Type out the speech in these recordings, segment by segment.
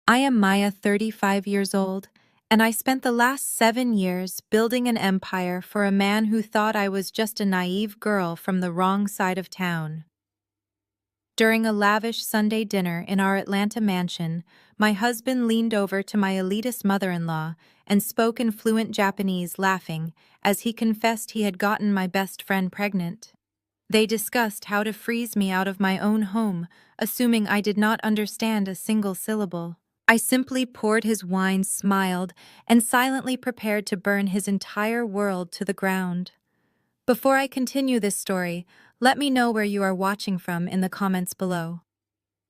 I am Maya, 35 years old, and I spent the last 7 years building an empire for a man who thought I was just a naive girl from the wrong side of town. During a lavish Sunday dinner in our Atlanta mansion, my husband leaned over to my elitist mother-in-law and spoke in fluent Japanese, laughing, as he confessed he had gotten my best friend pregnant. They discussed how to freeze me out of my own home, assuming I did not understand a single syllable. I simply poured his wine, smiled, and silently prepared to burn his entire world to the ground. Before I continue this story, let me know where you are watching from in the comments below.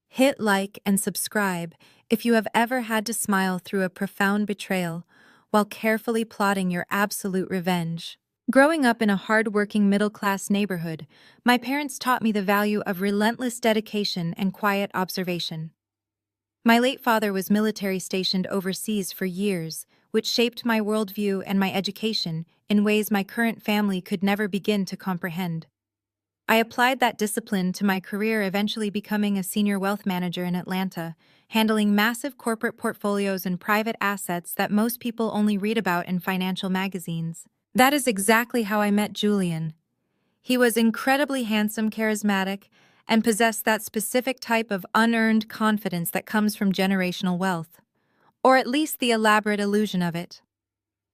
Hit like and subscribe if you have ever had to smile through a profound betrayal while carefully plotting your absolute revenge. Growing up in a hard-working middle-class neighborhood, my parents taught me the value of relentless dedication and quiet observation. My late father was military stationed overseas for years, which shaped my worldview and my education in ways my current family could never begin to comprehend. I applied that discipline to my career, eventually becoming a senior wealth manager in Atlanta, handling massive corporate portfolios and private assets that most people only read about in financial magazines. That is exactly how I met Julian. He was incredibly handsome, charismatic, and possessed that specific type of unearned confidence that comes from generational wealth, or at least the elaborate illusion of it.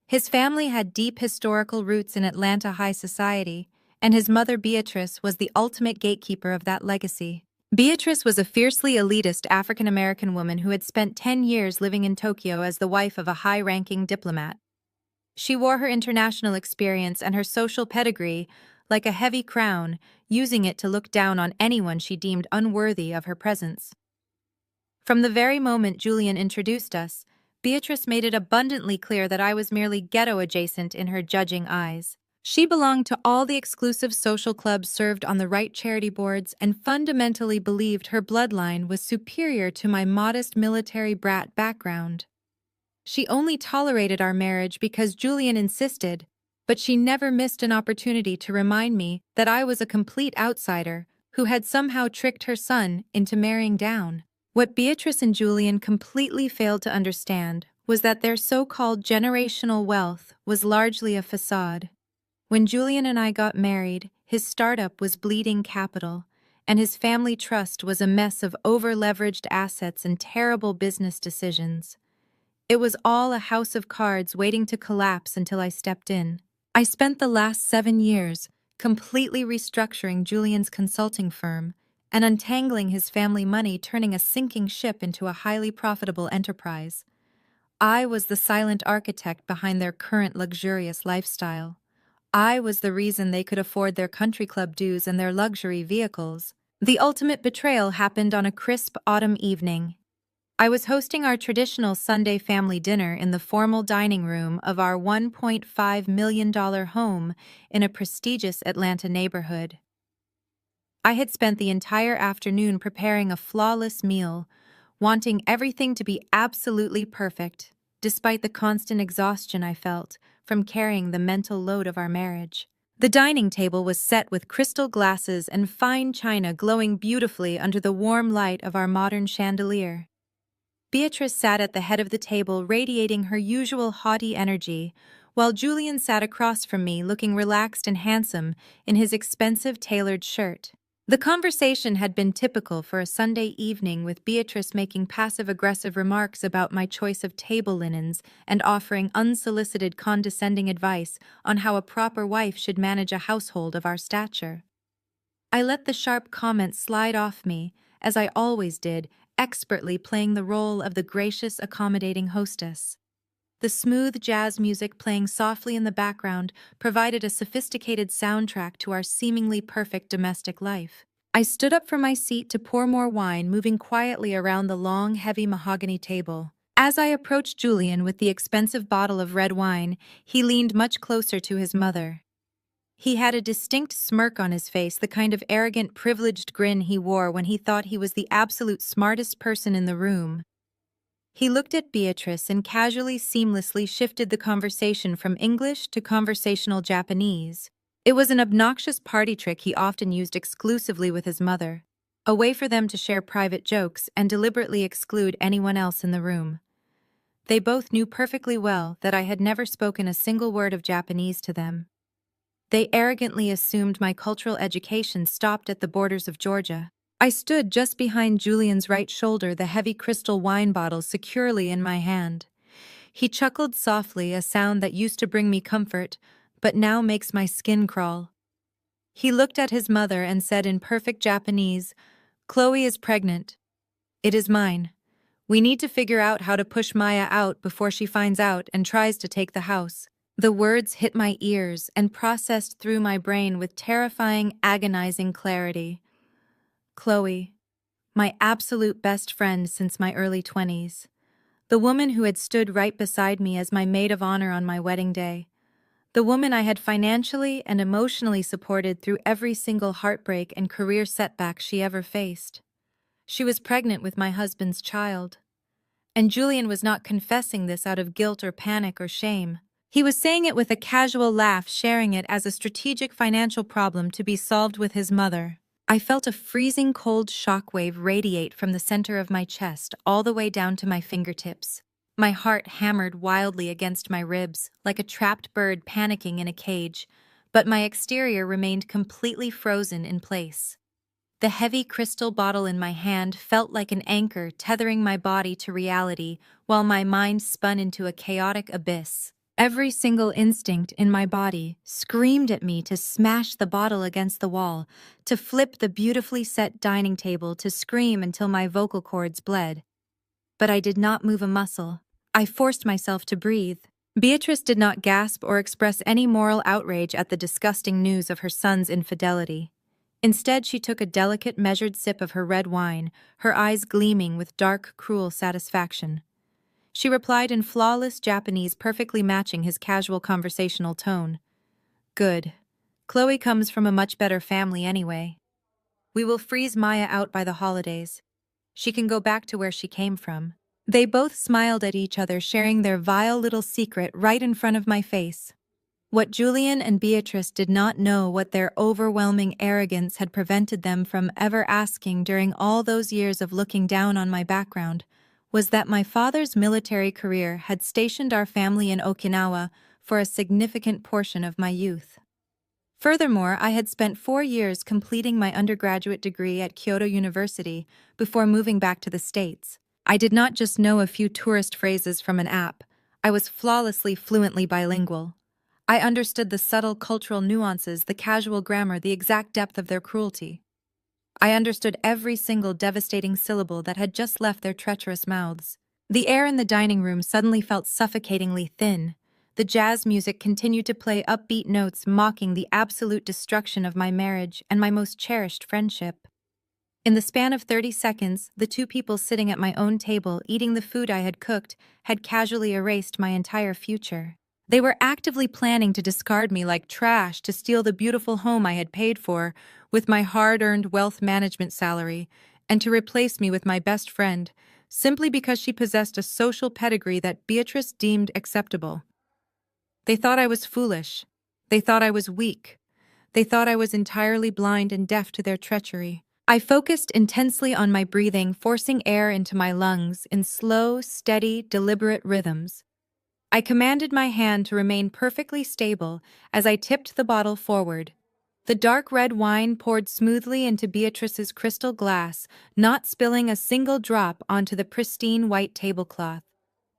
His family had deep historical roots in Atlanta high society, and his mother Beatrice was the ultimate gatekeeper of that legacy. Beatrice was a fiercely elitist African-American woman who had spent 10 years living in Tokyo as the wife of a high-ranking diplomat. She wore her international experience and her social pedigree like a heavy crown, using it to look down on anyone she deemed unworthy of her presence. From the very moment Julian introduced us, Beatrice made it abundantly clear that I was merely ghetto-adjacent in her judging eyes. She belonged to all the exclusive social clubs, served on the right charity boards, and fundamentally believed her bloodline was superior to my modest military brat background. She only tolerated our marriage because Julian insisted, but she never missed an opportunity to remind me that I was a complete outsider who had somehow tricked her son into marrying down. What Beatrice and Julian completely failed to understand was that their so-called generational wealth was largely a facade. When Julian and I got married, his startup was bleeding capital, and his family trust was a mess of over-leveraged assets and terrible business decisions. It was all a house of cards waiting to collapse until I stepped in. I spent the last 7 years completely restructuring Julian's consulting firm and untangling his family money, turning a sinking ship into a highly profitable enterprise. I was the silent architect behind their current luxurious lifestyle. I was the reason they could afford their country club dues and their luxury vehicles. The ultimate betrayal happened on a crisp autumn evening. I was hosting our traditional Sunday family dinner in the formal dining room of our $1.5 million home in a prestigious Atlanta neighborhood. I had spent the entire afternoon preparing a flawless meal, wanting everything to be absolutely perfect, despite the constant exhaustion I felt from carrying the mental load of our marriage. The dining table was set with crystal glasses and fine china glowing beautifully under the warm light of our modern chandelier. Beatrice sat at the head of the table, radiating her usual haughty energy, while Julian sat across from me, looking relaxed and handsome in his expensive tailored shirt. The conversation had been typical for a Sunday evening, with Beatrice making passive-aggressive remarks about my choice of table linens and offering unsolicited condescending advice on how a proper wife should manage a household of our stature. I let the sharp comments slide off me, as I always did, expertly playing the role of the gracious, accommodating hostess. The smooth jazz music playing softly in the background provided a sophisticated soundtrack to our seemingly perfect domestic life. I stood up from my seat to pour more wine, moving quietly around the long, heavy mahogany table. As I approached Julian with the expensive bottle of red wine, he leaned much closer to his mother. He had a distinct smirk on his face, the kind of arrogant, privileged grin he wore when he thought he was the absolute smartest person in the room. He looked at Beatrice and casually, seamlessly shifted the conversation from English to conversational Japanese. It was an obnoxious party trick he often used exclusively with his mother. a way for them to share private jokes and deliberately exclude anyone else in the room. They both knew perfectly well that I had never spoken a single word of Japanese to them. They arrogantly assumed my cultural education stopped at the borders of Georgia. I stood just behind Julian's right shoulder, the heavy crystal wine bottle securely in my hand. He chuckled softly, a sound that used to bring me comfort, but now makes my skin crawl. He looked at his mother and said in perfect Japanese, "Chloe is pregnant. It is mine. We need to figure out how to push Maya out before she finds out and tries to take the house." The words hit my ears and processed through my brain with terrifying, agonizing clarity. Chloe, my absolute best friend since my early 20s. The woman who had stood right beside me as my maid of honor on my wedding day. The woman I had financially and emotionally supported through every single heartbreak and career setback she ever faced. She was pregnant with my husband's child. And Julian was not confessing this out of guilt or panic or shame. He was saying it with a casual laugh, sharing it as a strategic financial problem to be solved with his mother. I felt a freezing cold shockwave radiate from the center of my chest all the way down to my fingertips. My heart hammered wildly against my ribs, like a trapped bird panicking in a cage, but my exterior remained completely frozen in place. The heavy crystal bottle in my hand felt like an anchor tethering my body to reality while my mind spun into a chaotic abyss. Every single instinct in my body screamed at me to smash the bottle against the wall, to flip the beautifully set dining table, to scream until my vocal cords bled. But I did not move a muscle. I forced myself to breathe. Beatrice did not gasp or express any moral outrage at the disgusting news of her son's infidelity. Instead, she took a delicate, measured sip of her red wine, her eyes gleaming with dark, cruel satisfaction. She replied in flawless Japanese, perfectly matching his casual conversational tone. "Good. Chloe comes from a much better family anyway. We will freeze Maya out by the holidays. She can go back to where she came from." They both smiled at each other, sharing their vile little secret right in front of my face. What Julian and Beatrice did not know what their overwhelming arrogance had prevented them from ever asking during all those years of looking down on my background was that my father's military career had stationed our family in Okinawa for a significant portion of my youth. Furthermore, I had spent 4 years completing my undergraduate degree at Kyoto University before moving back to the States. I did not just know a few tourist phrases from an app. I was flawlessly fluently bilingual. I understood the subtle cultural nuances, the casual grammar, the exact depth of their cruelty. I understood every single devastating syllable that had just left their treacherous mouths. The air in the dining room suddenly felt suffocatingly thin. The jazz music continued to play upbeat notes, mocking the absolute destruction of my marriage and my most cherished friendship. In the span of 30 seconds, the two people sitting at my own table, eating the food I had cooked, had casually erased my entire future. They were actively planning to discard me like trash, to steal the beautiful home I had paid for with my hard-earned wealth management salary, and to replace me with my best friend, simply because she possessed a social pedigree that Beatrice deemed acceptable. They thought I was foolish. They thought I was weak. They thought I was entirely blind and deaf to their treachery. I focused intensely on my breathing, forcing air into my lungs in slow, steady, deliberate rhythms. I commanded my hand to remain perfectly stable as I tipped the bottle forward. The dark red wine poured smoothly into Beatrice's crystal glass, not spilling a single drop onto the pristine white tablecloth.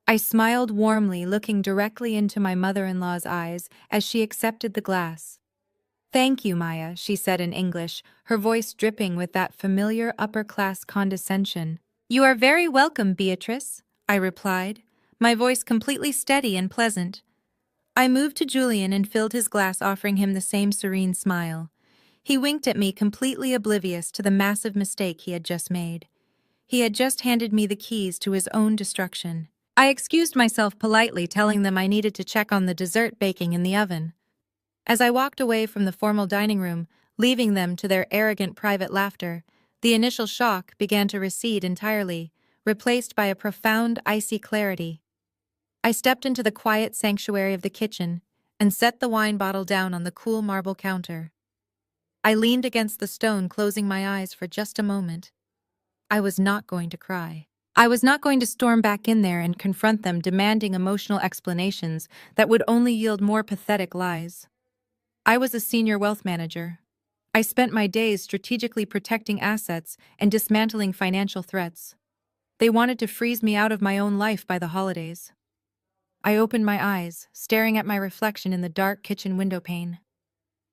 I smiled warmly, looking directly into my mother-in-law's eyes as she accepted the glass. "Thank you, Maya," she said in English, her voice dripping with that familiar upper-class condescension. "You are very welcome, Beatrice," I replied, my voice completely steady and pleasant. I moved to Julian and filled his glass, offering him the same serene smile. He winked at me, completely oblivious to the massive mistake he had just made. He had just handed me the keys to his own destruction. I excused myself politely, telling them I needed to check on the dessert baking in the oven. As I walked away from the formal dining room, leaving them to their arrogant private laughter, the initial shock began to recede entirely, replaced by a profound, icy clarity. I stepped into the quiet sanctuary of the kitchen and set the wine bottle down on the cool marble counter. I leaned against the stone, closing my eyes for just a moment. I was not going to cry. I was not going to storm back in there and confront them, demanding emotional explanations that would only yield more pathetic lies. I was a senior wealth manager. I spent my days strategically protecting assets and dismantling financial threats. They wanted to freeze me out of my own life by the holidays. I opened my eyes, staring at my reflection in the dark kitchen window pane.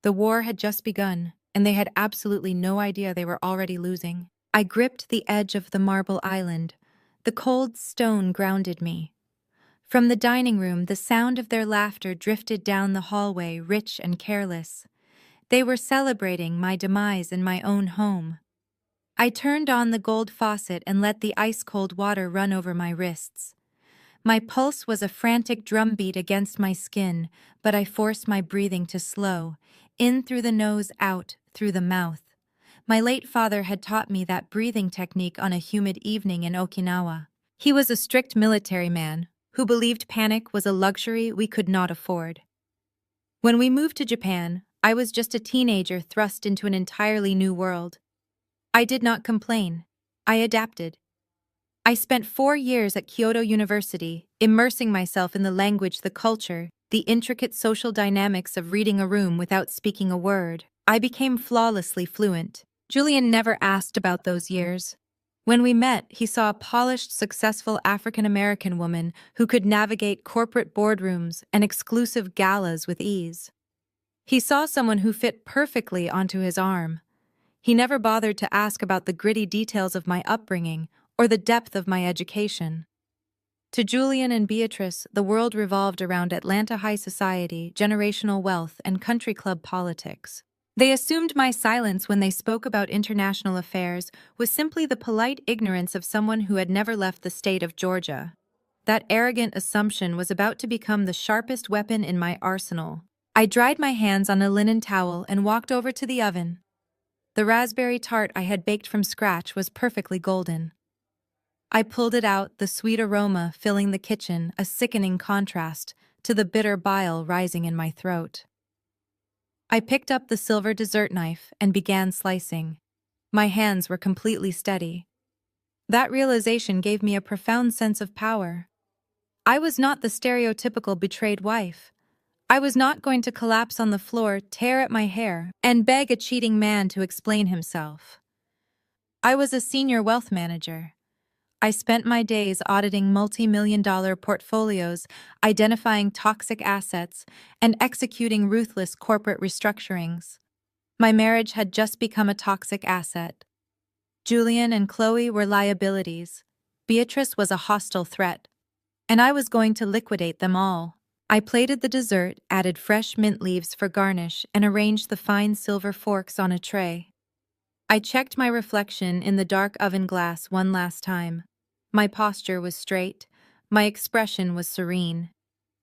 The war had just begun, and they had absolutely no idea they were already losing. I gripped the edge of the marble island. The cold stone grounded me. From the dining room, the sound of their laughter drifted down the hallway, rich and careless. They were celebrating my demise in my own home. I turned on the gold faucet and let the ice-cold water run over my wrists. My pulse was a frantic drumbeat against my skin, but I forced my breathing to slow, in through the nose, out through the mouth. My late father had taught me that breathing technique on a humid evening in Okinawa. He was a strict military man who believed panic was a luxury we could not afford. When we moved to Japan, I was just a teenager thrust into an entirely new world. I did not complain. I adapted. I spent 4 years at Kyoto University, immersing myself in the language, the culture, the intricate social dynamics of reading a room without speaking a word. I became flawlessly fluent. Julian never asked about those years. When we met, he saw a polished, successful African-American woman who could navigate corporate boardrooms and exclusive galas with ease. He saw someone who fit perfectly onto his arm. He never bothered to ask about the gritty details of my upbringing or the depth of my education. To Julian and Beatrice, the world revolved around Atlanta high society, generational wealth, and country club politics. They assumed my silence when they spoke about international affairs was simply the polite ignorance of someone who had never left the state of Georgia. That arrogant assumption was about to become the sharpest weapon in my arsenal. I dried my hands on a linen towel and walked over to the oven. The raspberry tart I had baked from scratch was perfectly golden. I pulled it out, the sweet aroma filling the kitchen, a sickening contrast to the bitter bile rising in my throat. I picked up the silver dessert knife and began slicing. My hands were completely steady. That realization gave me a profound sense of power. I was not the stereotypical betrayed wife. I was not going to collapse on the floor, tear at my hair, and beg a cheating man to explain himself. I was a senior wealth manager. I spent my days auditing multi-million-dollar portfolios, identifying toxic assets, and executing ruthless corporate restructurings. My marriage had just become a toxic asset. Julian and Chloe were liabilities. Beatrice was a hostile threat. And I was going to liquidate them all. I plated the dessert, added fresh mint leaves for garnish, and arranged the fine silver forks on a tray. I checked my reflection in the dark oven glass one last time. My posture was straight. My expression was serene.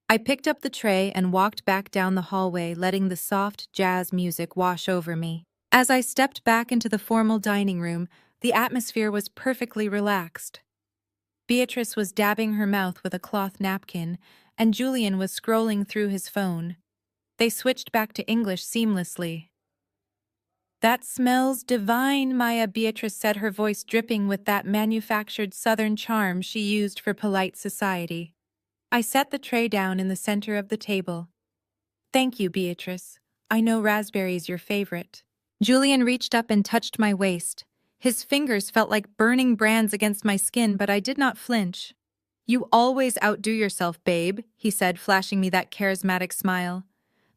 I picked up the tray and walked back down the hallway, letting the soft jazz music wash over me. As I stepped back into the formal dining room, the atmosphere was perfectly relaxed. Beatrice was dabbing her mouth with a cloth napkin, and Julian was scrolling through his phone. They switched back to English seamlessly. "That smells divine, Maya," Beatrice said, her voice dripping with that manufactured Southern charm she used for polite society. I set the tray down in the center of the table. "Thank you, Beatrice. I know raspberry's your favorite." Julian reached up and touched my waist. His fingers felt like burning brands against my skin, but I did not flinch. "You always outdo yourself, babe," he said, flashing me that charismatic smile.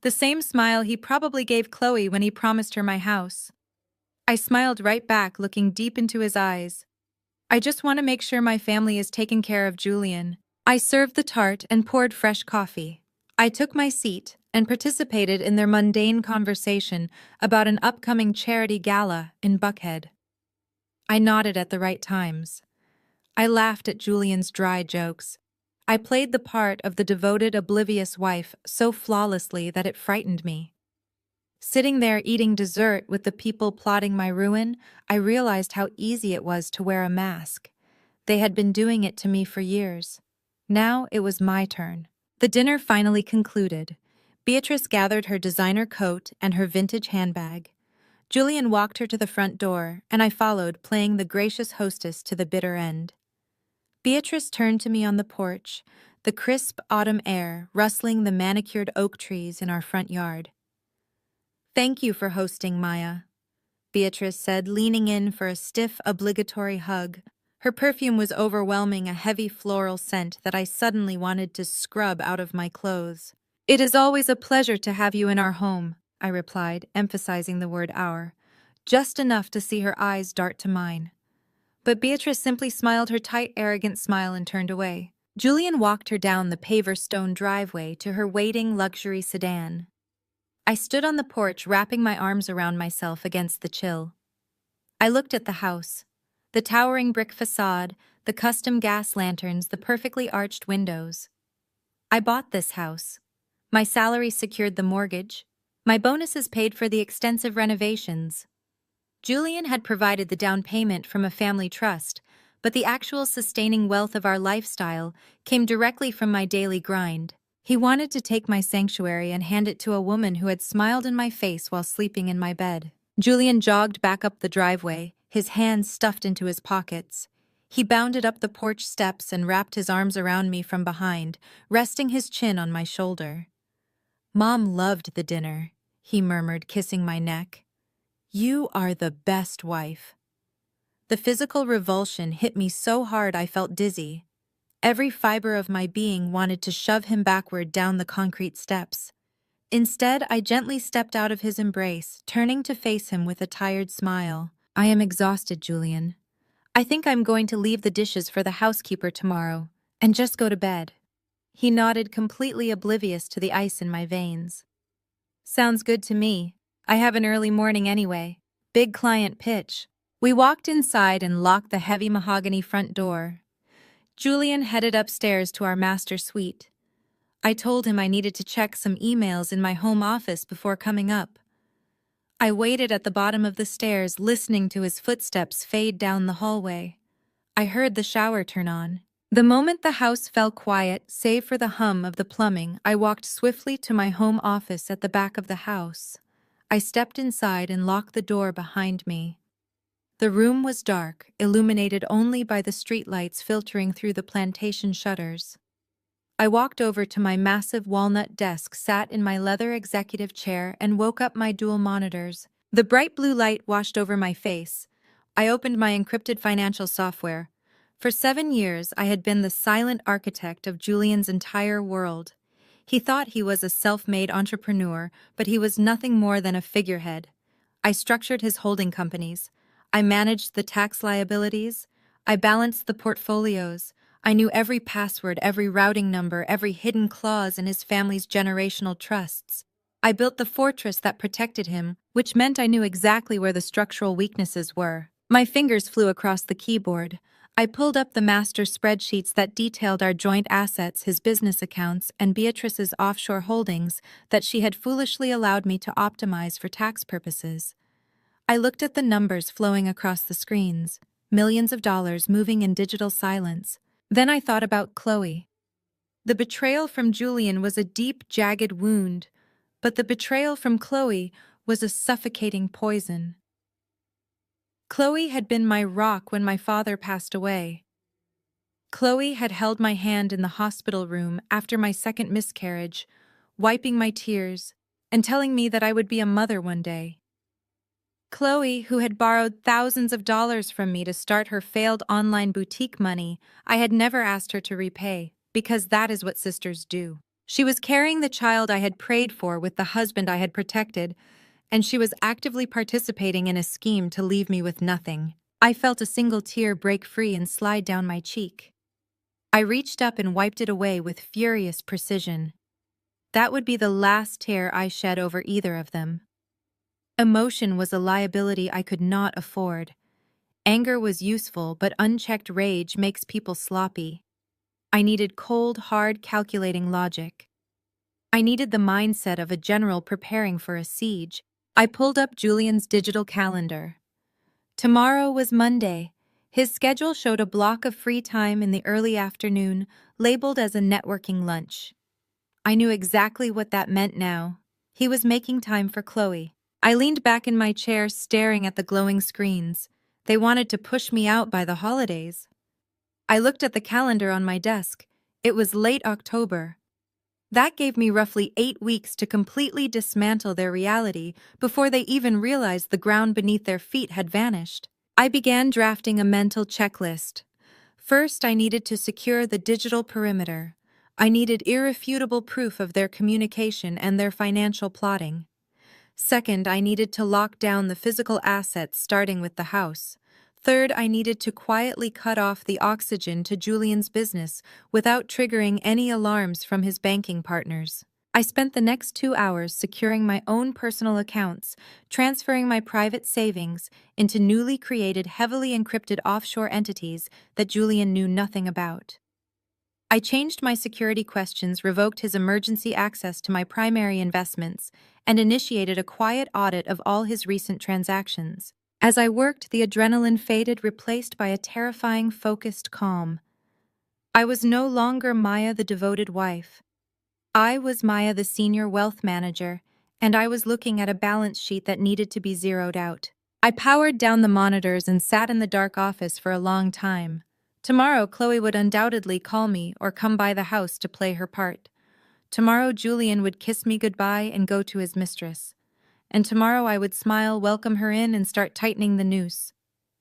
The same smile he probably gave Chloe when he promised her my house. I smiled right back, looking deep into his eyes. "I just want to make sure my family is taken care of, Julian." I served the tart and poured fresh coffee. I took my seat and participated in their mundane conversation about an upcoming charity gala in Buckhead. I nodded at the right times. I laughed at Julian's dry jokes. I played the part of the devoted, oblivious wife so flawlessly that it frightened me. Sitting there eating dessert with the people plotting my ruin, I realized how easy it was to wear a mask. They had been doing it to me for years. Now it was my turn. The dinner finally concluded. Beatrice gathered her designer coat and her vintage handbag. Julian walked her to the front door, and I followed, playing the gracious hostess to the bitter end. Beatrice turned to me on the porch, the crisp autumn air rustling the manicured oak trees in our front yard. "Thank you for hosting, Maya," Beatrice said, leaning in for a stiff, obligatory hug. Her perfume was overwhelming, a heavy floral scent that I suddenly wanted to scrub out of my clothes. "It is always a pleasure to have you in our home," I replied, emphasizing the word our, just enough to see her eyes dart to mine. But Beatrice simply smiled her tight, arrogant smile and turned away. Julian walked her down the paver stone driveway to her waiting luxury sedan. I stood on the porch, wrapping my arms around myself against the chill. I looked at the house. The towering brick facade, the custom gas lanterns, the perfectly arched windows. I bought this house. My salary secured the mortgage. My bonuses paid for the extensive renovations. Julian had provided the down payment from a family trust, but the actual sustaining wealth of our lifestyle came directly from my daily grind. He wanted to take my sanctuary and hand it to a woman who had smiled in my face while sleeping in my bed. Julian jogged back up the driveway, his hands stuffed into his pockets. He bounded up the porch steps and wrapped his arms around me from behind, resting his chin on my shoulder. "Mom loved the dinner," he murmured, kissing my neck. "You are the best wife." The physical revulsion hit me so hard I felt dizzy. Every fiber of my being wanted to shove him backward down the concrete steps. Instead, I gently stepped out of his embrace, turning to face him with a tired smile. "I am exhausted, Julian. I think I'm going to leave the dishes for the housekeeper tomorrow and just go to bed." He nodded, completely oblivious to the ice in my veins. "Sounds good to me. I have an early morning anyway. Big client pitch." We walked inside and locked the heavy mahogany front door. Julian headed upstairs to our master suite. I told him I needed to check some emails in my home office before coming up. I waited at the bottom of the stairs, listening to his footsteps fade down the hallway. I heard the shower turn on. The moment the house fell quiet, save for the hum of the plumbing, I walked swiftly to my home office at the back of the house. I stepped inside and locked the door behind me. The room was dark, illuminated only by the streetlights filtering through the plantation shutters. I walked over to my massive walnut desk, sat in my leather executive chair, and woke up my dual monitors. The bright blue light washed over my face. I opened my encrypted financial software. For 7 years, I had been the silent architect of Julian's entire world. He thought he was a self-made entrepreneur, but he was nothing more than a figurehead. I structured his holding companies. I managed the tax liabilities. I balanced the portfolios. I knew every password, every routing number, every hidden clause in his family's generational trusts. I built the fortress that protected him, which meant I knew exactly where the structural weaknesses were. My fingers flew across the keyboard. I pulled up the master spreadsheets that detailed our joint assets, his business accounts, and Beatrice's offshore holdings that she had foolishly allowed me to optimize for tax purposes. I looked at the numbers flowing across the screens, millions of dollars moving in digital silence. Then I thought about Chloe. The betrayal from Julian was a deep, jagged wound, but the betrayal from Chloe was a suffocating poison. Chloe had been my rock when my father passed away. Chloe had held my hand in the hospital room after my second miscarriage, wiping my tears and telling me that I would be a mother one day. Chloe, who had borrowed thousands of dollars from me to start her failed online boutique money, I had never asked her to repay, because that is what sisters do. She was carrying the child I had prayed for with the husband I had protected, and she was actively participating in a scheme to leave me with nothing. I felt a single tear break free and slide down my cheek. I reached up and wiped it away with furious precision. That would be the last tear I shed over either of them. Emotion was a liability I could not afford. Anger was useful, but unchecked rage makes people sloppy. I needed cold, hard, calculating logic. I needed the mindset of a general preparing for a siege. I pulled up Julian's digital calendar. Tomorrow was Monday. His schedule showed a block of free time in the early afternoon, labeled as a networking lunch. I knew exactly what that meant now. He was making time for Chloe. I leaned back in my chair, staring at the glowing screens. They wanted to push me out by the holidays. I looked at the calendar on my desk. It was late October. That gave me roughly 8 weeks to completely dismantle their reality before they even realized the ground beneath their feet had vanished. I began drafting a mental checklist. First, I needed to secure the digital perimeter. I needed irrefutable proof of their communication and their financial plotting. Second, I needed to lock down the physical assets, starting with the house. Third, I needed to quietly cut off the oxygen to Julian's business without triggering any alarms from his banking partners. I spent the next 2 hours securing my own personal accounts, transferring my private savings into newly created, heavily encrypted offshore entities that Julian knew nothing about. I changed my security questions, revoked his emergency access to my primary investments, and initiated a quiet audit of all his recent transactions. As I worked, the adrenaline faded, replaced by a terrifying, focused calm. I was no longer Maya, the devoted wife. I was Maya, the senior wealth manager, and I was looking at a balance sheet that needed to be zeroed out. I powered down the monitors and sat in the dark office for a long time. Tomorrow, Chloe would undoubtedly call me or come by the house to play her part. Tomorrow, Julian would kiss me goodbye and go to his mistress. And tomorrow I would smile, welcome her in, and start tightening the noose.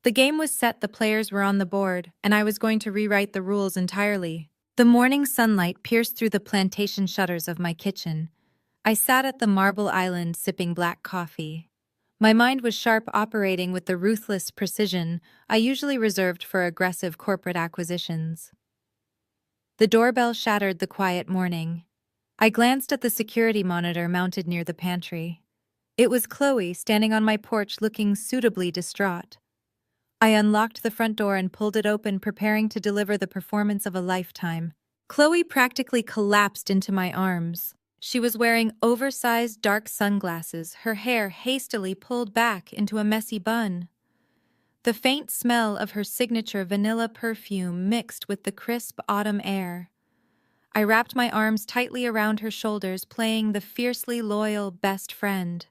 The game was set, the players were on the board, and I was going to rewrite the rules entirely. The morning sunlight pierced through the plantation shutters of my kitchen. I sat at the marble island sipping black coffee. My mind was sharp, operating with the ruthless precision I usually reserved for aggressive corporate acquisitions. The doorbell shattered the quiet morning. I glanced at the security monitor mounted near the pantry. It was Chloe, standing on my porch looking suitably distraught. I unlocked the front door and pulled it open, preparing to deliver the performance of a lifetime. Chloe practically collapsed into my arms. She was wearing oversized dark sunglasses, her hair hastily pulled back into a messy bun. The faint smell of her signature vanilla perfume mixed with the crisp autumn air. I wrapped my arms tightly around her shoulders, playing the fiercely loyal best friend.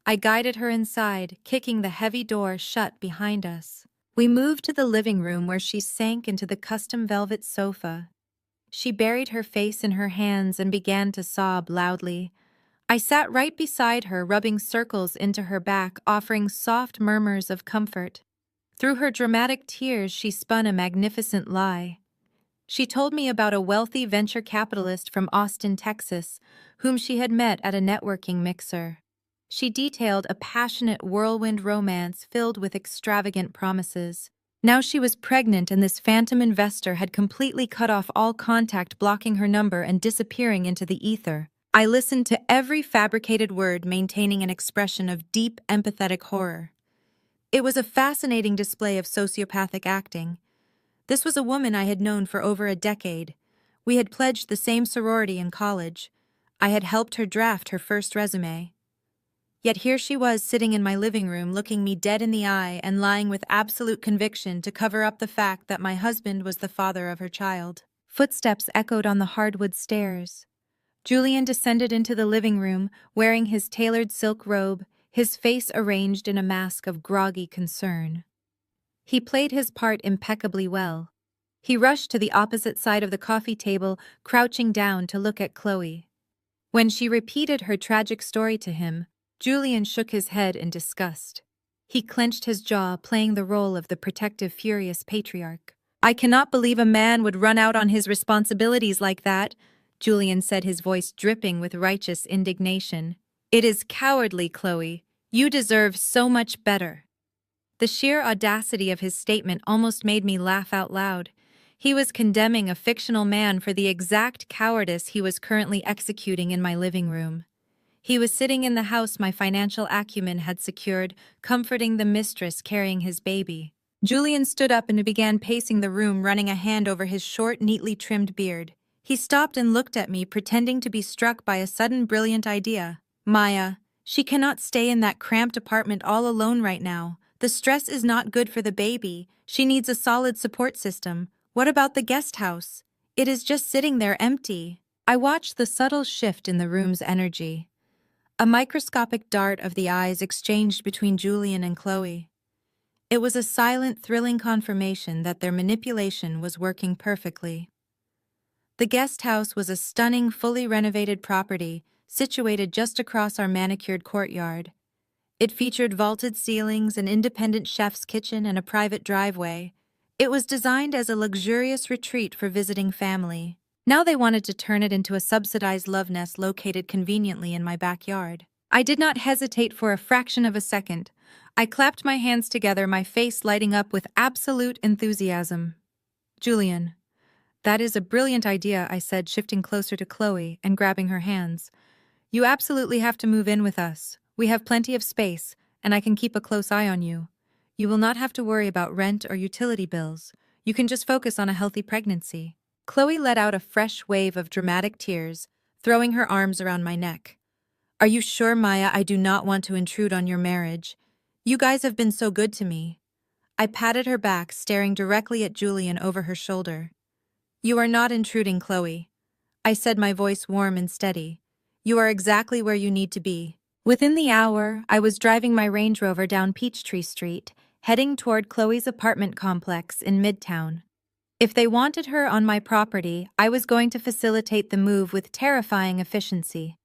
I guided her inside, kicking the heavy door shut behind us. We moved to the living room, where she sank into the custom velvet sofa. She buried her face in her hands and began to sob loudly. I sat right beside her, rubbing circles into her back, offering soft murmurs of comfort. Through her dramatic tears, she spun a magnificent lie. She told me about a wealthy venture capitalist from Austin, Texas, whom she had met at a networking mixer. She detailed a passionate whirlwind romance filled with extravagant promises. Now she was pregnant, and this phantom investor had completely cut off all contact, blocking her number and disappearing into the ether. I listened to every fabricated word, maintaining an expression of deep, empathetic horror. It was a fascinating display of sociopathic acting. This was a woman I had known for over a decade. We had pledged the same sorority in college. I had helped her draft her first resume. Yet here she was, sitting in my living room, looking me dead in the eye and lying with absolute conviction to cover up the fact that my husband was the father of her child. Footsteps echoed on the hardwood stairs. Julian descended into the living room, wearing his tailored silk robe, his face arranged in a mask of groggy concern. He played his part impeccably well. He rushed to the opposite side of the coffee table, crouching down to look at Chloe. When she repeated her tragic story to him, Julian shook his head in disgust. He clenched his jaw, playing the role of the protective, furious patriarch. "I cannot believe a man would run out on his responsibilities like that," Julian said, his voice dripping with righteous indignation. "It is cowardly, Chloe. You deserve so much better." The sheer audacity of his statement almost made me laugh out loud. He was condemning a fictional man for the exact cowardice he was currently executing in my living room. He was sitting in the house my financial acumen had secured, comforting the mistress carrying his baby. Julian stood up and began pacing the room, running a hand over his short, neatly trimmed beard. He stopped and looked at me, pretending to be struck by a sudden brilliant idea. "Maya, she cannot stay in that cramped apartment all alone right now. The stress is not good for the baby. She needs a solid support system. What about the guest house? It is just sitting there empty." I watched the subtle shift in the room's energy. A microscopic dart of the eyes exchanged between Julian and Chloe. It was a silent, thrilling confirmation that their manipulation was working perfectly. The guest house was a stunning, fully renovated property situated just across our manicured courtyard. It featured vaulted ceilings, an independent chef's kitchen, and a private driveway. It was designed as a luxurious retreat for visiting family. Now they wanted to turn it into a subsidized love nest located conveniently in my backyard. I did not hesitate for a fraction of a second. I clapped my hands together, my face lighting up with absolute enthusiasm. "Julian, that is a brilliant idea," I said, shifting closer to Chloe and grabbing her hands. "You absolutely have to move in with us. We have plenty of space, and I can keep a close eye on you. You will not have to worry about rent or utility bills. You can just focus on a healthy pregnancy." Chloe let out a fresh wave of dramatic tears, throwing her arms around my neck. "Are you sure, Maya? I do not want to intrude on your marriage. You guys have been so good to me." I patted her back, staring directly at Julian over her shoulder. "You are not intruding, Chloe," I said, my voice warm and steady. "You are exactly where you need to be." Within the hour, I was driving my Range Rover down Peachtree Street, heading toward Chloe's apartment complex in Midtown. If they wanted her on my property, I was going to facilitate the move with terrifying efficiency.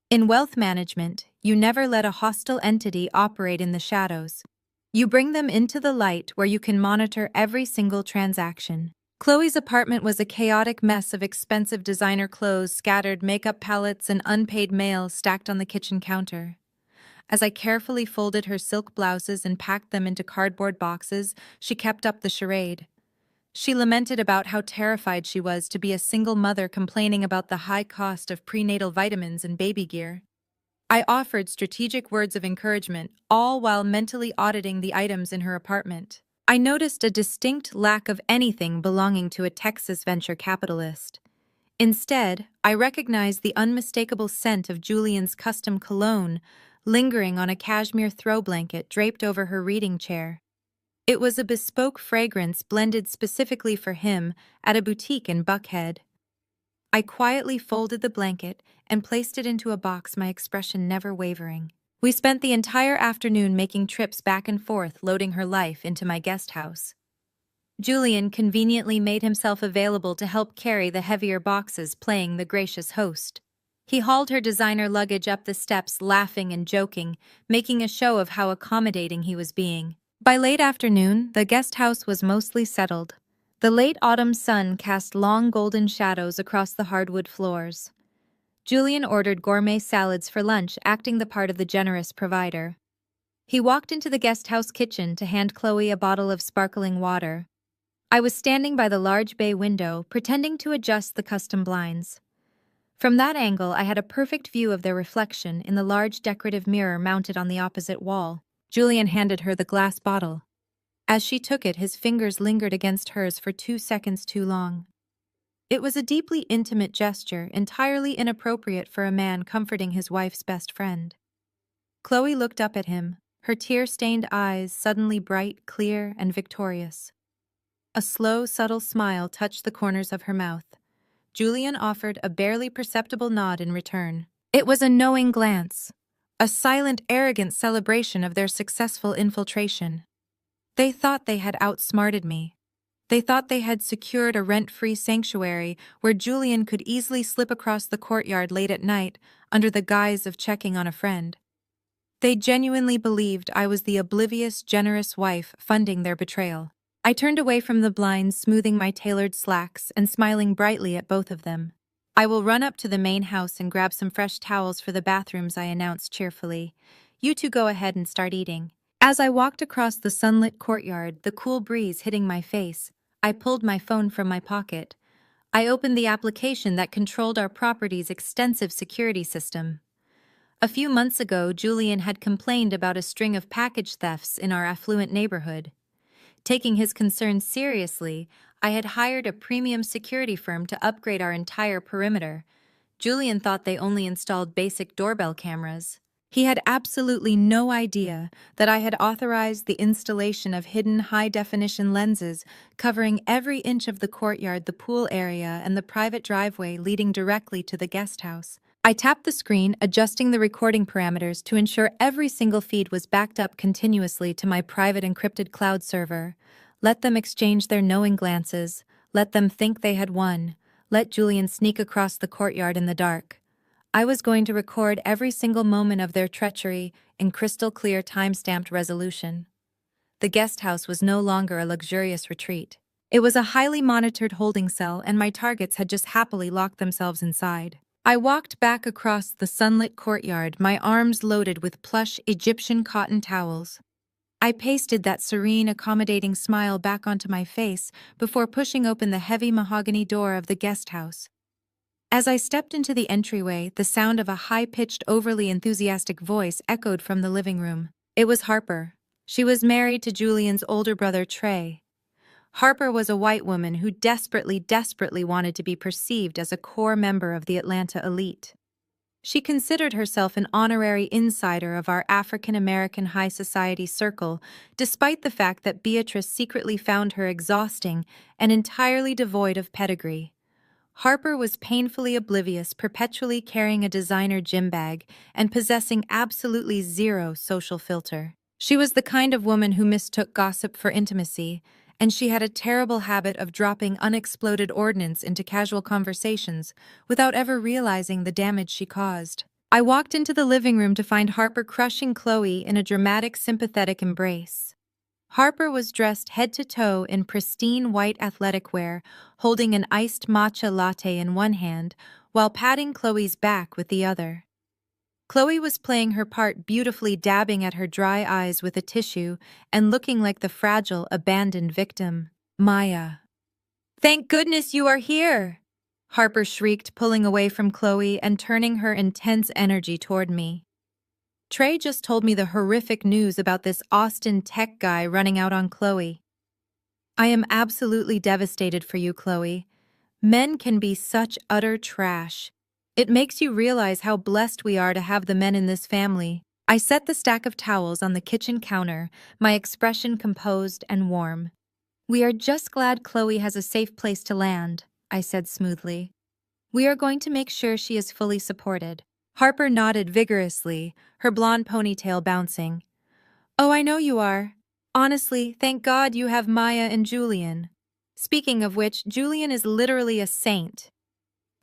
In wealth management, you never let a hostile entity operate in the shadows. You bring them into the light where you can monitor every single transaction. Chloe's apartment was a chaotic mess of expensive designer clothes, scattered makeup palettes, and unpaid mail stacked on the kitchen counter. As I carefully folded her silk blouses and packed them into cardboard boxes, she kept up the charade. She lamented about how terrified she was to be a single mother, complaining about the high cost of prenatal vitamins and baby gear. I offered strategic words of encouragement, all while mentally auditing the items in her apartment. I noticed a distinct lack of anything belonging to a Texas venture capitalist. Instead, I recognized the unmistakable scent of Julian's custom cologne lingering on a cashmere throw blanket draped over her reading chair. It was a bespoke fragrance blended specifically for him at a boutique in Buckhead. I quietly folded the blanket and placed it into a box, my expression never wavering. We spent the entire afternoon making trips back and forth, loading her life into my guest house. Julian conveniently made himself available to help carry the heavier boxes, playing the gracious host. He hauled her designer luggage up the steps, laughing and joking, making a show of how accommodating he was being. By late afternoon, the guest house was mostly settled. The late autumn sun cast long golden shadows across the hardwood floors. Julian ordered gourmet salads for lunch, acting the part of the generous provider. He walked into the guest house kitchen to hand Chloe a bottle of sparkling water. I was standing by the large bay window, pretending to adjust the custom blinds. From that angle, I had a perfect view of their reflection in the large decorative mirror mounted on the opposite wall. Julian handed her the glass bottle. As she took it, his fingers lingered against hers for 2 seconds too long. It was a deeply intimate gesture, entirely inappropriate for a man comforting his wife's best friend. Chloe looked up at him, her tear-stained eyes suddenly bright, clear, and victorious. A slow, subtle smile touched the corners of her mouth. Julian offered a barely perceptible nod in return. It was a knowing glance, a silent, arrogant celebration of their successful infiltration. They thought they had outsmarted me. They thought they had secured a rent-free sanctuary where Julian could easily slip across the courtyard late at night under the guise of checking on a friend. They genuinely believed I was the oblivious, generous wife funding their betrayal. I turned away from the blinds, smoothing my tailored slacks and smiling brightly at both of them. "I will run up to the main house and grab some fresh towels for the bathrooms," I announced cheerfully. "You two go ahead and start eating." As I walked across the sunlit courtyard, the cool breeze hitting my face, I pulled my phone from my pocket. I opened the application that controlled our property's extensive security system. A few months ago, Julian had complained about a string of package thefts in our affluent neighborhood. Taking his concerns seriously, I had hired a premium security firm to upgrade our entire perimeter. Julian thought they only installed basic doorbell cameras. He had absolutely no idea that I had authorized the installation of hidden high-definition lenses covering every inch of the courtyard, the pool area, and the private driveway leading directly to the guest house. I tapped the screen, adjusting the recording parameters to ensure every single feed was backed up continuously to my private encrypted cloud server. Let them exchange their knowing glances. Let them think they had won. Let Julian sneak across the courtyard in the dark. I was going to record every single moment of their treachery in crystal clear time-stamped resolution. The guest house was no longer a luxurious retreat. It was a highly monitored holding cell, and my targets had just happily locked themselves inside. I walked back across the sunlit courtyard, my arms loaded with plush Egyptian cotton towels. I pasted that serene, accommodating smile back onto my face before pushing open the heavy mahogany door of the guest house. As I stepped into the entryway, the sound of a high-pitched, overly enthusiastic voice echoed from the living room. It was Harper. She was married to Julian's older brother, Trey. Harper was a white woman who desperately wanted to be perceived as a core member of the Atlanta elite. She considered herself an honorary insider of our African-American high society circle, despite the fact that Beatrice secretly found her exhausting and entirely devoid of pedigree. Harper was painfully oblivious, perpetually carrying a designer gym bag and possessing absolutely zero social filter. She was the kind of woman who mistook gossip for intimacy, and she had a terrible habit of dropping unexploded ordnance into casual conversations without ever realizing the damage she caused. I walked into the living room to find Harper crushing Chloe in a dramatic, sympathetic embrace. Harper was dressed head to toe in pristine white athletic wear, holding an iced matcha latte in one hand while patting Chloe's back with the other. Chloe was playing her part beautifully, dabbing at her dry eyes with a tissue and looking like the fragile, abandoned victim. Maya. "Thank goodness you are here!" Harper shrieked, pulling away from Chloe and turning her intense energy toward me. "Trey just told me the horrific news about this Austin tech guy running out on Chloe. I am absolutely devastated for you, Chloe. Men can be such utter trash. It makes you realize how blessed we are to have the men in this family." I set the stack of towels on the kitchen counter, my expression composed and warm. "We are just glad Chloe has a safe place to land," I said smoothly. "We are going to make sure she is fully supported." Harper nodded vigorously, her blonde ponytail bouncing. "Oh, I know you are. Honestly, thank God you have Maya and Julian. Speaking of which, Julian is literally a saint.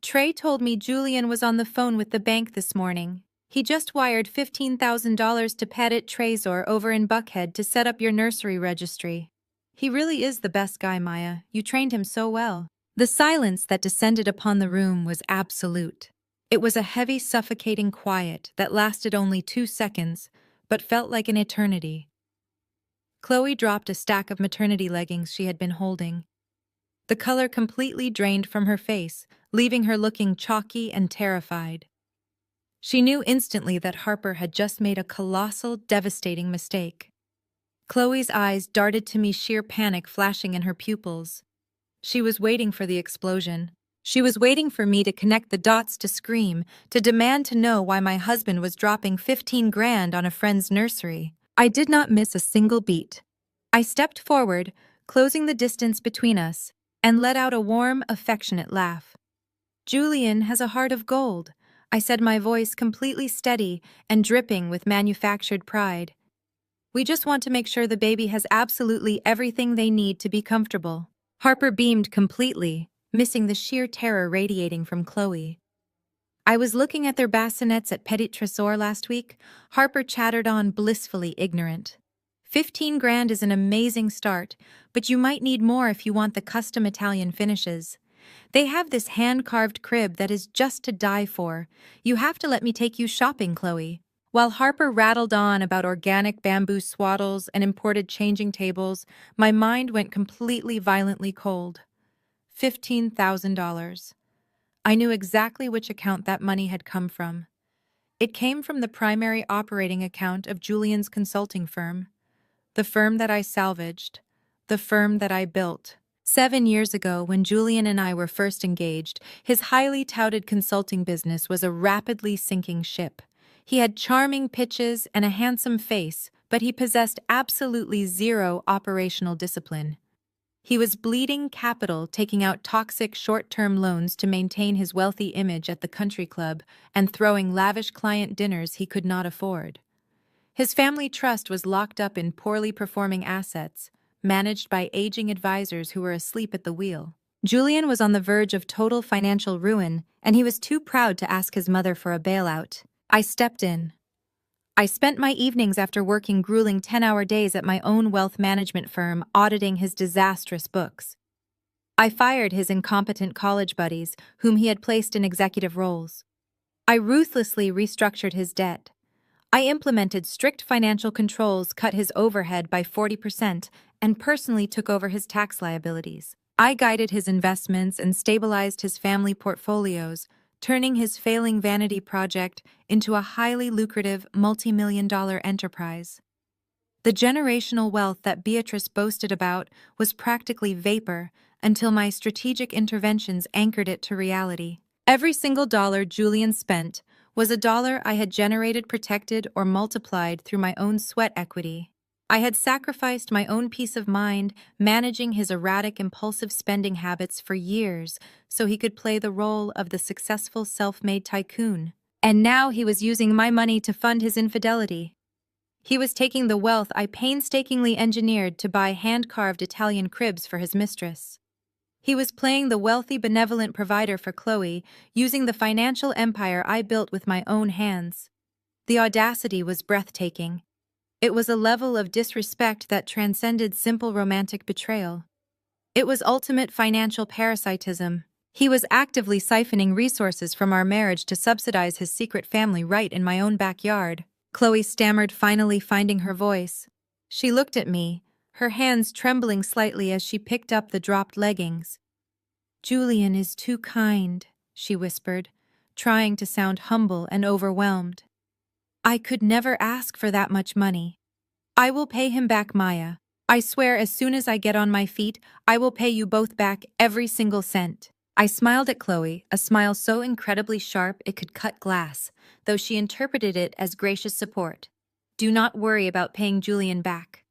Trey told me Julian was on the phone with the bank this morning. He just wired $15,000 to Pettit Trezor over in Buckhead to set up your nursery registry. He really is the best guy, Maya. You trained him so well." The silence that descended upon the room was absolute. It was a heavy, suffocating quiet that lasted only 2 seconds, but felt like an eternity. Chloe dropped a stack of maternity leggings she had been holding. The color completely drained from her face, leaving her looking chalky and terrified. She knew instantly that Harper had just made a colossal, devastating mistake. Chloe's eyes darted to me, sheer panic flashing in her pupils. She was waiting for the explosion. She was waiting for me to connect the dots, to scream, to demand to know why my husband was dropping 15 grand on a friend's nursery. I did not miss a single beat. I stepped forward, closing the distance between us, and let out a warm, affectionate laugh. "Julian has a heart of gold," I said, my voice completely steady and dripping with manufactured pride. "We just want to make sure the baby has absolutely everything they need to be comfortable." Harper beamed completely, missing the sheer terror radiating from Chloe. "I was looking at their bassinets at Pettit Trezor last week," Harper chattered on, blissfully ignorant. 15 grand is an amazing start, but you might need more if you want the custom Italian finishes. They have this hand-carved crib that is just to die for. You have to let me take you shopping, Chloe." While Harper rattled on about organic bamboo swaddles and imported changing tables, my mind went completely violently cold. $15,000. I knew exactly which account that money had come from. It came from the primary operating account of Julian's consulting firm. The firm that I salvaged. The firm that I built. 7 years ago, when Julian and I were first engaged, his highly touted consulting business was a rapidly sinking ship. He had charming pitches and a handsome face, but he possessed absolutely zero operational discipline. He was bleeding capital, taking out toxic short-term loans to maintain his wealthy image at the country club and throwing lavish client dinners he could not afford. His family trust was locked up in poorly performing assets, managed by aging advisors who were asleep at the wheel. Julian was on the verge of total financial ruin, and he was too proud to ask his mother for a bailout. I stepped in. I spent my evenings after working grueling 10-hour days at my own wealth management firm auditing his disastrous books. I fired his incompetent college buddies, whom he had placed in executive roles. I ruthlessly restructured his debt. I implemented strict financial controls, cut his overhead by 40%, and personally took over his tax liabilities. I guided his investments and stabilized his family portfolios, turning his failing vanity project into a highly lucrative multi-million-dollar enterprise. The generational wealth that Beatrice boasted about was practically vapor until my strategic interventions anchored it to reality. Every single dollar Julian spent was a dollar I had generated, protected, or multiplied through my own sweat equity. I had sacrificed my own peace of mind managing his erratic, impulsive spending habits for years so he could play the role of the successful self-made tycoon. And now he was using my money to fund his infidelity. He was taking the wealth I painstakingly engineered to buy hand-carved Italian cribs for his mistress. He was playing the wealthy, benevolent provider for Chloe, using the financial empire I built with my own hands. The audacity was breathtaking. It was a level of disrespect that transcended simple romantic betrayal. It was ultimate financial parasitism. He was actively siphoning resources from our marriage to subsidize his secret family right in my own backyard. Chloe stammered, finally finding her voice. She looked at me, her hands trembling slightly as she picked up the dropped leggings. "Julian is too kind," she whispered, trying to sound humble and overwhelmed. "I could never ask for that much money. I will pay him back, Maya. I swear as soon as I get on my feet, I will pay you both back every single cent." I smiled at Chloe, a smile so incredibly sharp it could cut glass, though she interpreted it as gracious support. "Do not worry about paying Julian back."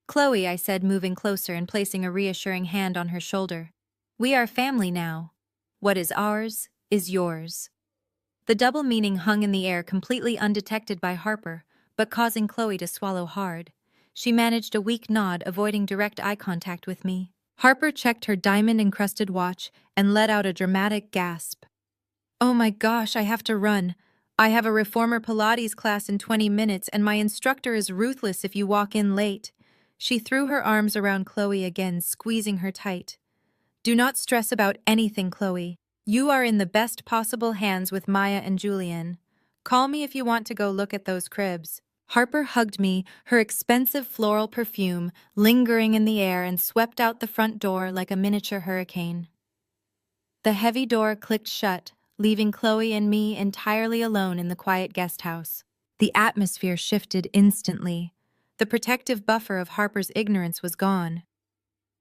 "Chloe," I said, moving closer and placing a reassuring hand on her shoulder. "We are family now. What is ours is yours." The double meaning hung in the air, completely undetected by Harper, but causing Chloe to swallow hard. She managed a weak nod, avoiding direct eye contact with me. Harper checked her diamond-encrusted watch and let out a dramatic gasp. "Oh my gosh, I have to run. I have a reformer Pilates class in 20 minutes and my instructor is ruthless if you walk in late." She threw her arms around Chloe again, squeezing her tight. "Do not stress about anything, Chloe. You are in the best possible hands with Maya and Julian. Call me if you want to go look at those cribs." Harper hugged me, her expensive floral perfume lingering in the air, and swept out the front door like a miniature hurricane. The heavy door clicked shut, leaving Chloe and me entirely alone in the quiet guest house. The atmosphere shifted instantly. The protective buffer of Harper's ignorance was gone.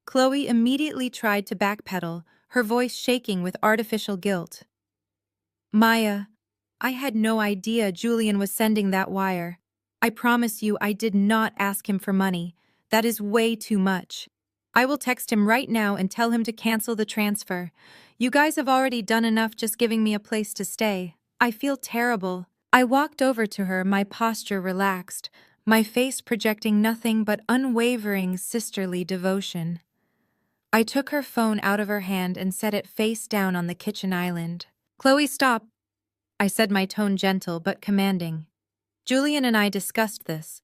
Chloe immediately tried to backpedal, her voice shaking with artificial guilt. "Maya, I had no idea Julian was sending that wire. I promise you I did not ask him for money. That is way too much. I will text him right now and tell him to cancel the transfer. You guys have already done enough just giving me a place to stay. I feel terrible." I walked over to her, my posture relaxed, my face projecting nothing but unwavering sisterly devotion. I took her phone out of her hand and set it face down on the kitchen island. "Chloe, stop," I said, my tone gentle but commanding. "Julian and I discussed this.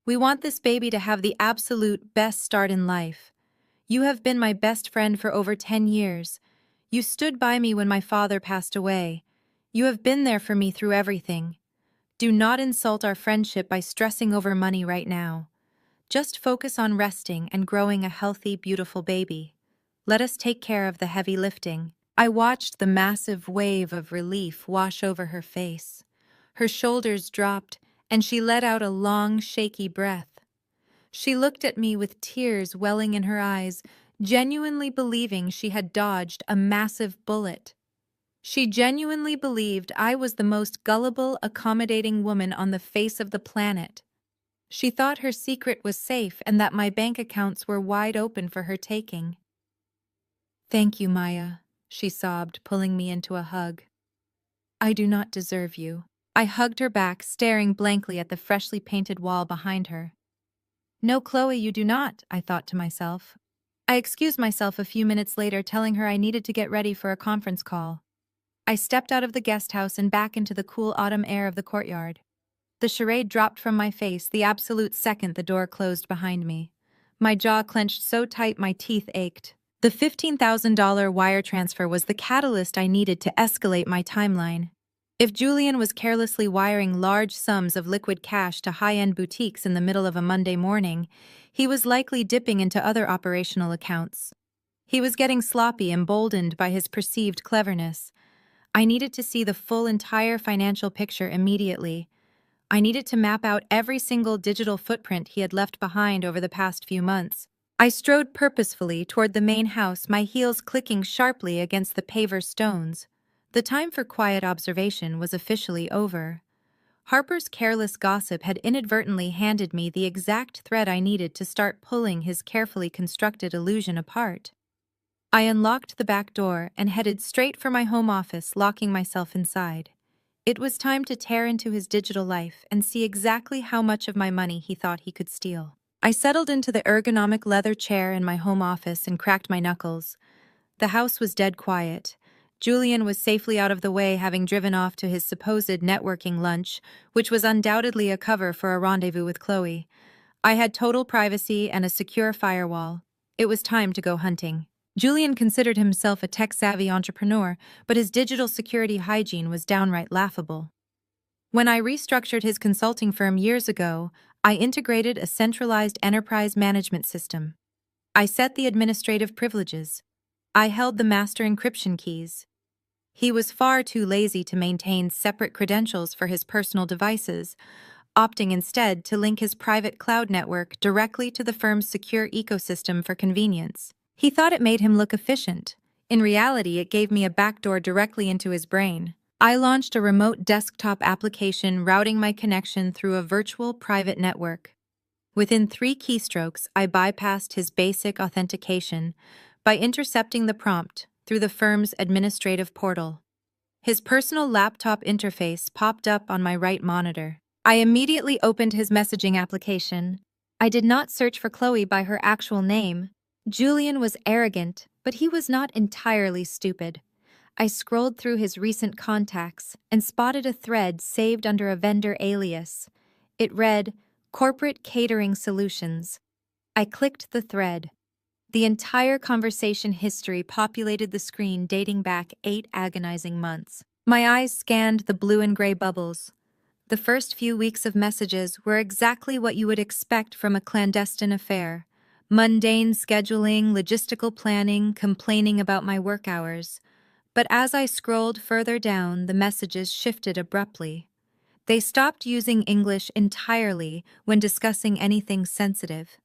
We want this baby to have the absolute best start in life. You have been my best friend for over 10 years. You stood by me when my father passed away. You have been there for me through everything. Do not insult our friendship by stressing over money right now. Just focus on resting and growing a healthy, beautiful baby. Let us take care of the heavy lifting." I watched the massive wave of relief wash over her face. Her shoulders dropped, and she let out a long, shaky breath. She looked at me with tears welling in her eyes, genuinely believing she had dodged a massive bullet. She genuinely believed I was the most gullible, accommodating woman on the face of the planet. She thought her secret was safe and that my bank accounts were wide open for her taking. "Thank you, Maya," she sobbed, pulling me into a hug. "I do not deserve you." I hugged her back, staring blankly at the freshly painted wall behind her. "No, Chloe, you do not," I thought to myself. I excused myself a few minutes later, telling her I needed to get ready for a conference call. I stepped out of the guest house and back into the cool autumn air of the courtyard. The charade dropped from my face the absolute second the door closed behind me. My jaw clenched so tight my teeth ached. The $15,000 wire transfer was the catalyst I needed to escalate my timeline. If Julian was carelessly wiring large sums of liquid cash to high-end boutiques in the middle of a Monday morning, he was likely dipping into other operational accounts. He was getting sloppy, emboldened by his perceived cleverness. I needed to see the entire financial picture immediately. I needed to map out every single digital footprint he had left behind over the past few months. I strode purposefully toward the main house, my heels clicking sharply against the paver stones. The time for quiet observation was officially over. Harper's careless gossip had inadvertently handed me the exact thread I needed to start pulling his carefully constructed illusion apart. I unlocked the back door and headed straight for my home office, locking myself inside. It was time to tear into his digital life and see exactly how much of my money he thought he could steal. I settled into the ergonomic leather chair in my home office and cracked my knuckles. The house was dead quiet. Julian was safely out of the way, having driven off to his supposed networking lunch, which was undoubtedly a cover for a rendezvous with Chloe. I had total privacy and a secure firewall. It was time to go hunting. Julian considered himself a tech-savvy entrepreneur, but his digital security hygiene was downright laughable. When I restructured his consulting firm years ago, I integrated a centralized enterprise management system. I set the administrative privileges. I held the master encryption keys. He was far too lazy to maintain separate credentials for his personal devices, opting instead to link his private cloud network directly to the firm's secure ecosystem for convenience. He thought it made him look efficient. In reality, it gave me a backdoor directly into his brain. I launched a remote desktop application routing my connection through a virtual private network. Within 3 keystrokes, I bypassed his basic authentication by intercepting the prompt through the firm's administrative portal. His personal laptop interface popped up on my right monitor. I immediately opened his messaging application. I did not search for Chloe by her actual name. Julian was arrogant, but he was not entirely stupid. I scrolled through his recent contacts and spotted a thread saved under a vendor alias. It read, "Corporate Catering Solutions." I clicked the thread. The entire conversation history populated the screen dating back 8 agonizing months. My eyes scanned the blue and gray bubbles. The first few weeks of messages were exactly what you would expect from a clandestine affair. Mundane scheduling, logistical planning, complaining about my work hours. But as I scrolled further down, the messages shifted abruptly. They stopped using English entirely when discussing anything sensitive.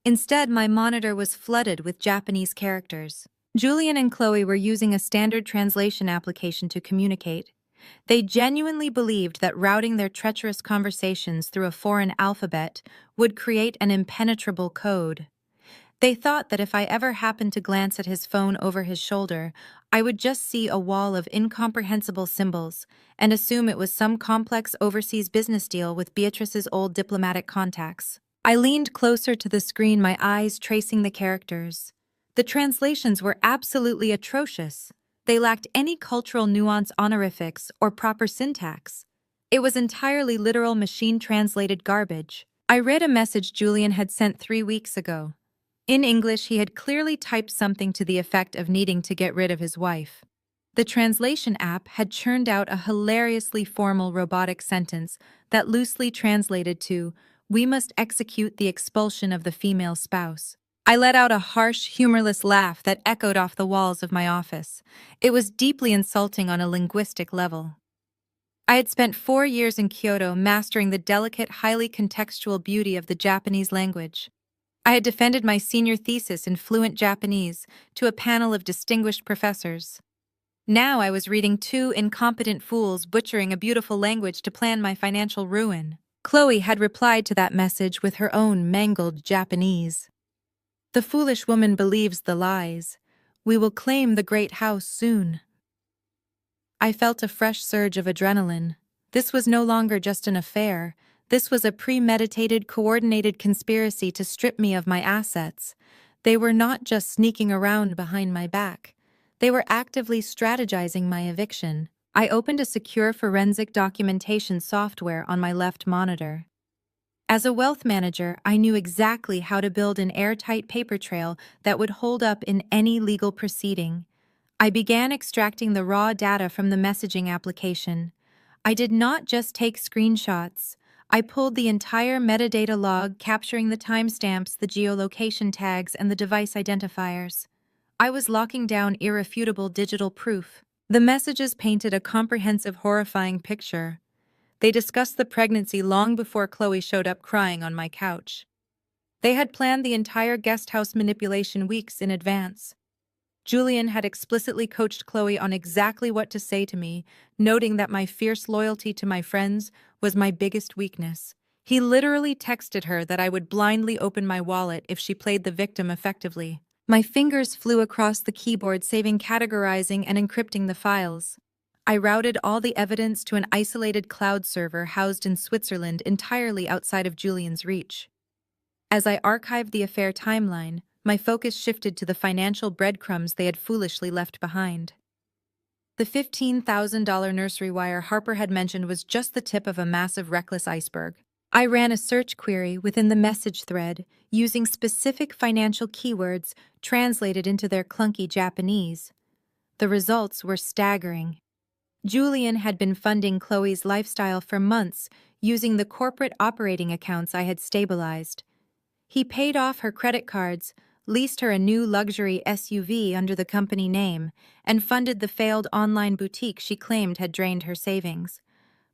Instead, my monitor was flooded with Japanese characters. Julian and Chloe were using a standard translation application to communicate. They genuinely believed that routing their treacherous conversations through a foreign alphabet would create an impenetrable code. They thought that if I ever happened to glance at his phone over his shoulder, I would just see a wall of incomprehensible symbols and assume it was some complex overseas business deal with Beatrice's old diplomatic contacts. I leaned closer to the screen, my eyes tracing the characters. The translations were absolutely atrocious. They lacked any cultural nuance, honorifics, or proper syntax. It was entirely literal machine-translated garbage. I read a message Julian had sent 3 weeks ago. In English, he had clearly typed something to the effect of needing to get rid of his wife. The translation app had churned out a hilariously formal robotic sentence that loosely translated to, "We must execute the expulsion of the female spouse." I let out a harsh, humorless laugh that echoed off the walls of my office. It was deeply insulting on a linguistic level. I had spent 4 years in Kyoto mastering the delicate, highly contextual beauty of the Japanese language. I had defended my senior thesis in fluent Japanese to a panel of distinguished professors. Now I was reading 2 incompetent fools butchering a beautiful language to plan my financial ruin. Chloe had replied to that message with her own mangled Japanese. The foolish woman believes the lies. We will claim the great house soon. I felt a fresh surge of adrenaline. This was no longer just an affair. This was a premeditated, coordinated conspiracy to strip me of my assets. They were not just sneaking around behind my back. They were actively strategizing my eviction. I opened a secure forensic documentation software on my left monitor. As a wealth manager, I knew exactly how to build an airtight paper trail that would hold up in any legal proceeding. I began extracting the raw data from the messaging application. I did not just take screenshots. I pulled the entire metadata log, capturing the timestamps, the geolocation tags, and the device identifiers. I was locking down irrefutable digital proof. The messages painted a comprehensive, horrifying picture. They discussed the pregnancy long before Chloe showed up crying on my couch. They had planned the entire guest house manipulation weeks in advance. Julian had explicitly coached Chloe on exactly what to say to me, noting that my fierce loyalty to my friends was my biggest weakness. He literally texted her that I would blindly open my wallet if she played the victim effectively. My fingers flew across the keyboard, saving, categorizing, and encrypting the files. I routed all the evidence to an isolated cloud server housed in Switzerland, entirely outside of Julian's reach. As I archived the affair timeline, my focus shifted to the financial breadcrumbs they had foolishly left behind. The $15,000 nursery wire Harper had mentioned was just the tip of a massive, reckless iceberg. I ran a search query within the message thread, using specific financial keywords translated into their clunky Japanese. The results were staggering. Julian had been funding Chloe's lifestyle for months, using the corporate operating accounts I had stabilized. He paid off her credit cards, leased her a new luxury SUV under the company name, and funded the failed online boutique she claimed had drained her savings.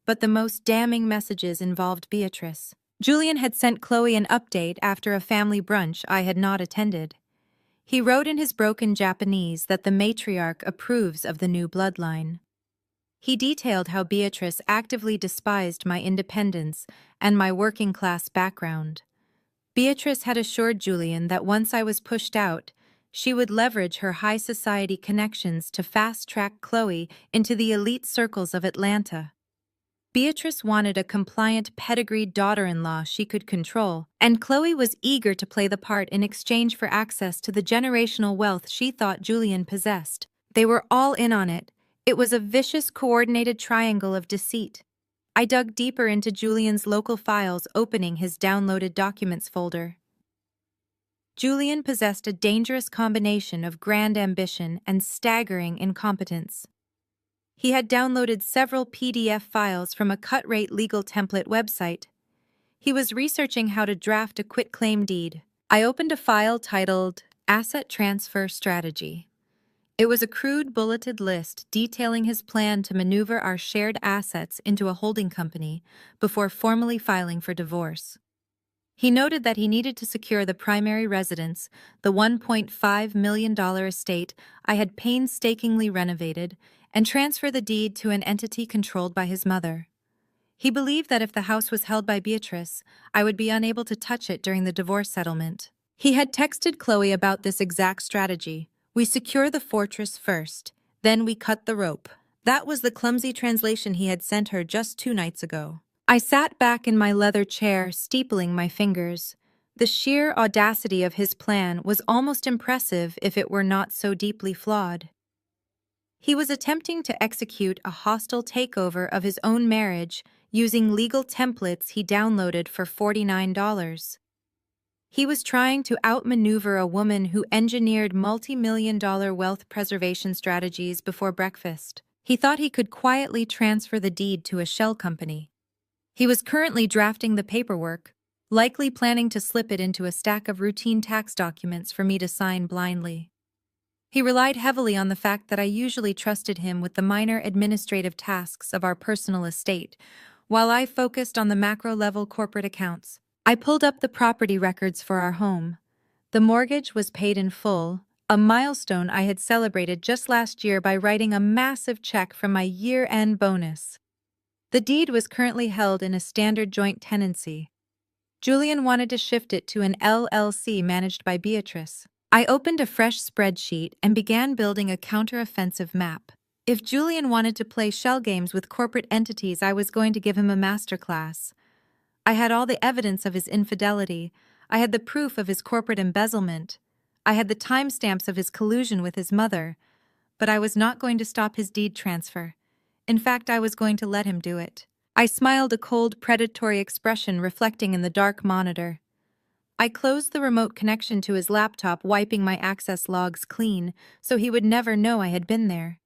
But the most damning messages involved Beatrice. Julian had sent Chloe an update after a family brunch I had not attended. He wrote in his broken Japanese that the matriarch approves of the new bloodline. He detailed how Beatrice actively despised my independence and my working-class background. Beatrice had assured Julian that once I was pushed out, she would leverage her high society connections to fast-track Chloe into the elite circles of Atlanta. Beatrice wanted a compliant, pedigreed daughter-in-law she could control, and Chloe was eager to play the part in exchange for access to the generational wealth she thought Julian possessed. They were all in on it. It was a vicious, coordinated triangle of deceit. I dug deeper into Julian's local files, opening his downloaded documents folder. Julian possessed a dangerous combination of grand ambition and staggering incompetence. He had downloaded several PDF files from a cut-rate legal template website. He was researching how to draft a quitclaim deed. I opened a file titled Asset Transfer Strategy. It was a crude bulleted list detailing his plan to maneuver our shared assets into a holding company before formally filing for divorce. He noted that he needed to secure the primary residence, the $1.5 million estate I had painstakingly renovated, and transfer the deed to an entity controlled by his mother. He believed that if the house was held by Beatrice, I would be unable to touch it during the divorce settlement. He had texted Chloe about this exact strategy. We secure the fortress first, then we cut the rope. That was the clumsy translation he had sent her just 2 nights ago. I sat back in my leather chair, steepling my fingers. The sheer audacity of his plan was almost impressive if it were not so deeply flawed. He was attempting to execute a hostile takeover of his own marriage using legal templates he downloaded for $49. He was trying to outmaneuver a woman who engineered multi-million-dollar wealth preservation strategies before breakfast. He thought he could quietly transfer the deed to a shell company. He was currently drafting the paperwork, likely planning to slip it into a stack of routine tax documents for me to sign blindly. He relied heavily on the fact that I usually trusted him with the minor administrative tasks of our personal estate, while I focused on the macro-level corporate accounts. I pulled up the property records for our home. The mortgage was paid in full, a milestone I had celebrated just last year by writing a massive check from my year-end bonus. The deed was currently held in a standard joint tenancy. Julian wanted to shift it to an LLC managed by Beatrice. I opened a fresh spreadsheet and began building a counter-offensive map. If Julian wanted to play shell games with corporate entities, I was going to give him a masterclass. I had all the evidence of his infidelity. I had the proof of his corporate embezzlement. I had the timestamps of his collusion with his mother. But I was not going to stop his deed transfer. In fact, I was going to let him do it. I smiled, a cold, predatory expression reflecting in the dark monitor. I closed the remote connection to his laptop, wiping my access logs clean so he would never know I had been there.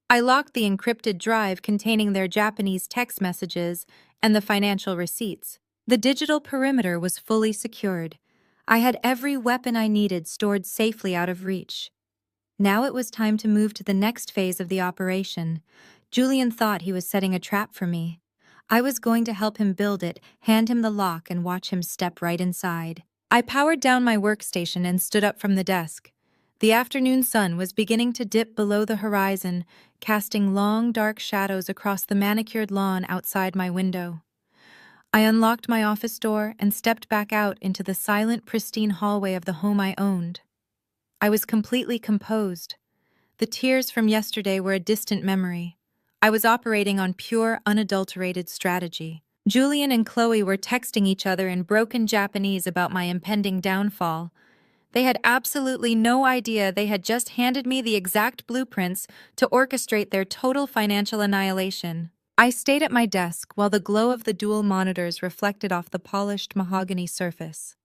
I locked the encrypted drive containing their Japanese text messages and the financial receipts. The digital perimeter was fully secured. I had every weapon I needed stored safely out of reach. Now it was time to move to the next phase of the operation. Julian thought he was setting a trap for me. I was going to help him build it, hand him the lock, and watch him step right inside. I powered down my workstation and stood up from the desk. The afternoon sun was beginning to dip below the horizon, casting long, dark shadows across the manicured lawn outside my window. I unlocked my office door and stepped back out into the silent, pristine hallway of the home I owned. I was completely composed. The tears from yesterday were a distant memory. I was operating on pure, unadulterated strategy. Julian and Chloe were texting each other in broken Japanese about my impending downfall. They had absolutely no idea they had just handed me the exact blueprints to orchestrate their total financial annihilation. I stayed at my desk while the glow of the dual monitors reflected off the polished mahogany surface.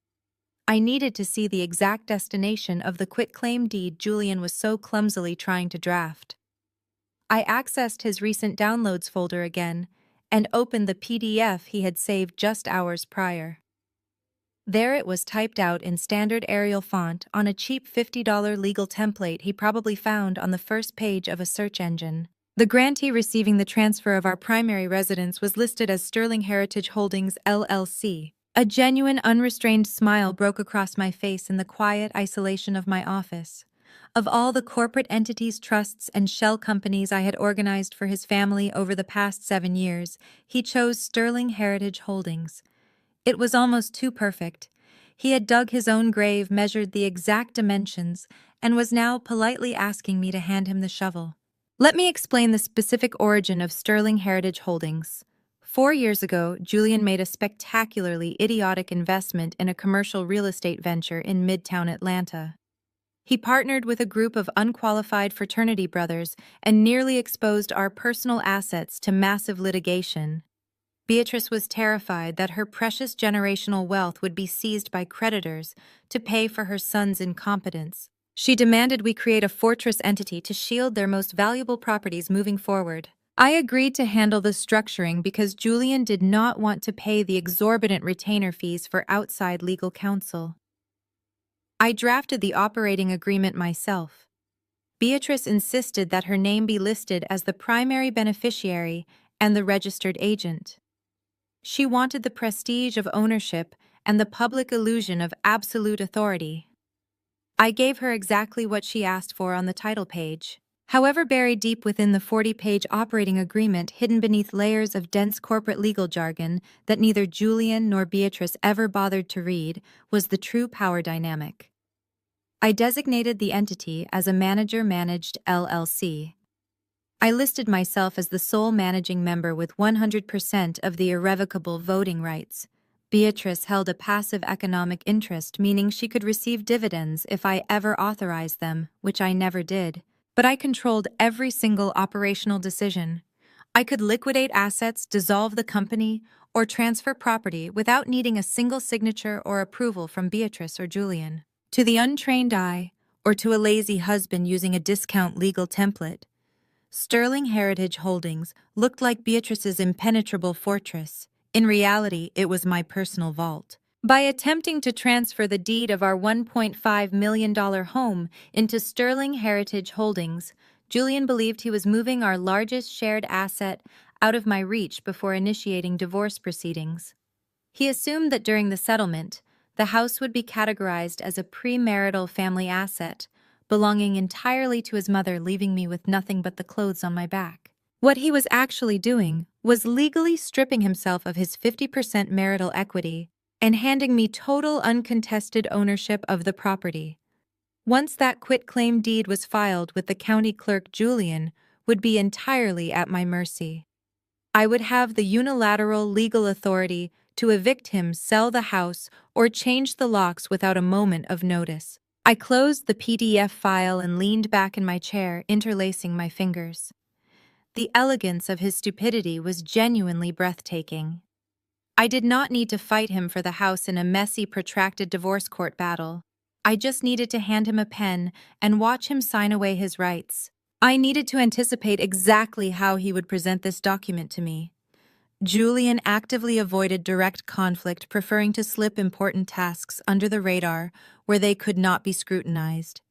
I needed to see the exact destination of the quitclaim deed Julian was so clumsily trying to draft. I accessed his recent downloads folder again and opened the PDF he had saved just hours prior. There it was, typed out in standard Arial font on a cheap $50 legal template he probably found on the first page of a search engine. The grantee receiving the transfer of our primary residence was listed as Sterling Heritage Holdings, LLC. A genuine, unrestrained smile broke across my face in the quiet isolation of my office. Of all the corporate entities, trusts, and shell companies I had organized for his family over the past 7 years, he chose Sterling Heritage Holdings. It was almost too perfect. He had dug his own grave, measured the exact dimensions, and was now politely asking me to hand him the shovel. Let me explain the specific origin of Sterling Heritage Holdings. 4 years ago, Julian made a spectacularly idiotic investment in a commercial real estate venture in Midtown Atlanta. He partnered with a group of unqualified fraternity brothers and nearly exposed our personal assets to massive litigation. Beatrice was terrified that her precious generational wealth would be seized by creditors to pay for her son's incompetence. She demanded we create a fortress entity to shield their most valuable properties moving forward. I agreed to handle the structuring because Julian did not want to pay the exorbitant retainer fees for outside legal counsel. I drafted the operating agreement myself. Beatrice insisted that her name be listed as the primary beneficiary and the registered agent. She wanted the prestige of ownership and the public illusion of absolute authority. I gave her exactly what she asked for on the title page. However, buried deep within the 40-page operating agreement, hidden beneath layers of dense corporate legal jargon that neither Julian nor Beatrice ever bothered to read, was the true power dynamic. I designated the entity as a manager-managed LLC. I listed myself as the sole managing member with 100% of the irrevocable voting rights. Beatrice held a passive economic interest, meaning she could receive dividends if I ever authorized them, which I never did. But I controlled every single operational decision. I could liquidate assets, dissolve the company, or transfer property without needing a single signature or approval from Beatrice or Julian. To the untrained eye, or to a lazy husband using a discount legal template, Sterling Heritage Holdings looked like Beatrice's impenetrable fortress. In reality, it was my personal vault. By attempting to transfer the deed of our $1.5 million home into Sterling Heritage Holdings, Julian believed he was moving our largest shared asset out of my reach before initiating divorce proceedings. He assumed that during the settlement, the house would be categorized as a premarital family asset, belonging entirely to his mother, leaving me with nothing but the clothes on my back. What he was actually doing was legally stripping himself of his 50% marital equity and handing me total uncontested ownership of the property. Once that quitclaim deed was filed with the county clerk, Julian would be entirely at my mercy. I would have the unilateral legal authority to evict him, sell the house, or change the locks without a moment of notice. I closed the PDF file and leaned back in my chair, interlacing my fingers. The elegance of his stupidity was genuinely breathtaking. I did not need to fight him for the house in a messy, protracted divorce court battle. I just needed to hand him a pen and watch him sign away his rights. I needed to anticipate exactly how he would present this document to me. Julian actively avoided direct conflict, preferring to slip important tasks under the radar where they could not be scrutinized.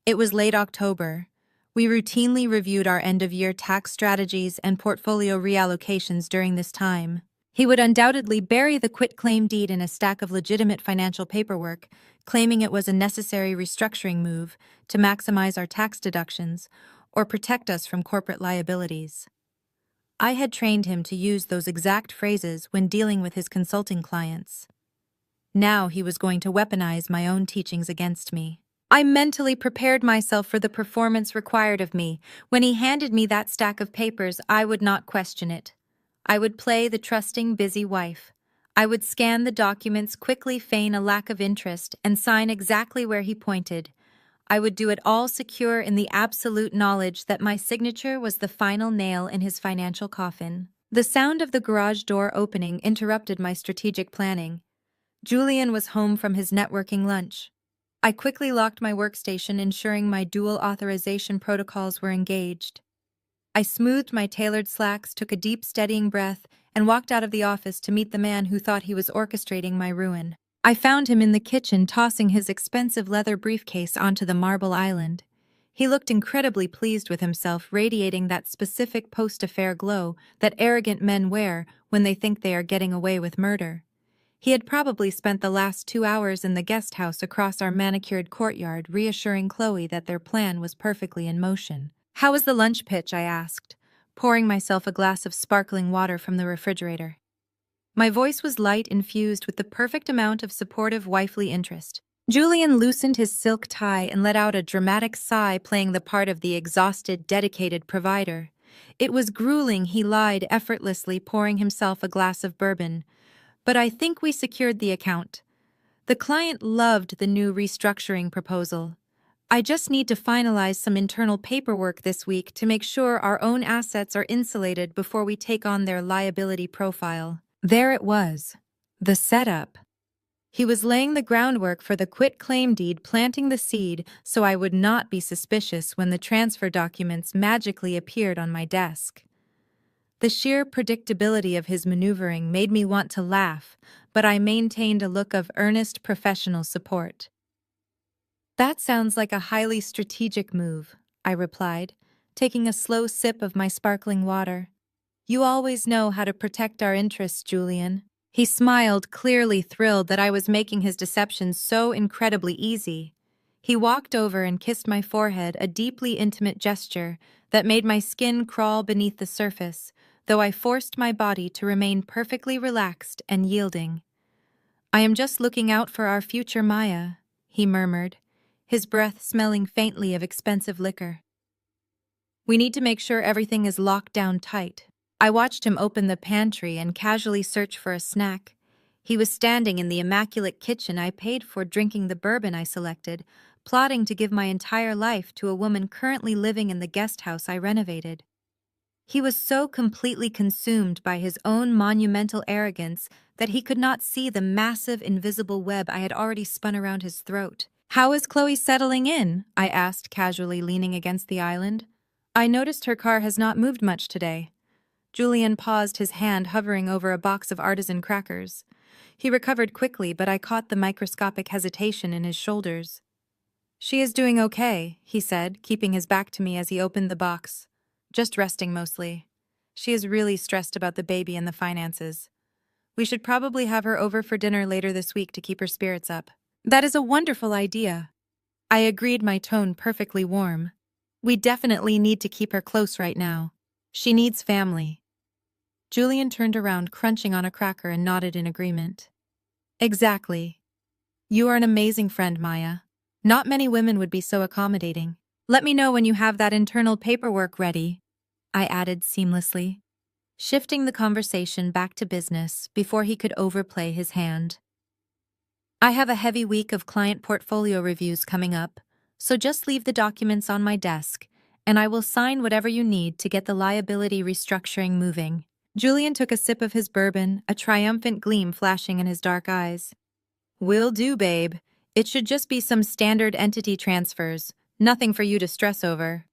It was late October. We routinely reviewed our end-of-year tax strategies and portfolio reallocations during this time. He would undoubtedly bury the quitclaim deed in a stack of legitimate financial paperwork, claiming it was a necessary restructuring move to maximize our tax deductions or protect us from corporate liabilities. I had trained him to use those exact phrases when dealing with his consulting clients. Now he was going to weaponize my own teachings against me. I mentally prepared myself for the performance required of me. When he handed me that stack of papers, I would not question it. I would play the trusting, busy wife. I would scan the documents, quickly feign a lack of interest, and sign exactly where he pointed. I would do it all secure in the absolute knowledge that my signature was the final nail in his financial coffin. The sound of the garage door opening interrupted my strategic planning. Julian was home from his networking lunch. I quickly locked my workstation, ensuring my dual authorization protocols were engaged. I smoothed my tailored slacks, took a deep, steadying breath, and walked out of the office to meet the man who thought he was orchestrating my ruin. I found him in the kitchen, tossing his expensive leather briefcase onto the marble island. He looked incredibly pleased with himself, radiating that specific post-affair glow that arrogant men wear when they think they are getting away with murder. He had probably spent the last 2 hours in the guest house across our manicured courtyard, reassuring Chloe that their plan was perfectly in motion. "How was the lunch pitch?" I asked, pouring myself a glass of sparkling water from the refrigerator. My voice was light, infused with the perfect amount of supportive wifely interest. Julian loosened his silk tie and let out a dramatic sigh, playing the part of the exhausted, dedicated provider. It was grueling, he lied effortlessly, pouring himself a glass of bourbon. But I think we secured the account. The client loved the new restructuring proposal. I just need to finalize some internal paperwork this week to make sure our own assets are insulated before we take on their liability profile. There it was, the setup. He was laying the groundwork for the quitclaim deed, planting the seed so I would not be suspicious when the transfer documents magically appeared on my desk. The sheer predictability of his maneuvering made me want to laugh, but I maintained a look of earnest professional support. "That sounds like a highly strategic move," I replied, taking a slow sip of my sparkling water. "You always know how to protect our interests, Julian." He smiled, clearly thrilled that I was making his deception so incredibly easy. He walked over and kissed my forehead, a deeply intimate gesture that made my skin crawl beneath the surface, though I forced my body to remain perfectly relaxed and yielding. "I am just looking out for our future Maya," he murmured, his breath smelling faintly of expensive liquor. "We need to make sure everything is locked down tight." I watched him open the pantry and casually search for a snack. He was standing in the immaculate kitchen I paid for, drinking the bourbon I selected, plotting to give my entire life to a woman currently living in the guest house I renovated. He was so completely consumed by his own monumental arrogance that he could not see the massive invisible web I had already spun around his throat. "How is Chloe settling in?" I asked, casually leaning against the island. "I noticed her car has not moved much today." Julian paused, his hand hovering over a box of artisan crackers. He recovered quickly, but I caught the microscopic hesitation in his shoulders. "She is doing okay," he said, keeping his back to me as he opened the box. "Just resting mostly. She is really stressed about the baby and the finances. We should probably have her over for dinner later this week to keep her spirits up." "That is a wonderful idea," I agreed, my tone perfectly warm. "We definitely need to keep her close right now. She needs family." Julian turned around, crunching on a cracker, and nodded in agreement. Exactly. You are an amazing friend, Maya. Not many women would be so accommodating. Let me know when you have that internal paperwork ready, I added seamlessly, shifting the conversation back to business before he could overplay his hand. I have a heavy week of client portfolio reviews coming up, so just leave the documents on my desk, and I will sign whatever you need to get the liability restructuring moving. Julian took a sip of his bourbon, a triumphant gleam flashing in his dark eyes. Will do, babe. It should just be some standard entity transfers, nothing for you to stress over.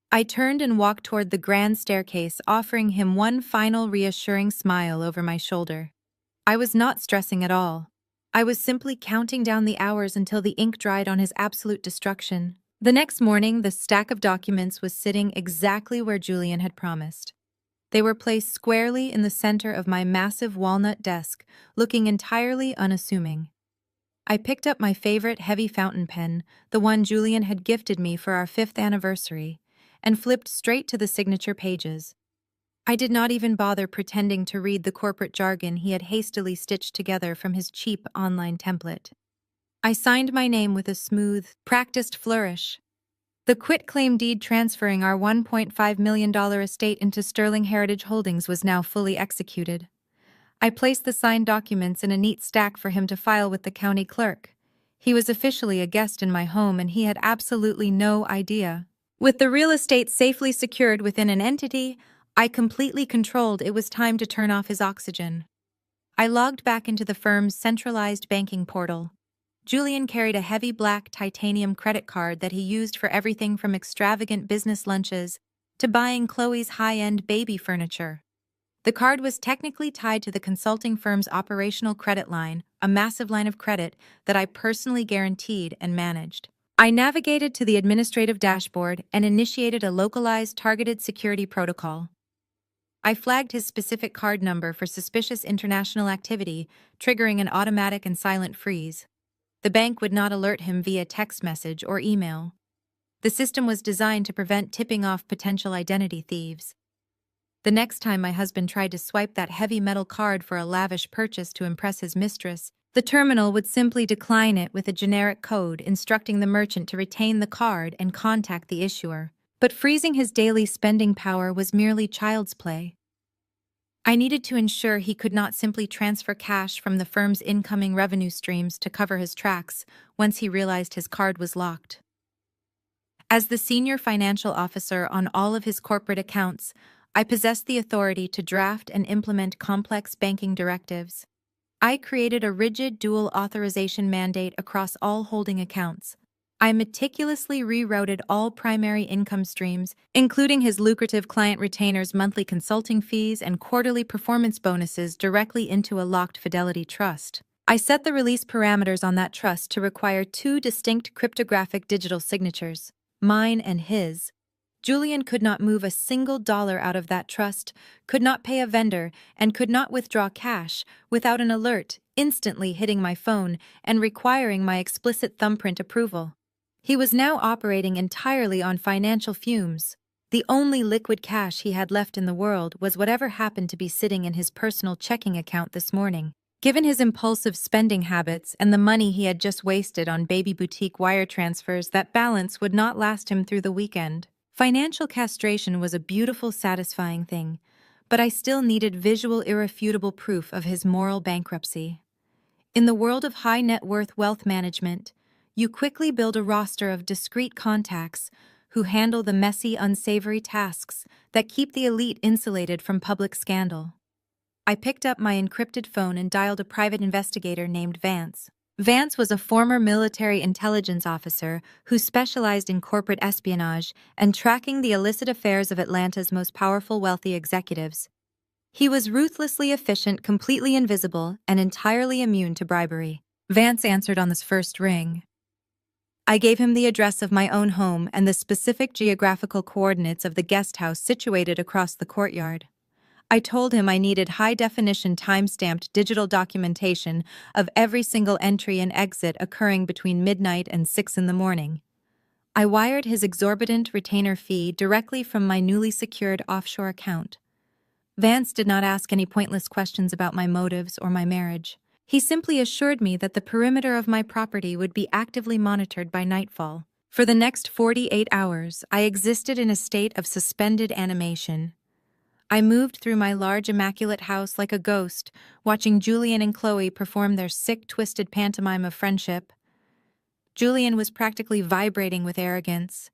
I turned and walked toward the grand staircase, offering him one final reassuring smile over my shoulder. I was not stressing at all. I was simply counting down the hours until the ink dried on his absolute destruction. The next morning, the stack of documents was sitting exactly where Julian had promised. They were placed squarely in the center of my massive walnut desk, looking entirely unassuming. I picked up my favorite heavy fountain pen, the one Julian had gifted me for our 5th anniversary, and flipped straight to the signature pages. I did not even bother pretending to read the corporate jargon he had hastily stitched together from his cheap online template. I signed my name with a smooth, practiced flourish. The quitclaim deed transferring our $1.5 million estate into Sterling Heritage Holdings was now fully executed. I placed the signed documents in a neat stack for him to file with the county clerk. He was officially a guest in my home, and he had absolutely no idea. With the real estate safely secured within an entity I completely controlled, it was time to turn off his oxygen. I logged back into the firm's centralized banking portal. Julian carried a heavy black titanium credit card that he used for everything from extravagant business lunches to buying Chloe's high-end baby furniture. The card was technically tied to the consulting firm's operational credit line, a massive line of credit that I personally guaranteed and managed. I navigated to the administrative dashboard and initiated a localized targeted security protocol. I flagged his specific card number for suspicious international activity, triggering an automatic and silent freeze. The bank would not alert him via text message or email. The system was designed to prevent tipping off potential identity thieves. The next time my husband tried to swipe that heavy metal card for a lavish purchase to impress his mistress, the terminal would simply decline it with a generic code instructing the merchant to retain the card and contact the issuer. But freezing his daily spending power was merely child's play. I needed to ensure he could not simply transfer cash from the firm's incoming revenue streams to cover his tracks once he realized his card was locked. As the senior financial officer on all of his corporate accounts, I possessed the authority to draft and implement complex banking directives. I created a rigid dual authorization mandate across all holding accounts. I meticulously rerouted all primary income streams, including his lucrative client retainers' monthly consulting fees and quarterly performance bonuses, directly into a locked fidelity trust. I set the release parameters on that trust to require 2 distinct cryptographic digital signatures, mine and his. Julian could not move a single dollar out of that trust, could not pay a vendor, and could not withdraw cash without an alert instantly hitting my phone and requiring my explicit thumbprint approval. He was now operating entirely on financial fumes. The only liquid cash he had left in the world was whatever happened to be sitting in his personal checking account this morning. Given his impulsive spending habits and the money he had just wasted on baby boutique wire transfers, that balance would not last him through the weekend. Financial castration was a beautiful, satisfying thing, but I still needed visual, irrefutable proof of his moral bankruptcy. In the world of high net worth wealth management, you quickly build a roster of discreet contacts who handle the messy, unsavory tasks that keep the elite insulated from public scandal. I picked up my encrypted phone and dialed a private investigator named Vance. Vance was a former military intelligence officer who specialized in corporate espionage and tracking the illicit affairs of Atlanta's most powerful wealthy executives. He was ruthlessly efficient, completely invisible, and entirely immune to bribery. Vance answered on his first ring. I gave him the address of my own home and the specific geographical coordinates of the guest house situated across the courtyard. I told him I needed high-definition time-stamped digital documentation of every single entry and exit occurring between midnight and 6 in the morning. I wired his exorbitant retainer fee directly from my newly secured offshore account. Vance did not ask any pointless questions about my motives or my marriage. He simply assured me that the perimeter of my property would be actively monitored by nightfall. For the next 48 hours, I existed in a state of suspended animation. I moved through my large, immaculate house like a ghost, watching Julian and Chloe perform their sick, twisted pantomime of friendship. Julian was practically vibrating with arrogance.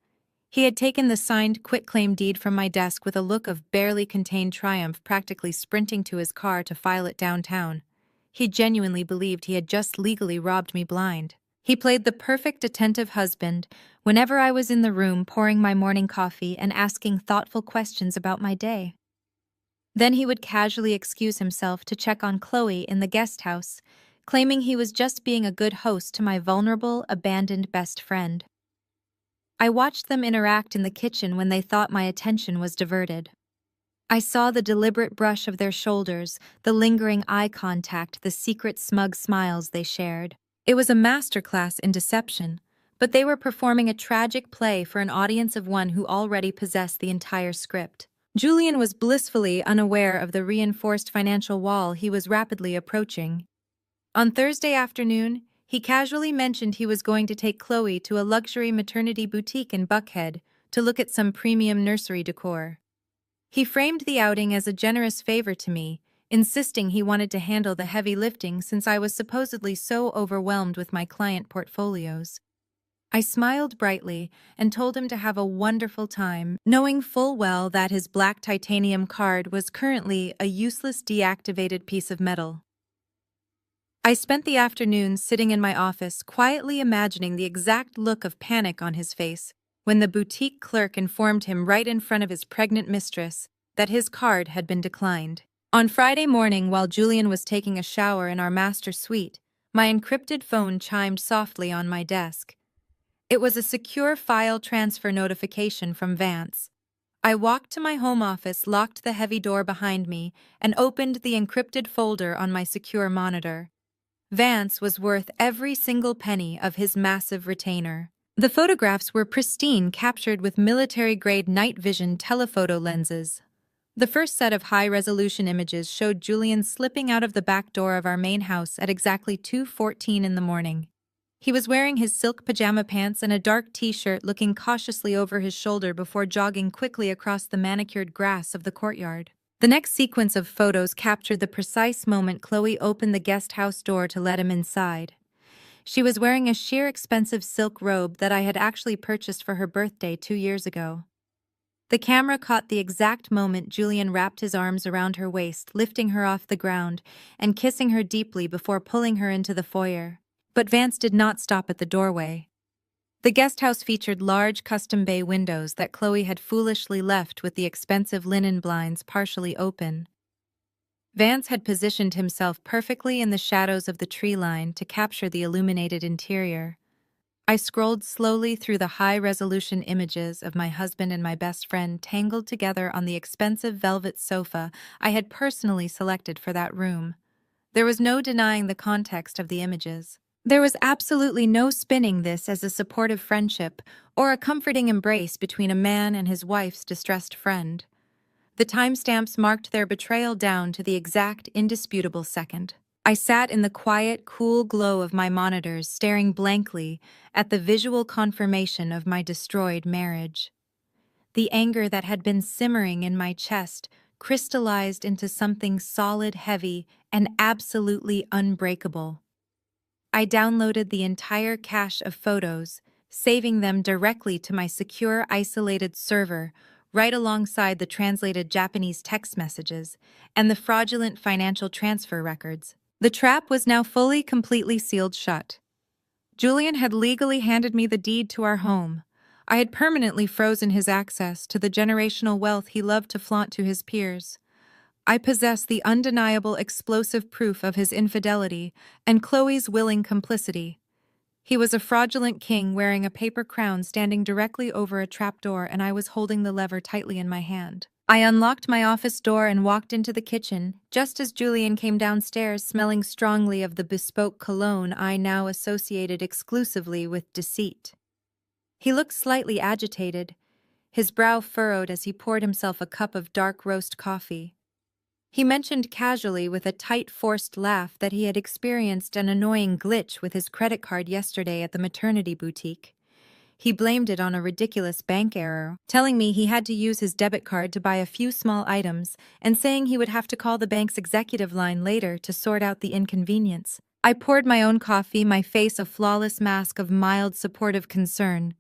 He had taken the signed quitclaim deed from my desk with a look of barely contained triumph, practically sprinting to his car to file it downtown. He genuinely believed he had just legally robbed me blind. He played the perfect attentive husband whenever I was in the room pouring my morning coffee and asking thoughtful questions about my day. Then he would casually excuse himself to check on Chloe in the guest house, claiming he was just being a good host to my vulnerable, abandoned best friend. I watched them interact in the kitchen when they thought my attention was diverted. I saw the deliberate brush of their shoulders, the lingering eye contact, the secret smug smiles they shared. It was a masterclass in deception, but they were performing a tragic play for an audience of one who already possessed the entire script. Julian was blissfully unaware of the reinforced financial wall he was rapidly approaching. On Thursday afternoon, he casually mentioned he was going to take Chloe to a luxury maternity boutique in Buckhead to look at some premium nursery decor. He framed the outing as a generous favor to me, insisting he wanted to handle the heavy lifting since I was supposedly so overwhelmed with my client portfolios. I smiled brightly and told him to have a wonderful time, knowing full well that his black titanium card was currently a useless deactivated piece of metal. I spent the afternoon sitting in my office, quietly imagining the exact look of panic on his face when the boutique clerk informed him right in front of his pregnant mistress that his card had been declined. On Friday morning, while Julian was taking a shower in our master suite, my encrypted phone chimed softly on my desk. It was a secure file transfer notification from Vance. I walked to my home office, locked the heavy door behind me, and opened the encrypted folder on my secure monitor. Vance was worth every single penny of his massive retainer. The photographs were pristine, captured with military-grade night vision telephoto lenses. The first set of high-resolution images showed Julian slipping out of the back door of our main house at exactly 2:14 in the morning. He was wearing his silk pajama pants and a dark t-shirt, looking cautiously over his shoulder before jogging quickly across the manicured grass of the courtyard. The next sequence of photos captured the precise moment Chloe opened the guest house door to let him inside. She was wearing a sheer expensive silk robe that I had actually purchased for her birthday 2 years ago. The camera caught the exact moment Julian wrapped his arms around her waist, lifting her off the ground and kissing her deeply before pulling her into the foyer. But Vance did not stop at the doorway. The guest house featured large custom bay windows that Chloe had foolishly left with the expensive linen blinds partially open. Vance had positioned himself perfectly in the shadows of the tree line to capture the illuminated interior. I scrolled slowly through the high-resolution images of my husband and my best friend tangled together on the expensive velvet sofa I had personally selected for that room. There was no denying the context of the images. There was absolutely no spinning this as a supportive friendship or a comforting embrace between a man and his wife's distressed friend. The timestamps marked their betrayal down to the exact, indisputable second. I sat in the quiet, cool glow of my monitors, staring blankly at the visual confirmation of my destroyed marriage. The anger that had been simmering in my chest crystallized into something solid, heavy, and absolutely unbreakable. I downloaded the entire cache of photos, saving them directly to my secure, isolated server, right alongside the translated Japanese text messages and the fraudulent financial transfer records. The trap was now fully, completely sealed shut. Julian had legally handed me the deed to our home. I had permanently frozen his access to the generational wealth he loved to flaunt to his peers. I possess the undeniable explosive proof of his infidelity and Chloe's willing complicity. He was a fraudulent king wearing a paper crown standing directly over a trapdoor, and I was holding the lever tightly in my hand. I unlocked my office door and walked into the kitchen, just as Julian came downstairs smelling strongly of the bespoke cologne I now associated exclusively with deceit. He looked slightly agitated, his brow furrowed as he poured himself a cup of dark roast coffee. He mentioned casually with a tight, forced laugh that he had experienced an annoying glitch with his credit card yesterday at the maternity boutique. He blamed it on a ridiculous bank error, telling me he had to use his debit card to buy a few small items and saying he would have to call the bank's executive line later to sort out the inconvenience. I poured my own coffee, my face a flawless mask of mild supportive concern.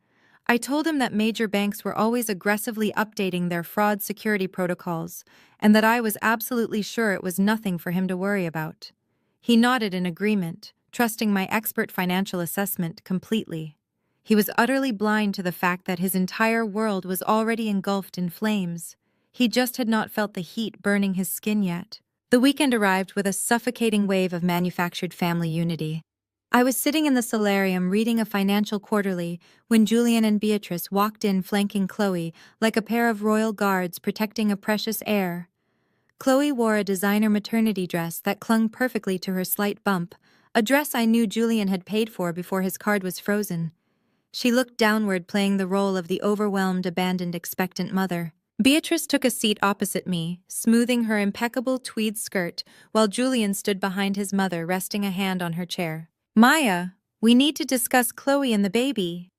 I told him that major banks were always aggressively updating their fraud security protocols, and that I was absolutely sure it was nothing for him to worry about. He nodded in agreement, trusting my expert financial assessment completely. He was utterly blind to the fact that his entire world was already engulfed in flames. He just had not felt the heat burning his skin yet. The weekend arrived with a suffocating wave of manufactured family unity. I was sitting in the solarium reading a financial quarterly when Julian and Beatrice walked in flanking Chloe like a pair of royal guards protecting a precious heir. Chloe wore a designer maternity dress that clung perfectly to her slight bump, a dress I knew Julian had paid for before his card was frozen. She looked downward, playing the role of the overwhelmed, abandoned, expectant mother. Beatrice took a seat opposite me, smoothing her impeccable tweed skirt, while Julian stood behind his mother, resting a hand on her chair. "Maya, we need to discuss Chloe and the baby."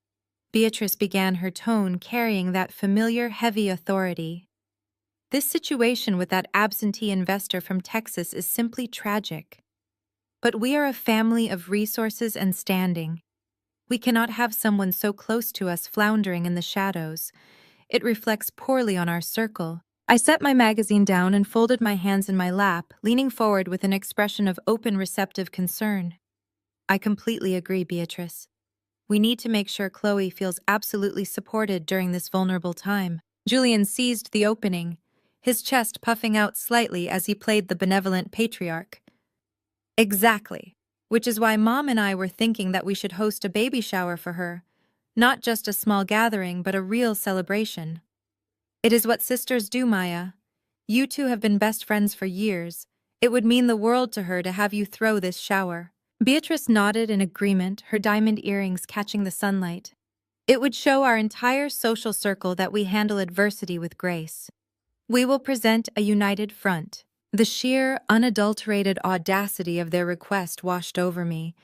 Beatrice began, her tone carrying that familiar, heavy authority. "This situation with that absentee investor from Texas is simply tragic. But we are a family of resources and standing. We cannot have someone so close to us floundering in the shadows. It reflects poorly on our circle." I set my magazine down and folded my hands in my lap, leaning forward with an expression of open, receptive concern. "I completely agree, Beatrice. We need to make sure Chloe feels absolutely supported during this vulnerable time." Julian seized the opening, his chest puffing out slightly as he played the benevolent patriarch. "Exactly. Which is why Mom and I were thinking that we should host a baby shower for her. Not just a small gathering, but a real celebration. It is what sisters do, Maya. You two have been best friends for years. It would mean the world to her to have you throw this shower." Beatrice nodded in agreement, her diamond earrings catching the sunlight. "It would show our entire social circle that we handle adversity with grace. We will present a united front." The sheer, unadulterated audacity of their request washed over me.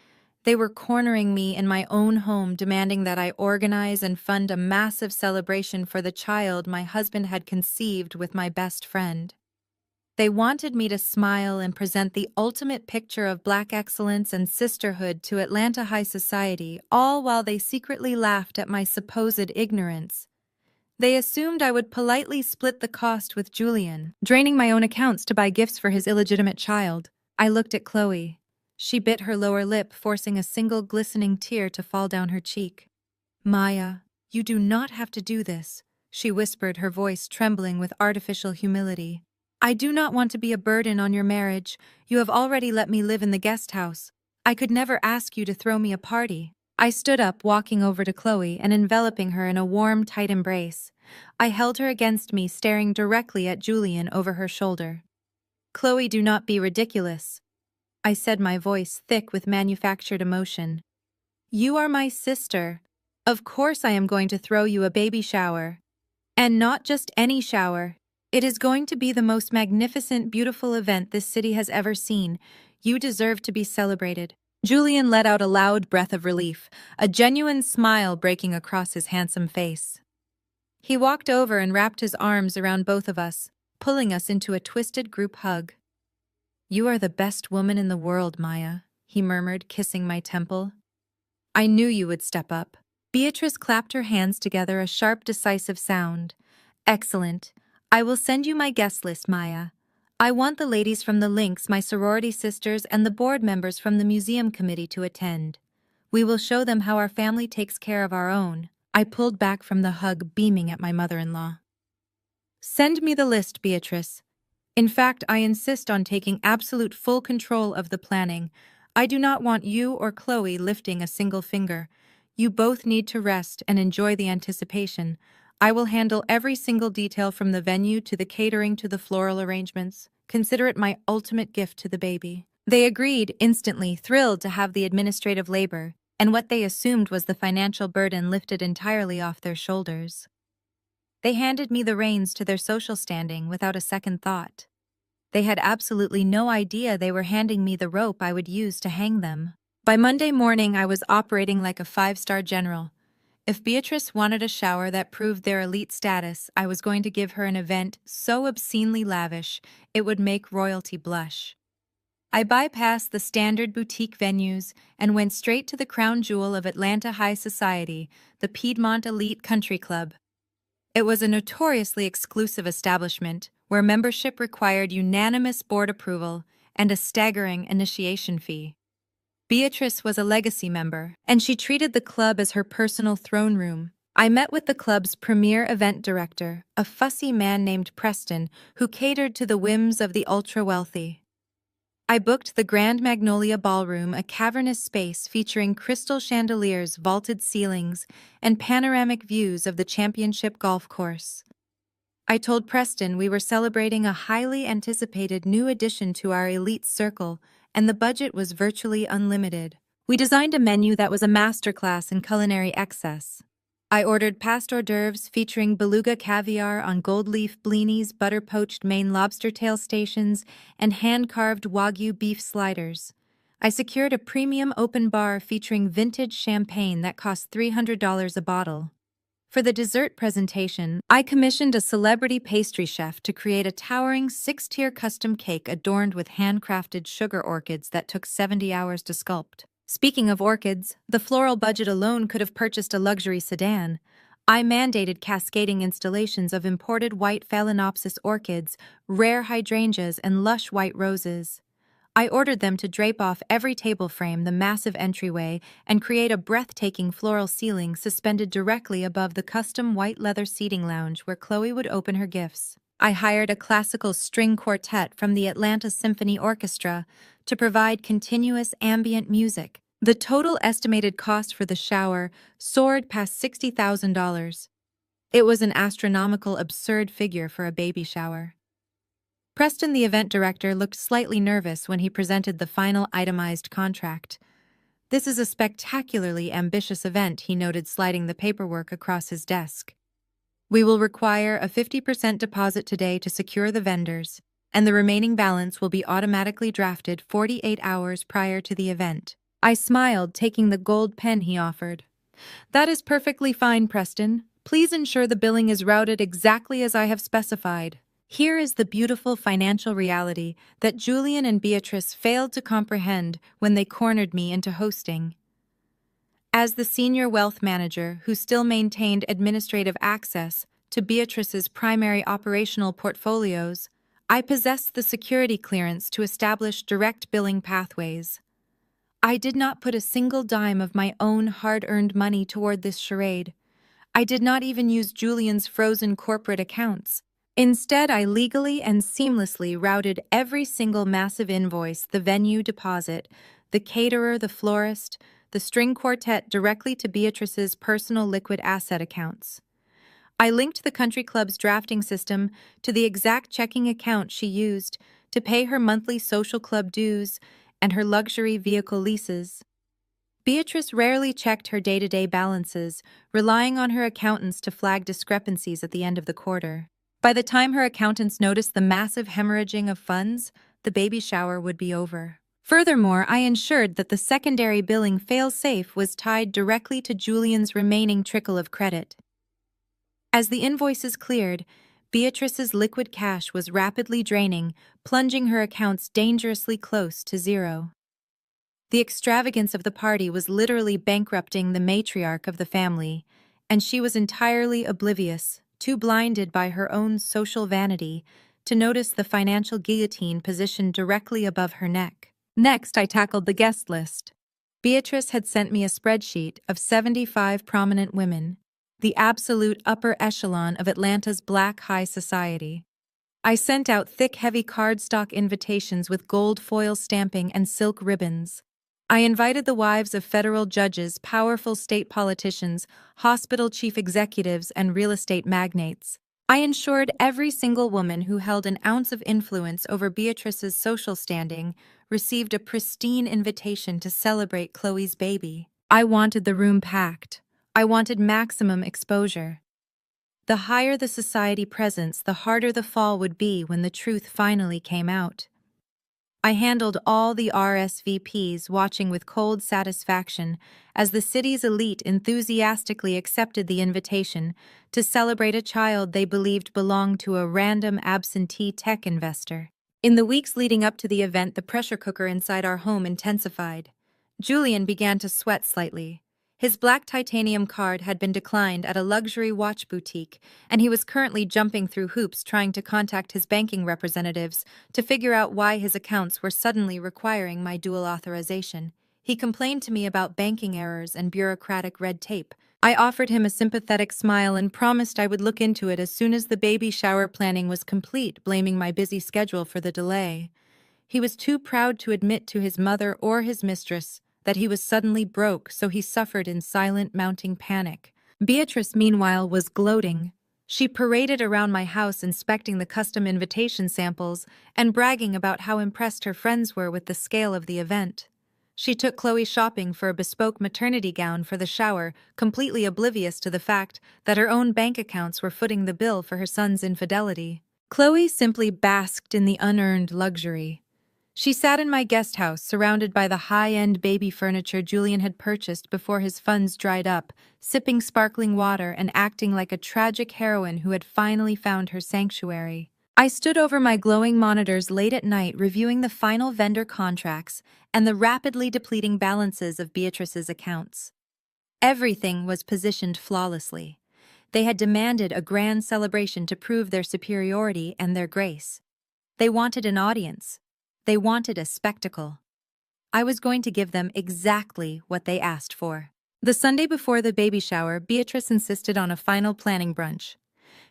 They were cornering me in my own home, demanding that I organize and fund a massive celebration for the child my husband had conceived with my best friend. They wanted me to smile and present the ultimate picture of Black excellence and sisterhood to Atlanta high society, all while they secretly laughed at my supposed ignorance. They assumed I would politely split the cost with Julian, draining my own accounts to buy gifts for his illegitimate child. I looked at Chloe. She bit her lower lip, forcing a single glistening tear to fall down her cheek. "Maya, you do not have to do this," she whispered, her voice trembling with artificial humility. "I do not want to be a burden on your marriage. You have already let me live in the guest house. I could never ask you to throw me a party." I stood up, walking over to Chloe and enveloping her in a warm, tight embrace. I held her against me, staring directly at Julian over her shoulder. "Chloe, do not be ridiculous," I said, my voice thick with manufactured emotion. "You are my sister. Of course I am going to throw you a baby shower. And not just any shower. It is going to be the most magnificent, beautiful event this city has ever seen. You deserve to be celebrated." Julian let out a loud breath of relief, a genuine smile breaking across his handsome face. He walked over and wrapped his arms around both of us, pulling us into a twisted group hug. "You are the best woman in the world, Maya," he murmured, kissing my temple. "I knew you would step up." Beatrice clapped her hands together, a sharp, decisive sound. "Excellent. I will send you my guest list, Maya. I want the ladies from the Lynx, my sorority sisters, and the board members from the museum committee to attend. We will show them how our family takes care of our own." I pulled back from the hug, beaming at my mother-in-law. "Send me the list, Beatrice. In fact, I insist on taking absolute full control of the planning. I do not want you or Chloe lifting a single finger. You both need to rest and enjoy the anticipation. I will handle every single detail from the venue to the catering to the floral arrangements. Consider it my ultimate gift to the baby." They agreed instantly, thrilled to have the administrative labor, and what they assumed was the financial burden lifted entirely off their shoulders. They handed me the reins to their social standing without a second thought. They had absolutely no idea they were handing me the rope I would use to hang them. By Monday morning, I was operating like a five-star general. If Beatrice wanted a shower that proved their elite status, I was going to give her an event so obscenely lavish it would make royalty blush. I bypassed the standard boutique venues and went straight to the crown jewel of Atlanta high society, the Piedmont Elite Country Club. It was a notoriously exclusive establishment where membership required unanimous board approval and a staggering initiation fee. Beatrice was a legacy member, and she treated the club as her personal throne room. I met with the club's premier event director, a fussy man named Preston, who catered to the whims of the ultra-wealthy. I booked the Grand Magnolia Ballroom, a cavernous space featuring crystal chandeliers, vaulted ceilings, and panoramic views of the championship golf course. I told Preston we were celebrating a highly anticipated new addition to our elite circle, and the budget was virtually unlimited. We designed a menu that was a masterclass in culinary excess. I ordered past hors d'oeuvres featuring beluga caviar on gold leaf blinis, butter-poached Maine lobster tail stations, and hand-carved Wagyu beef sliders. I secured a premium open bar featuring vintage champagne that cost $300 a bottle. For the dessert presentation, I commissioned a celebrity pastry chef to create a towering six-tier custom cake adorned with handcrafted sugar orchids that took 70 hours to sculpt. Speaking of orchids, the floral budget alone could have purchased a luxury sedan. I mandated cascading installations of imported white Phalaenopsis orchids, rare hydrangeas, and lush white roses. I ordered them to drape off every table frame, the massive entryway, and create a breathtaking floral ceiling suspended directly above the custom white leather seating lounge where Chloe would open her gifts. I hired a classical string quartet from the Atlanta Symphony Orchestra to provide continuous ambient music. The total estimated cost for the shower soared past $60,000. It was an astronomical, absurd figure for a baby shower. Preston, the event director, looked slightly nervous when he presented the final itemized contract. "This is a spectacularly ambitious event," he noted, sliding the paperwork across his desk. "We will require a 50% deposit today to secure the vendors, and the remaining balance will be automatically drafted 48 hours prior to the event." I smiled, taking the gold pen he offered. "That is perfectly fine, Preston. Please ensure the billing is routed exactly as I have specified." Here is the beautiful financial reality that Julian and Beatrice failed to comprehend when they cornered me into hosting. As the senior wealth manager who still maintained administrative access to Beatrice's primary operational portfolios, I possessed the security clearance to establish direct billing pathways. I did not put a single dime of my own hard-earned money toward this charade. I did not even use Julian's frozen corporate accounts. Instead, I legally and seamlessly routed every single massive invoice, the venue deposit, the caterer, the florist, the string quartet directly to Beatrice's personal liquid asset accounts. I linked the country club's drafting system to the exact checking account she used to pay her monthly social club dues and her luxury vehicle leases. Beatrice rarely checked her day-to-day balances, relying on her accountants to flag discrepancies at the end of the quarter. By the time her accountants noticed the massive hemorrhaging of funds, the baby shower would be over. Furthermore, I ensured that the secondary billing fail-safe was tied directly to Julian's remaining trickle of credit. As the invoices cleared, Beatrice's liquid cash was rapidly draining, plunging her accounts dangerously close to zero. The extravagance of the party was literally bankrupting the matriarch of the family, and she was entirely oblivious, too blinded by her own social vanity to notice the financial guillotine positioned directly above her neck. Next, I tackled the guest list. Beatrice had sent me a spreadsheet of 75 prominent women, the absolute upper echelon of Atlanta's black high society. I sent out thick, heavy cardstock invitations with gold foil stamping and silk ribbons. I invited the wives of federal judges, powerful state politicians, hospital chief executives, and real estate magnates. I ensured every single woman who held an ounce of influence over Beatrice's social standing received a pristine invitation to celebrate Chloe's baby. I wanted the room packed. I wanted maximum exposure. The higher the society presence, the harder the fall would be when the truth finally came out. I handled all the RSVPs, watching with cold satisfaction as the city's elite enthusiastically accepted the invitation to celebrate a child they believed belonged to a random absentee tech investor. In the weeks leading up to the event, the pressure cooker inside our home intensified. Julian began to sweat slightly. His black titanium card had been declined at a luxury watch boutique, and he was currently jumping through hoops trying to contact his banking representatives to figure out why his accounts were suddenly requiring my dual authorization. He complained to me about banking errors and bureaucratic red tape. I offered him a sympathetic smile and promised I would look into it as soon as the baby shower planning was complete, blaming my busy schedule for the delay. He was too proud to admit to his mother or his mistress that he was suddenly broke, so he suffered in silent, mounting panic. Beatrice, meanwhile, was gloating. She paraded around my house inspecting the custom invitation samples and bragging about how impressed her friends were with the scale of the event. She took Chloe shopping for a bespoke maternity gown for the shower, completely oblivious to the fact that her own bank accounts were footing the bill for her son's infidelity. Chloe simply basked in the unearned luxury. She sat in my guest house, surrounded by the high-end baby furniture Julian had purchased before his funds dried up, sipping sparkling water and acting like a tragic heroine who had finally found her sanctuary. I stood over my glowing monitors late at night, reviewing the final vendor contracts and the rapidly depleting balances of Beatrice's accounts. Everything was positioned flawlessly. They had demanded a grand celebration to prove their superiority and their grace. They wanted an audience. They wanted a spectacle. I was going to give them exactly what they asked for. The Sunday before the baby shower, Beatrice insisted on a final planning brunch.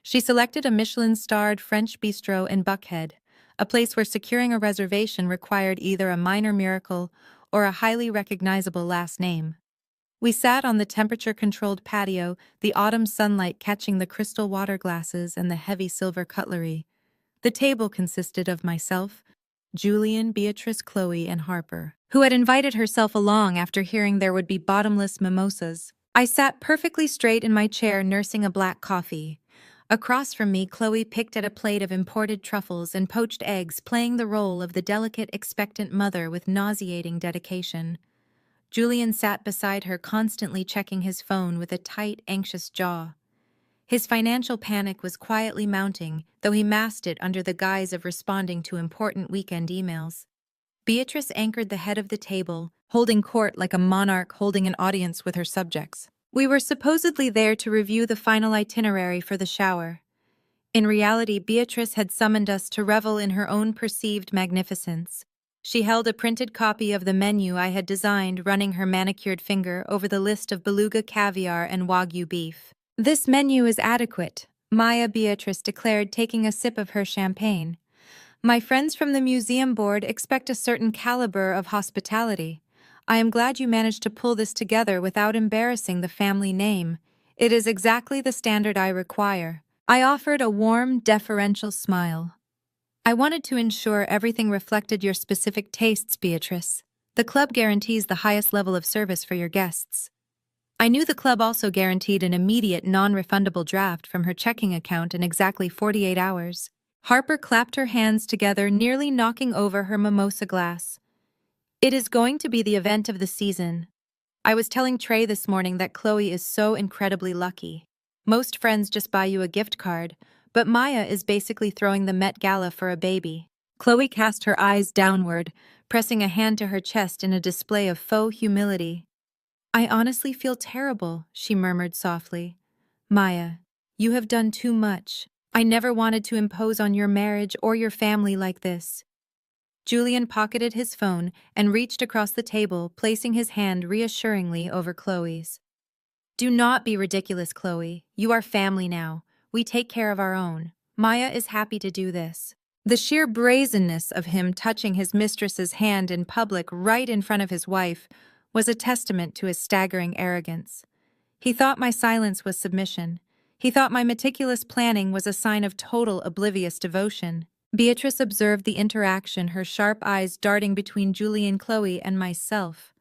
She selected a Michelin-starred French bistro in Buckhead, a place where securing a reservation required either a minor miracle or a highly recognizable last name. We sat on the temperature-controlled patio, the autumn sunlight catching the crystal water glasses and the heavy silver cutlery. The table consisted of myself, Julian, Beatrice, Chloe, and Harper, who had invited herself along after hearing there would be bottomless mimosas. I sat perfectly straight in my chair, nursing a black coffee. Across from me, Chloe picked at a plate of imported truffles and poached eggs, playing the role of the delicate, expectant mother with nauseating dedication. Julian sat beside her, constantly checking his phone with a tight, anxious jaw. His financial panic was quietly mounting, though he masked it under the guise of responding to important weekend emails. Beatrice anchored the head of the table, holding court like a monarch holding an audience with her subjects. We were supposedly there to review the final itinerary for the shower. In reality, Beatrice had summoned us to revel in her own perceived magnificence. She held a printed copy of the menu I had designed, running her manicured finger over the list of beluga caviar and wagyu beef. "This menu is adequate," Beatrice declared, taking a sip of her champagne. "My friends from the museum board expect a certain caliber of hospitality. I am glad you managed to pull this together without embarrassing the family name. It is exactly the standard I require." I offered a warm, deferential smile. "I wanted to ensure everything reflected your specific tastes, Beatrice. The club guarantees the highest level of service for your guests." I knew the club also guaranteed an immediate, non-refundable draft from her checking account in exactly 48 hours. Harper clapped her hands together, nearly knocking over her mimosa glass. "It is going to be the event of the season. I was telling Trey this morning that Chloe is so incredibly lucky. Most friends just buy you a gift card, but Maya is basically throwing the Met Gala for a baby." Chloe cast her eyes downward, pressing a hand to her chest in a display of faux humility. "I honestly feel terrible," she murmured softly. "Maya, you have done too much. I never wanted to impose on your marriage or your family like this." Julian pocketed his phone and reached across the table, placing his hand reassuringly over Chloe's. "Do not be ridiculous, Chloe. You are family now. We take care of our own. Maya is happy to do this." The sheer brazenness of him touching his mistress's hand in public right in front of his wife was a testament to his staggering arrogance. He thought my silence was submission. He thought my meticulous planning was a sign of total oblivious devotion. Beatrice observed the interaction, her sharp eyes darting between Julian, Chloe, and myself.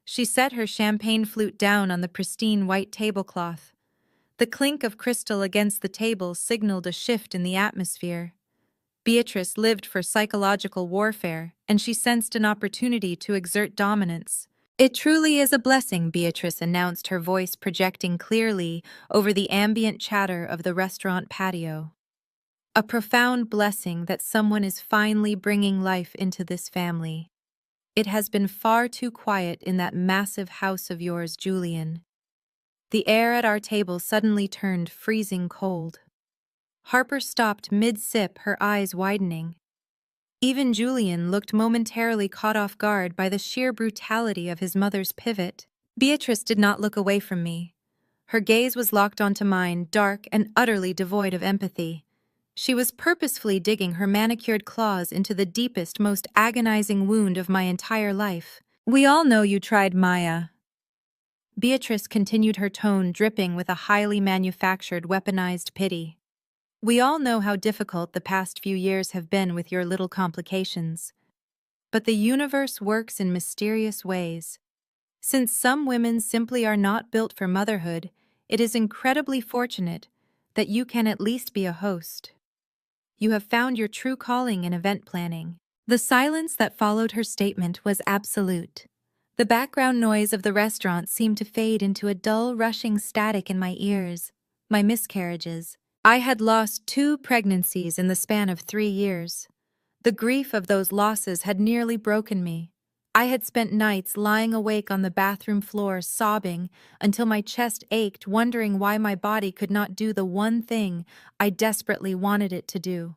She set her champagne flute down on the pristine white tablecloth. The clink of crystal against the table signaled a shift in the atmosphere. Beatrice lived for psychological warfare, and she sensed an opportunity to exert dominance. "It truly is a blessing," Beatrice announced, her voice projecting clearly over the ambient chatter of the restaurant patio. "A profound blessing that someone is finally bringing life into this family. It has been far too quiet in that massive house of yours, Julian." The air at our table suddenly turned freezing cold. Harper stopped mid-sip, her eyes widening. Even Julian looked momentarily caught off guard by the sheer brutality of his mother's pivot. Beatrice did not look away from me. Her gaze was locked onto mine, dark and utterly devoid of empathy. She was purposefully digging her manicured claws into the deepest, most agonizing wound of my entire life. "We all know you tried, Maya." Beatrice continued, her tone dripping with a highly manufactured, weaponized pity. "We all know how difficult the past few years have been with your little complications. But the universe works in mysterious ways. Since some women simply are not built for motherhood, it is incredibly fortunate that you can at least be a host. You have found your true calling in event planning." The silence that followed her statement was absolute. The background noise of the restaurant seemed to fade into a dull, rushing static in my ears. My miscarriages. I had lost 2 pregnancies in the span of 3 years. The grief of those losses had nearly broken me. I had spent nights lying awake on the bathroom floor, sobbing until my chest ached, wondering why my body could not do the one thing I desperately wanted it to do.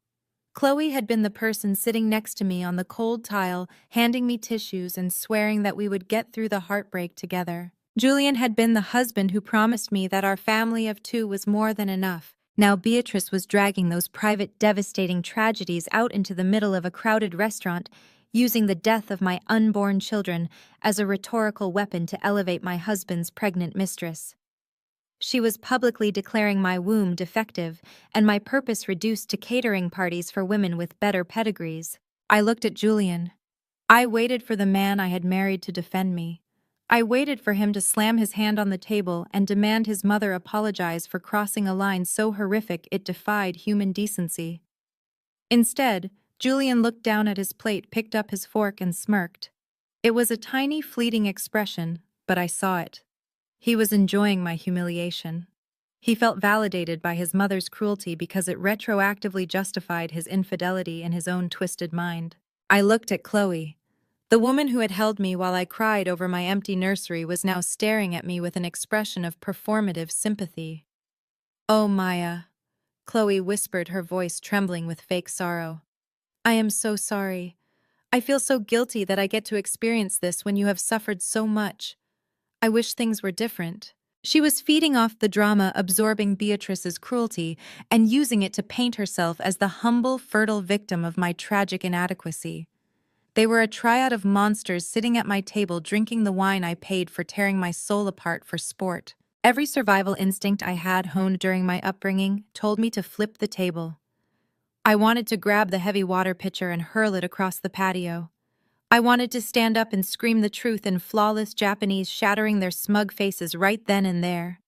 Chloe had been the person sitting next to me on the cold tile, handing me tissues and swearing that we would get through the heartbreak together. Julian had been the husband who promised me that our family of 2 was more than enough. Now Beatrice was dragging those private, devastating tragedies out into the middle of a crowded restaurant, using the death of my unborn children as a rhetorical weapon to elevate my husband's pregnant mistress. She was publicly declaring my womb defective and my purpose reduced to catering parties for women with better pedigrees. I looked at Julian. I waited for the man I had married to defend me. I waited for him to slam his hand on the table and demand his mother apologize for crossing a line so horrific it defied human decency. Instead, Julian looked down at his plate, picked up his fork, and smirked. It was a tiny, fleeting expression, but I saw it. He was enjoying my humiliation. He felt validated by his mother's cruelty because it retroactively justified his infidelity in his own twisted mind. I looked at Chloe. The woman who had held me while I cried over my empty nursery was now staring at me with an expression of performative sympathy. "Oh, Maya," Chloe whispered, her voice trembling with fake sorrow. "I am so sorry. I feel so guilty that I get to experience this when you have suffered so much. I wish things were different." She was feeding off the drama, absorbing Beatrice's cruelty and using it to paint herself as the humble, fertile victim of my tragic inadequacy. They were a triad of monsters sitting at my table, drinking the wine I paid for, tearing my soul apart for sport. Every survival instinct I had honed during my upbringing told me to flip the table. I wanted to grab the heavy water pitcher and hurl it across the patio. I wanted to stand up and scream the truth in flawless Japanese, shattering their smug faces right then and there.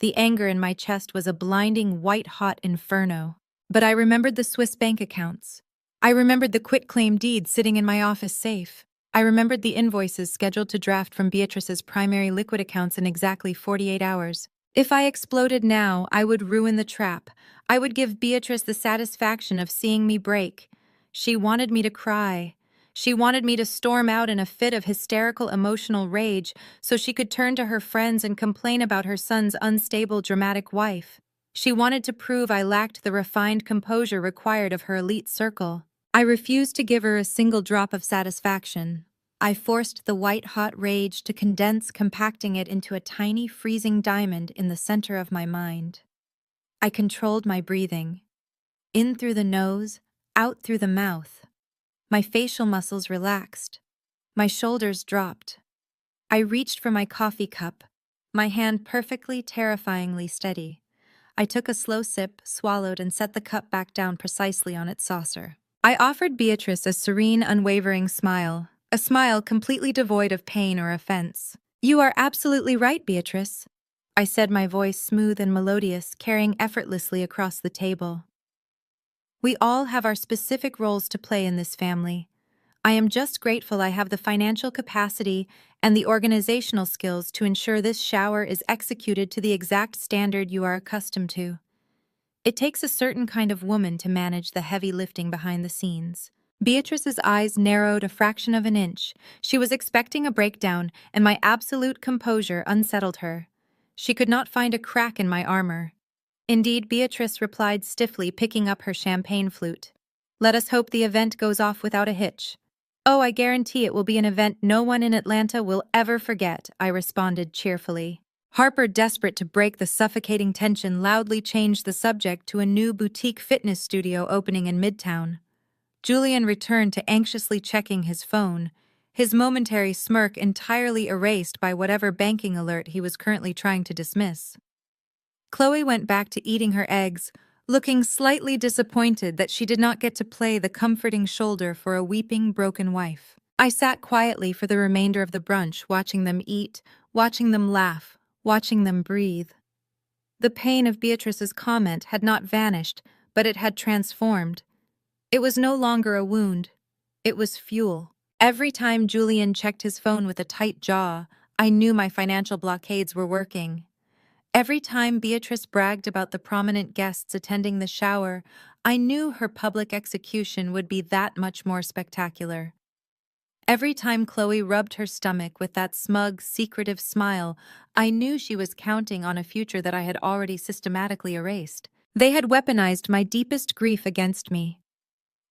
The anger in my chest was a blinding, white-hot inferno. But I remembered the Swiss bank accounts. I remembered the quitclaim deed sitting in my office safe. I remembered the invoices scheduled to draft from Beatrice's primary liquid accounts in exactly 48 hours. If I exploded now, I would ruin the trap. I would give Beatrice the satisfaction of seeing me break. She wanted me to cry. She wanted me to storm out in a fit of hysterical emotional rage so she could turn to her friends and complain about her son's unstable, dramatic wife. She wanted to prove I lacked the refined composure required of her elite circle. I refused to give her a single drop of satisfaction. I forced the white-hot rage to condense, compacting it into a tiny, freezing diamond in the center of my mind. I controlled my breathing. In through the nose, out through the mouth. My facial muscles relaxed. My shoulders dropped. I reached for my coffee cup, my hand perfectly, terrifyingly steady. I took a slow sip, swallowed, and set the cup back down precisely on its saucer. I offered Beatrice a serene, unwavering smile, a smile completely devoid of pain or offense. "You are absolutely right, Beatrice. I said, my voice smooth and melodious, carrying effortlessly across the table. We all have our specific roles to play in this family. I am just grateful I have the financial capacity and the organizational skills to ensure this shower is executed to the exact standard you are accustomed to. It takes a certain kind of woman to manage the heavy lifting behind the scenes. Beatrice's eyes narrowed a fraction of an inch. She was expecting a breakdown, and my absolute composure unsettled her. She could not find a crack in my armor. Indeed, Beatrice replied stiffly, picking up her champagne flute. Let us hope the event goes off without a hitch. Oh, I guarantee it will be an event no one in Atlanta will ever forget, I responded cheerfully. Harper, desperate to break the suffocating tension, loudly changed the subject to a new boutique fitness studio opening in Midtown. Julian returned to anxiously checking his phone, his momentary smirk entirely erased by whatever banking alert he was currently trying to dismiss. Chloe went back to eating her eggs, looking slightly disappointed that she did not get to play the comforting shoulder for a weeping, broken wife. I sat quietly for the remainder of the brunch, watching them eat, watching them laugh, watching them breathe. The pain of Beatrice's comment had not vanished, but it had transformed. It was no longer a wound. It was fuel. Every time Julian checked his phone with a tight jaw, I knew my financial blockades were working. Every time Beatrice bragged about the prominent guests attending the shower, I knew her public execution would be that much more spectacular. Every time Chloe rubbed her stomach with that smug, secretive smile, I knew she was counting on a future that I had already systematically erased. They had weaponized my deepest grief against me.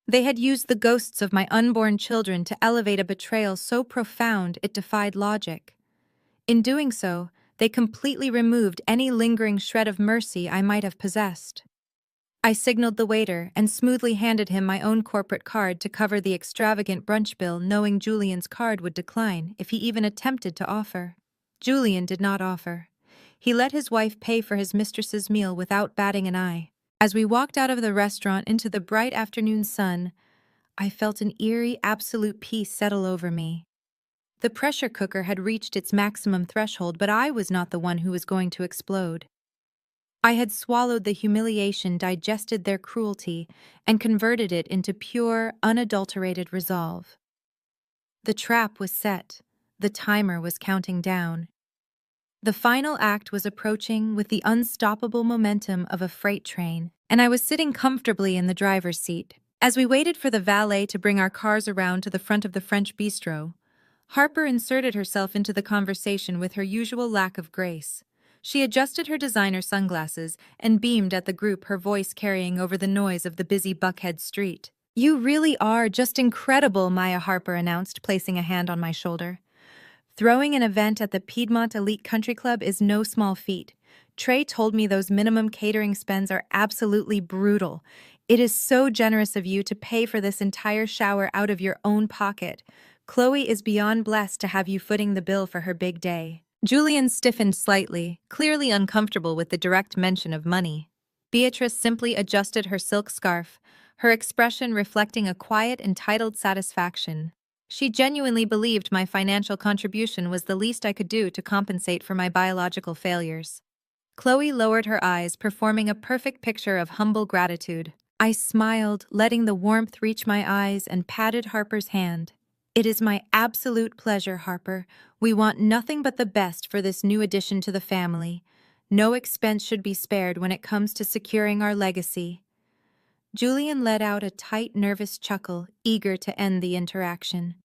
They had used the ghosts of my unborn children to elevate a betrayal so profound it defied logic. In doing so, they completely removed any lingering shred of mercy I might have possessed. I signaled the waiter and smoothly handed him my own corporate card to cover the extravagant brunch bill, knowing Julian's card would decline if he even attempted to offer. Julian did not offer. He let his wife pay for his mistress's meal without batting an eye. As we walked out of the restaurant into the bright afternoon sun, I felt an eerie, absolute peace settle over me. The pressure cooker had reached its maximum threshold, but I was not the one who was going to explode. I had swallowed the humiliation, digested their cruelty, and converted it into pure, unadulterated resolve. The trap was set. The timer was counting down. The final act was approaching with the unstoppable momentum of a freight train, and I was sitting comfortably in the driver's seat. As we waited for the valet to bring our cars around to the front of the French bistro, Harper inserted herself into the conversation with her usual lack of grace. She adjusted her designer sunglasses and beamed at the group, her voice carrying over the noise of the busy Buckhead street. "You really are just incredible," Maya Harper announced, placing a hand on my shoulder. "Throwing an event at the Piedmont Elite Country Club is no small feat. Trey told me those minimum catering spends are absolutely brutal. It is so generous of you to pay for this entire shower out of your own pocket. Chloe is beyond blessed to have you footing the bill for her big day." Julian stiffened slightly, clearly uncomfortable with the direct mention of money. Beatrice simply adjusted her silk scarf, her expression reflecting a quiet, entitled satisfaction. She genuinely believed my financial contribution was the least I could do to compensate for my biological failures. Chloe lowered her eyes, performing a perfect picture of humble gratitude. I smiled, letting the warmth reach my eyes, and patted Harper's hand. "It is my absolute pleasure, Harper. We want nothing but the best for this new addition to the family. No expense should be spared when it comes to securing our legacy." Julian let out a tight, nervous chuckle, eager to end the interaction.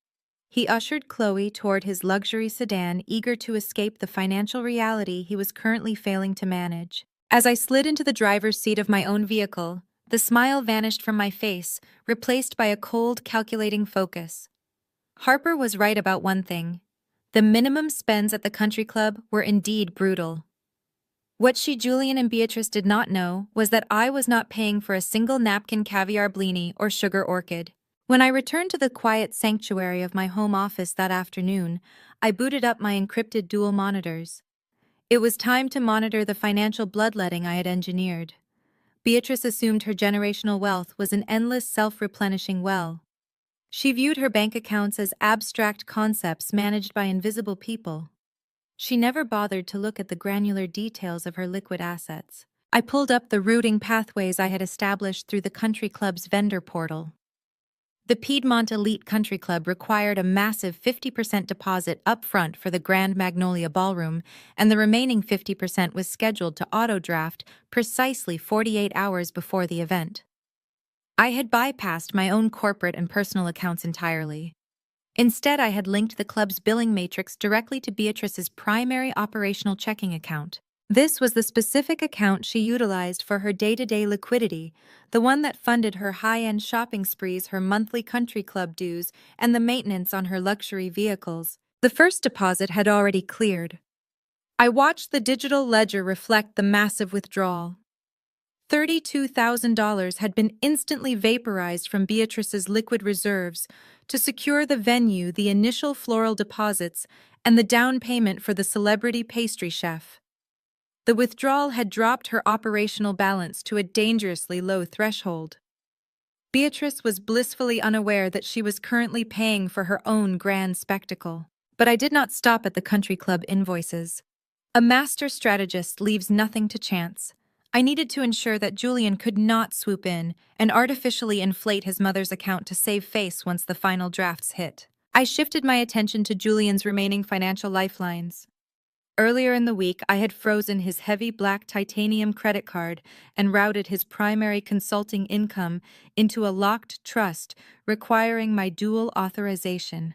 He ushered Chloe toward his luxury sedan, eager to escape the financial reality he was currently failing to manage. As I slid into the driver's seat of my own vehicle, the smile vanished from my face, replaced by a cold, calculating focus. Harper was right about one thing. The minimum spends at the country club were indeed brutal. What she, Julian, and Beatrice did not know was that I was not paying for a single napkin caviar blini or sugar orchid. When I returned to the quiet sanctuary of my home office that afternoon, I booted up my encrypted dual monitors. It was time to monitor the financial bloodletting I had engineered. Beatrice assumed her generational wealth was an endless, self-replenishing well. She viewed her bank accounts as abstract concepts managed by invisible people. She never bothered to look at the granular details of her liquid assets. I pulled up the routing pathways I had established through the country club's vendor portal. The Piedmont Elite Country Club required a massive 50% deposit upfront for the Grand Magnolia Ballroom, and the remaining 50% was scheduled to auto-draft precisely 48 hours before the event. I had bypassed my own corporate and personal accounts entirely. Instead, I had linked the club's billing matrix directly to Beatrice's primary operational checking account. This was the specific account she utilized for her day-to-day liquidity, the one that funded her high-end shopping sprees, her monthly country club dues, and the maintenance on her luxury vehicles. The first deposit had already cleared. I watched the digital ledger reflect the massive withdrawal. $32,000 had been instantly vaporized from Beatrice's liquid reserves to secure the venue, the initial floral deposits, and the down payment for the celebrity pastry chef. The withdrawal had dropped her operational balance to a dangerously low threshold. Beatrice was blissfully unaware that she was currently paying for her own grand spectacle. But I did not stop at the country club invoices. A master strategist leaves nothing to chance. I needed to ensure that Julian could not swoop in and artificially inflate his mother's account to save face once the final drafts hit. I shifted my attention to Julian's remaining financial lifelines. Earlier in the week, I had frozen his heavy black titanium credit card and routed his primary consulting income into a locked trust requiring my dual authorization.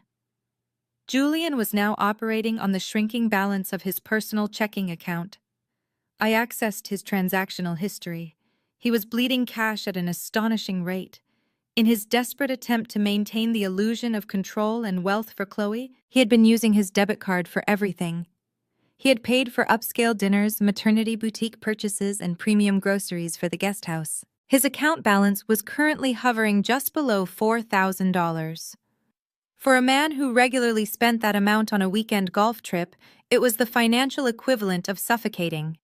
Julian was now operating on the shrinking balance of his personal checking account. I accessed his transactional history. He was bleeding cash at an astonishing rate. In his desperate attempt to maintain the illusion of control and wealth for Chloe, he had been using his debit card for everything. He had paid for upscale dinners, maternity boutique purchases, and premium groceries for the guest house. His account balance was currently hovering just below $4,000. For a man who regularly spent that amount on a weekend golf trip, it was the financial equivalent of suffocating.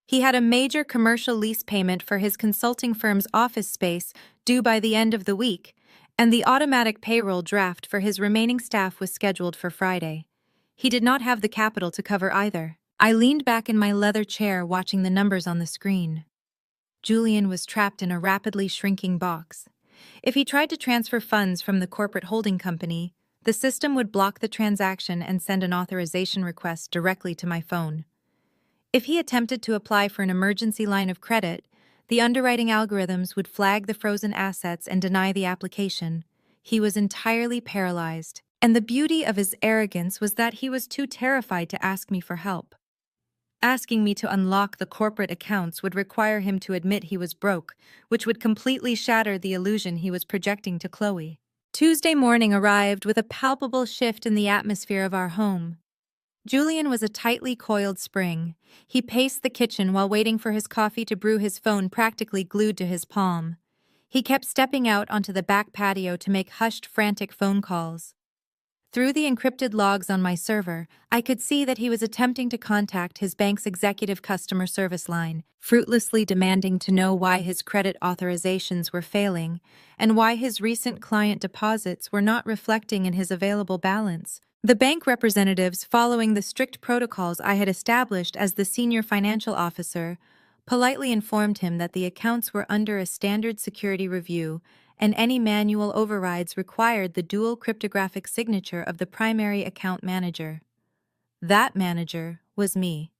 He had a major commercial lease payment for his consulting firm's office space due by the end of the week, and the automatic payroll draft for his remaining staff was scheduled for Friday. He did not have the capital to cover either. I leaned back in my leather chair watching the numbers on the screen. Julian was trapped in a rapidly shrinking box. If he tried to transfer funds from the corporate holding company, the system would block the transaction and send an authorization request directly to my phone. If he attempted to apply for an emergency line of credit, the underwriting algorithms would flag the frozen assets and deny the application. He was entirely paralyzed. And the beauty of his arrogance was that he was too terrified to ask me for help. Asking me to unlock the corporate accounts would require him to admit he was broke, which would completely shatter the illusion he was projecting to Chloe. Tuesday morning arrived with a palpable shift in the atmosphere of our home. Julian was a tightly coiled spring. He paced the kitchen while waiting for his coffee to brew, his phone practically glued to his palm. He kept stepping out onto the back patio to make hushed, frantic phone calls. Through the encrypted logs on my server, I could see that he was attempting to contact his bank's executive customer service line, fruitlessly demanding to know why his credit authorizations were failing and why his recent client deposits were not reflecting in his available balance. The bank representatives, following the strict protocols I had established as the senior financial officer, politely informed him that the accounts were under a standard security review and any manual overrides required the dual cryptographic signature of the primary account manager. That manager was me.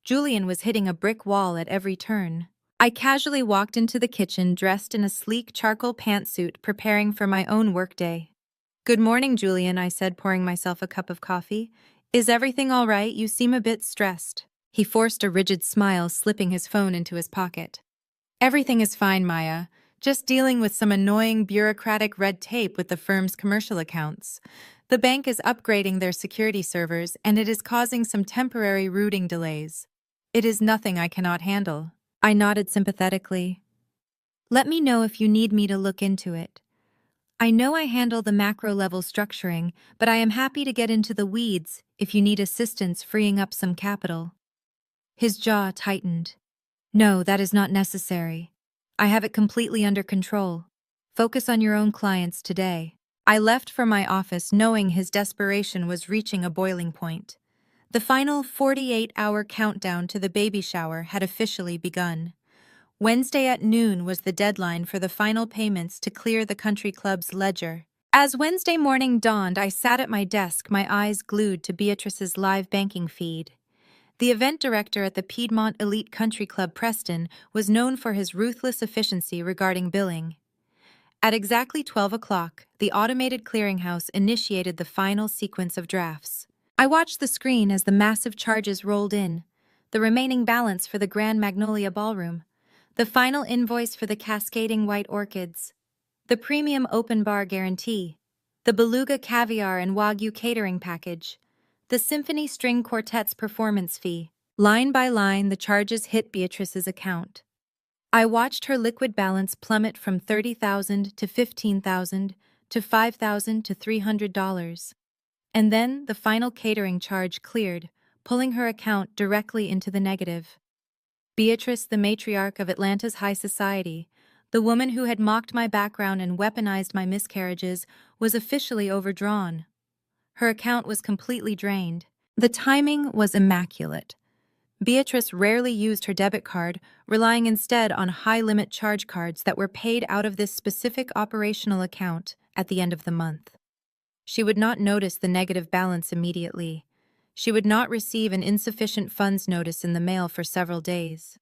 Julian was hitting a brick wall at every turn. I casually walked into the kitchen dressed in a sleek charcoal pantsuit, preparing for my own workday. "Good morning, Julian," I said, pouring myself a cup of coffee. "Is everything all right? You seem a bit stressed." He forced a rigid smile, slipping his phone into his pocket. "Everything is fine, Maya. Just dealing with some annoying bureaucratic red tape with the firm's commercial accounts. The bank is upgrading their security servers, and it is causing some temporary routing delays. It is nothing I cannot handle." I nodded sympathetically. "Let me know if you need me to look into it. I know I handle the macro-level structuring, but I am happy to get into the weeds if you need assistance freeing up some capital." His jaw tightened. "No, that is not necessary. I have it completely under control. Focus on your own clients today." I left for my office knowing his desperation was reaching a boiling point. The final 48-hour countdown to the baby shower had officially begun. Wednesday at noon was the deadline for the final payments to clear the country club's ledger. As Wednesday morning dawned, I sat at my desk, my eyes glued to Beatrice's live banking feed. The event director at the Piedmont Elite Country Club Preston was known for his ruthless efficiency regarding billing. At exactly 12 o'clock, the automated clearinghouse initiated the final sequence of drafts. I watched the screen as the massive charges rolled in, the remaining balance for the Grand Magnolia Ballroom, the final invoice for the cascading white orchids, the premium open bar guarantee, the beluga caviar and wagyu catering package, the symphony string quartet's performance fee. Line by line, the charges hit Beatrice's account. I watched her liquid balance plummet from $30,000 to $15,000 to $5,000 to $300. And then the final catering charge cleared, pulling her account directly into the negative. Beatrice, the matriarch of Atlanta's high society, the woman who had mocked my background and weaponized my miscarriages, was officially overdrawn. Her account was completely drained. The timing was immaculate. Beatrice rarely used her debit card, relying instead on high-limit charge cards that were paid out of this specific operational account at the end of the month. She would not notice the negative balance immediately. She would not receive an insufficient funds notice in the mail for several days.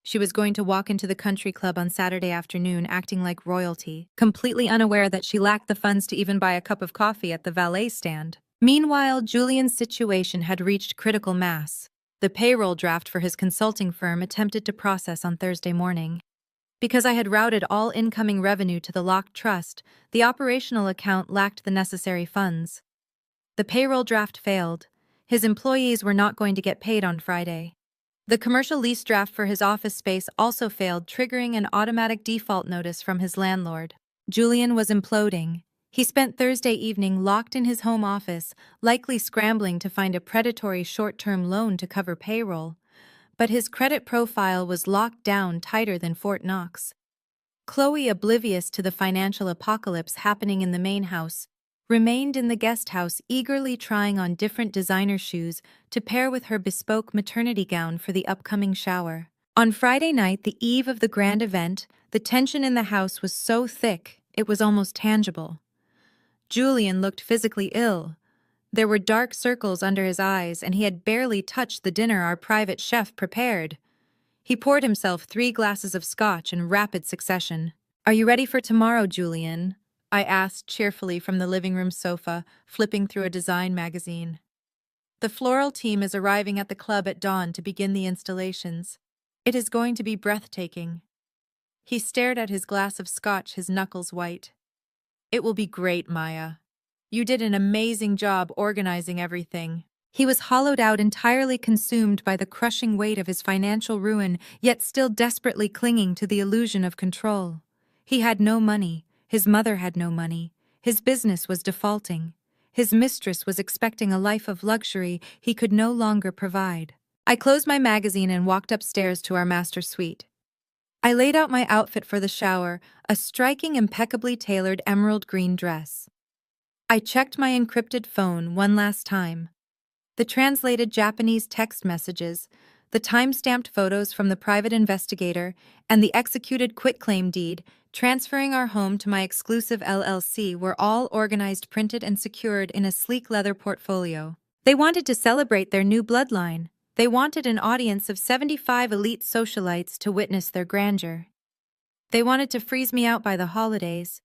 She was going to walk into the country club on Saturday afternoon acting like royalty, completely unaware that she lacked the funds to even buy a cup of coffee at the valet stand. Meanwhile, Julian's situation had reached critical mass. The payroll draft for his consulting firm attempted to process on Thursday morning. Because I had routed all incoming revenue to the locked trust, the operational account lacked the necessary funds. The payroll draft failed. His employees were not going to get paid on Friday. The commercial lease draft for his office space also failed, triggering an automatic default notice from his landlord. Julian was imploding. He spent Thursday evening locked in his home office, likely scrambling to find a predatory short-term loan to cover payroll. But his credit profile was locked down tighter than Fort Knox. Chloe, oblivious to the financial apocalypse happening in the main house, remained in the guest house eagerly trying on different designer shoes to pair with her bespoke maternity gown for the upcoming shower. On Friday night, the eve of the grand event, the tension in the house was so thick it was almost tangible. Julian looked physically ill. There were dark circles under his eyes, and he had barely touched the dinner our private chef prepared. He poured himself 3 glasses of scotch in rapid succession. "Are you ready for tomorrow, Julian?" I asked cheerfully from the living room sofa, flipping through a design magazine. "The floral team is arriving at the club at dawn to begin the installations. It is going to be breathtaking." He stared at his glass of scotch, his knuckles white. "It will be great, Maya. You did an amazing job organizing everything." He was hollowed out, entirely consumed by the crushing weight of his financial ruin, yet still desperately clinging to the illusion of control. He had no money. His mother had no money. His business was defaulting. His mistress was expecting a life of luxury he could no longer provide. I closed my magazine and walked upstairs to our master suite. I laid out my outfit for the shower, a striking, impeccably tailored emerald green dress. I checked my encrypted phone one last time. The translated Japanese text messages, the time-stamped photos from the private investigator, and the executed quitclaim deed transferring our home to my exclusive LLC were all organized, printed, and secured in a sleek leather portfolio. They wanted to celebrate their new bloodline. They wanted an audience of 75 elite socialites to witness their grandeur. They wanted to freeze me out by the holidays.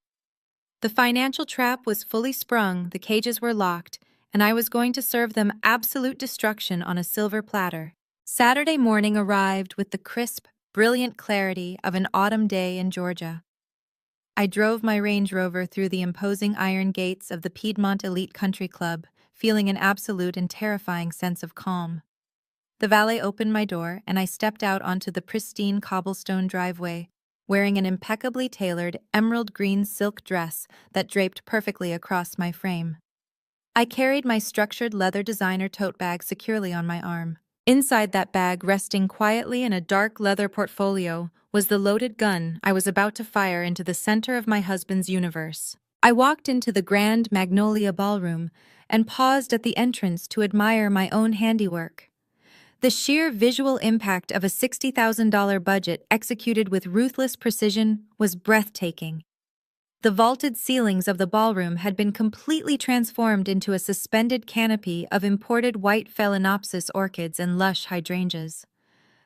The financial trap was fully sprung, the cages were locked, and I was going to serve them absolute destruction on a silver platter. Saturday morning arrived with the crisp, brilliant clarity of an autumn day in Georgia. I drove my Range Rover through the imposing iron gates of the Piedmont Elite Country Club, feeling an absolute and terrifying sense of calm. The valet opened my door, and I stepped out onto the pristine cobblestone driveway, wearing an impeccably tailored emerald green silk dress that draped perfectly across my frame. I carried my structured leather designer tote bag securely on my arm. Inside that bag, resting quietly in a dark leather portfolio, was the loaded gun I was about to fire into the center of my husband's universe. I walked into the grand Magnolia Ballroom and paused at the entrance to admire my own handiwork. The sheer visual impact of a $60,000 budget executed with ruthless precision was breathtaking. The vaulted ceilings of the ballroom had been completely transformed into a suspended canopy of imported white Phalaenopsis orchids and lush hydrangeas.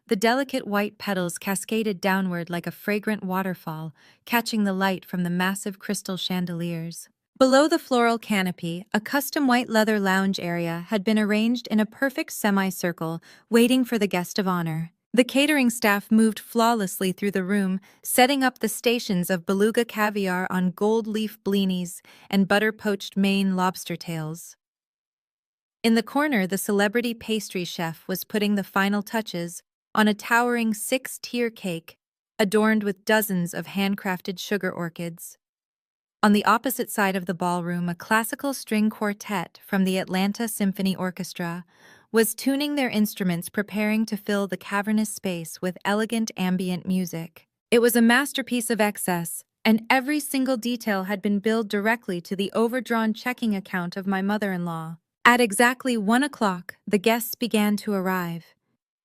The delicate white petals cascaded downward like a fragrant waterfall, catching the light from the massive crystal chandeliers. Below the floral canopy, a custom white leather lounge area had been arranged in a perfect semicircle, waiting for the guest of honor. The catering staff moved flawlessly through the room, setting up the stations of beluga caviar on gold leaf blinis and butter-poached Maine lobster tails. In the corner, the celebrity pastry chef was putting the final touches on a towering 6-tier cake adorned with dozens of handcrafted sugar orchids. On the opposite side of the ballroom, a classical string quartet from the Atlanta Symphony Orchestra was tuning their instruments, preparing to fill the cavernous space with elegant ambient music. It was a masterpiece of excess, and every single detail had been billed directly to the overdrawn checking account of my mother-in-law. At exactly 1 o'clock, the guests began to arrive.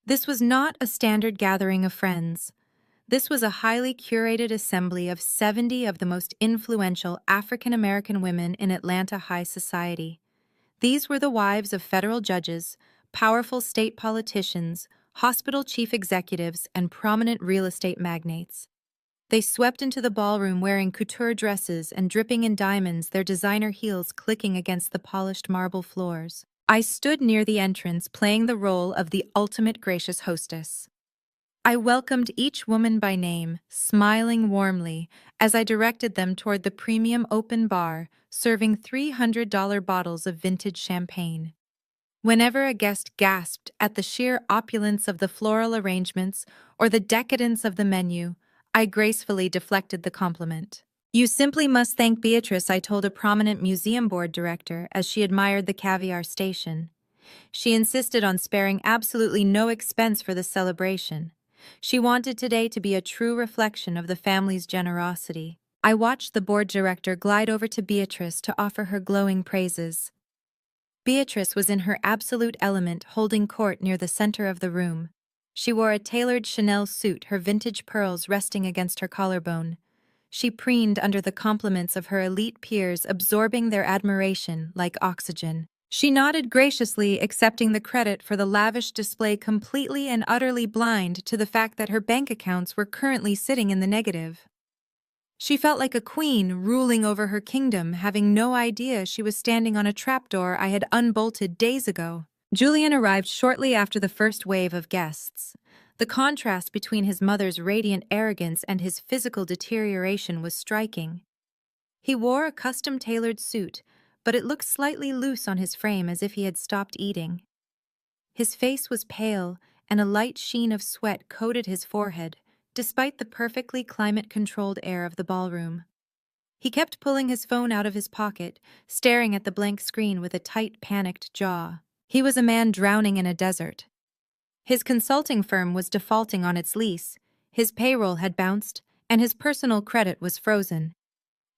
This was not a standard gathering of friends. This was a highly curated assembly of 70 of the most influential African-American women in Atlanta high society. These were the wives of federal judges, powerful state politicians, hospital chief executives, and prominent real estate magnates. They swept into the ballroom wearing couture dresses and dripping in diamonds, their designer heels clicking against the polished marble floors. I stood near the entrance, playing the role of the ultimate gracious hostess. I welcomed each woman by name, smiling warmly as I directed them toward the premium open bar, serving $300 bottles of vintage champagne. Whenever a guest gasped at the sheer opulence of the floral arrangements or the decadence of the menu, I gracefully deflected the compliment. "You simply must thank Beatrice," I told a prominent museum board director as she admired the caviar station. She insisted on sparing absolutely no expense for the celebration. She wanted today to be a true reflection of the family's generosity. I watched the board director glide over to Beatrice to offer her glowing praises. Beatrice was in her absolute element, holding court near the center of the room. She wore a tailored Chanel suit, her vintage pearls resting against her collarbone. She preened under the compliments of her elite peers, absorbing their admiration like oxygen. She nodded graciously, accepting the credit for the lavish display, completely and utterly blind to the fact that her bank accounts were currently sitting in the negative. She felt like a queen ruling over her kingdom, having no idea she was standing on a trapdoor I had unbolted days ago. Julian arrived shortly after the first wave of guests. The contrast between his mother's radiant arrogance and his physical deterioration was striking. He wore a custom-tailored suit, but it looked slightly loose on his frame, as if he had stopped eating. His face was pale, and a light sheen of sweat coated his forehead, despite the perfectly climate-controlled air of the ballroom. He kept pulling his phone out of his pocket, staring at the blank screen with a tight, panicked jaw. He was a man drowning in a desert. His consulting firm was defaulting on its lease, his payroll had bounced, and his personal credit was frozen.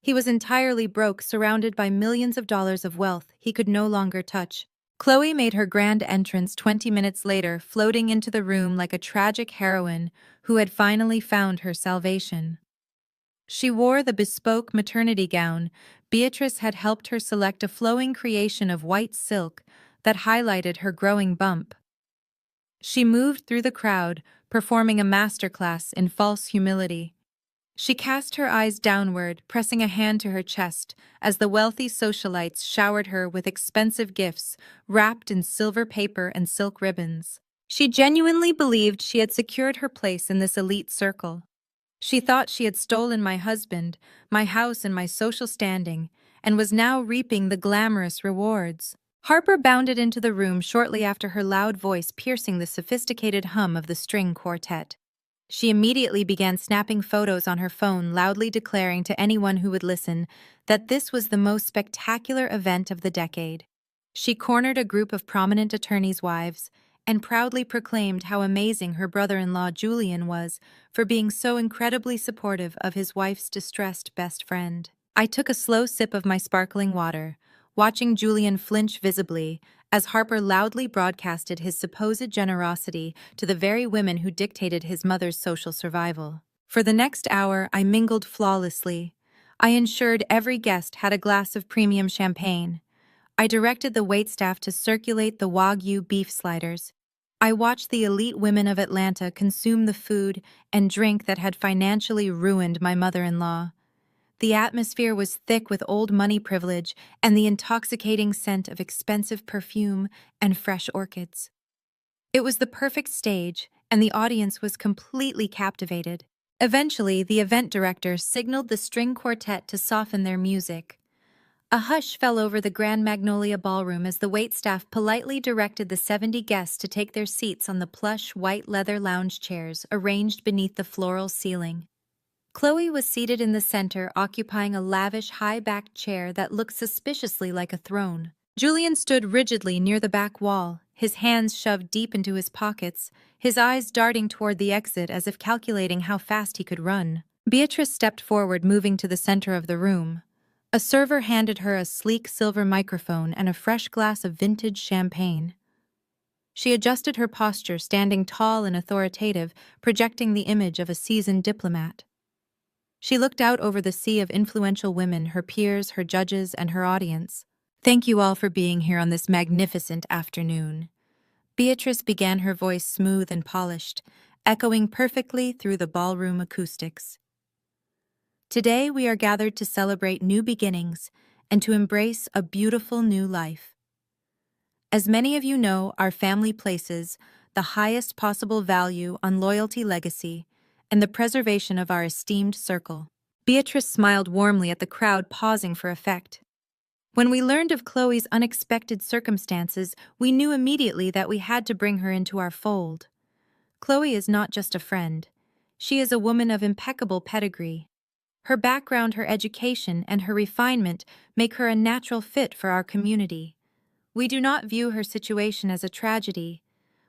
He was entirely broke, surrounded by millions of dollars of wealth he could no longer touch. Chloe made her grand entrance 20 minutes later, floating into the room like a tragic heroine who had finally found her salvation. She wore the bespoke maternity gown. Beatrice had helped her select, a flowing creation of white silk that highlighted her growing bump. She moved through the crowd, performing a masterclass in false humility. She cast her eyes downward, pressing a hand to her chest, as the wealthy socialites showered her with expensive gifts wrapped in silver paper and silk ribbons. She genuinely believed she had secured her place in this elite circle. She thought she had stolen my husband, my house, and my social standing, and was now reaping the glamorous rewards. Harper bounded into the room shortly after, her loud voice piercing the sophisticated hum of the string quartet. She immediately began snapping photos on her phone, loudly declaring to anyone who would listen that this was the most spectacular event of the decade. She cornered a group of prominent attorneys' wives and proudly proclaimed how amazing her brother-in-law Julian was for being so incredibly supportive of his wife's distressed best friend. I took a slow sip of my sparkling water, watching Julian flinch visibly as Harper loudly broadcasted his supposed generosity to the very women who dictated his mother's social survival. For the next hour, I mingled flawlessly. I ensured every guest had a glass of premium champagne. I directed the waitstaff to circulate the Wagyu beef sliders. I watched the elite women of Atlanta consume the food and drink that had financially ruined my mother-in-law. The atmosphere was thick with old money privilege and the intoxicating scent of expensive perfume and fresh orchids. It was the perfect stage, and the audience was completely captivated. Eventually, the event director signaled the string quartet to soften their music. A hush fell over the Grand Magnolia Ballroom as the waitstaff politely directed the 70 guests to take their seats on the plush white leather lounge chairs arranged beneath the floral ceiling. Chloe was seated in the center, occupying a lavish high-backed chair that looked suspiciously like a throne. Julian stood rigidly near the back wall, his hands shoved deep into his pockets, his eyes darting toward the exit as if calculating how fast he could run. Beatrice stepped forward, moving to the center of the room. A server handed her a sleek silver microphone and a fresh glass of vintage champagne. She adjusted her posture, standing tall and authoritative, projecting the image of a seasoned diplomat. She looked out over the sea of influential women, her peers, her judges, and her audience. "Thank you all for being here on this magnificent afternoon." Beatrice began, her voice smooth and polished, echoing perfectly through the ballroom acoustics. "Today we are gathered to celebrate new beginnings and to embrace a beautiful new life. As many of you know, our family places the highest possible value on loyalty, legacy, and the preservation of our esteemed circle." Beatrice smiled warmly at the crowd, pausing for effect. When we learned of Chloe's unexpected circumstances, we knew immediately that we had to bring her into our fold. Chloe is not just a friend. She is a woman of impeccable pedigree. Her background, her education, and her refinement make her a natural fit for our community. We do not view her situation as a tragedy.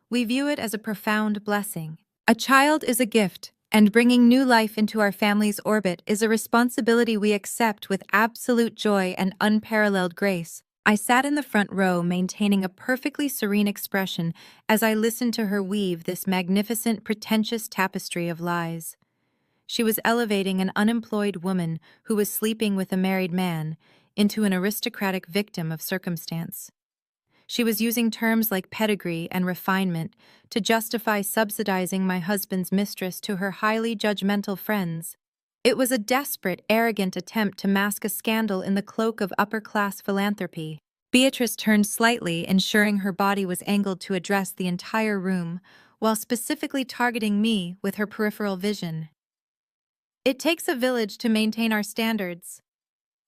We view it as a profound blessing. A child is a gift, and bringing new life into our family's orbit is a responsibility we accept with absolute joy and unparalleled grace. I sat in the front row, maintaining a perfectly serene expression as I listened to her weave this magnificent, pretentious tapestry of lies. She was elevating an unemployed woman who was sleeping with a married man into an aristocratic victim of circumstance. She was using terms like pedigree and refinement to justify subsidizing my husband's mistress to her highly judgmental friends. It was a desperate, arrogant attempt to mask a scandal in the cloak of upper-class philanthropy. Beatrice turned slightly, ensuring her body was angled to address the entire room, while specifically targeting me with her peripheral vision. "It takes a village to maintain our standards."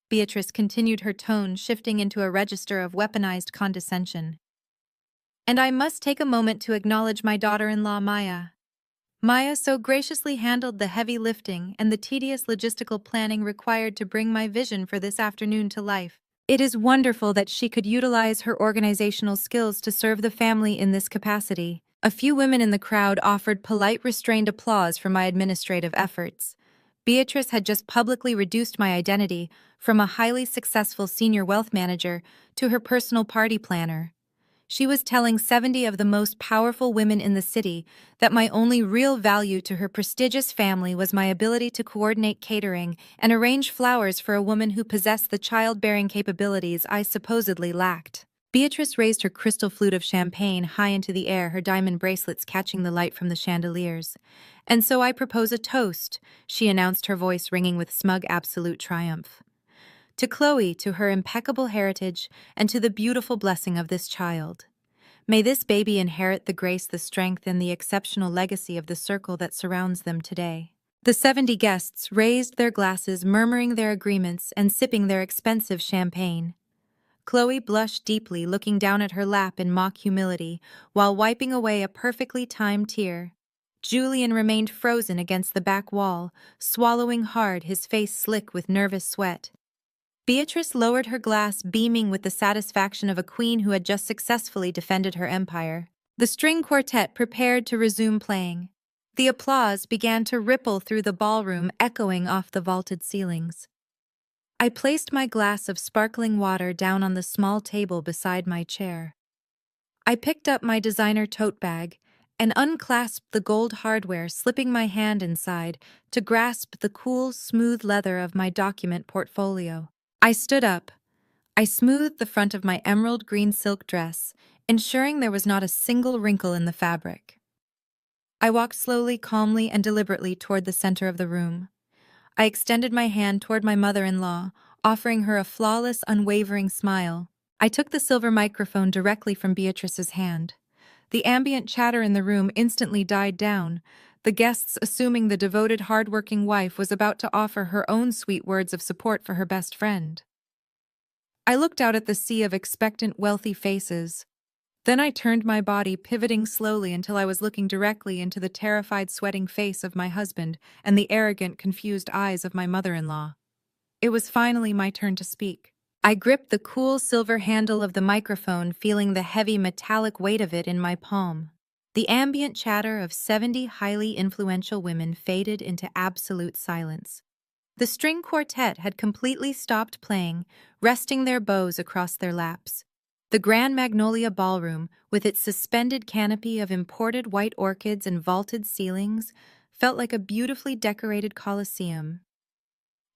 Beatrice continued, her tone shifting into a register of weaponized condescension. "And I must take a moment to acknowledge my daughter-in-law, Maya. Maya so graciously handled the heavy lifting and the tedious logistical planning required to bring my vision for this afternoon to life. It is wonderful that she could utilize her organizational skills to serve the family in this capacity." A few women in the crowd offered polite, restrained applause for my administrative efforts. Beatrice had just publicly reduced my identity from a highly successful senior wealth manager to her personal party planner. She was telling 70 of the most powerful women in the city that my only real value to her prestigious family was my ability to coordinate catering and arrange flowers for a woman who possessed the childbearing capabilities I supposedly lacked. Beatrice raised her crystal flute of champagne high into the air, her diamond bracelets catching the light from the chandeliers. "And so I propose a toast," she announced, her voice ringing with smug absolute triumph. "To Chloe, to her impeccable heritage, and to the beautiful blessing of this child. May this baby inherit the grace, the strength, and the exceptional legacy of the circle that surrounds them today." The 70 guests raised their glasses, murmuring their agreements and sipping their expensive champagne. Chloe blushed deeply, looking down at her lap in mock humility, while wiping away a perfectly timed tear. Julian remained frozen against the back wall, swallowing hard, his face slick with nervous sweat. Beatrice lowered her glass, beaming with the satisfaction of a queen who had just successfully defended her empire. The string quartet prepared to resume playing. The applause began to ripple through the ballroom, echoing off the vaulted ceilings. I placed my glass of sparkling water down on the small table beside my chair. I picked up my designer tote bag and unclasped the gold hardware, slipping my hand inside to grasp the cool, smooth leather of my document portfolio. I stood up. I smoothed the front of my emerald green silk dress, ensuring there was not a single wrinkle in the fabric. I walked slowly, calmly, and deliberately toward the center of the room. I extended my hand toward my mother-in-law, offering her a flawless, unwavering smile. I took the silver microphone directly from Beatrice's hand. The ambient chatter in the room instantly died down, the guests assuming the devoted, hard-working wife was about to offer her own sweet words of support for her best friend. I looked out at the sea of expectant, wealthy faces. Then I turned my body, pivoting slowly until I was looking directly into the terrified, sweating face of my husband and the arrogant, confused eyes of my mother-in-law. It was finally my turn to speak. I gripped the cool silver handle of the microphone, feeling the heavy metallic weight of it in my palm. The ambient chatter of 70 highly influential women faded into absolute silence. The string quartet had completely stopped playing, resting their bows across their laps. The Grand Magnolia Ballroom, with its suspended canopy of imported white orchids and vaulted ceilings, felt like a beautifully decorated coliseum.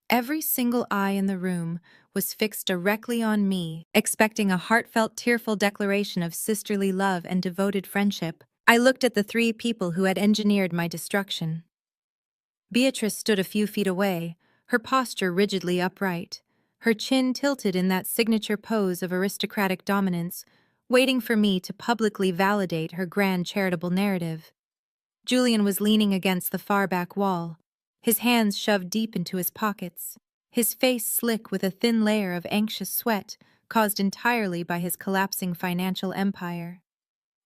Every single eye in the room was fixed directly on me, expecting a heartfelt, tearful declaration of sisterly love and devoted friendship. I looked at the three people who had engineered my destruction. Beatrice stood a few feet away, her posture rigidly upright, her chin tilted in that signature pose of aristocratic dominance, waiting for me to publicly validate her grand charitable narrative. Julian was leaning against the far back wall, his hands shoved deep into his pockets, his face slick with a thin layer of anxious sweat caused entirely by his collapsing financial empire.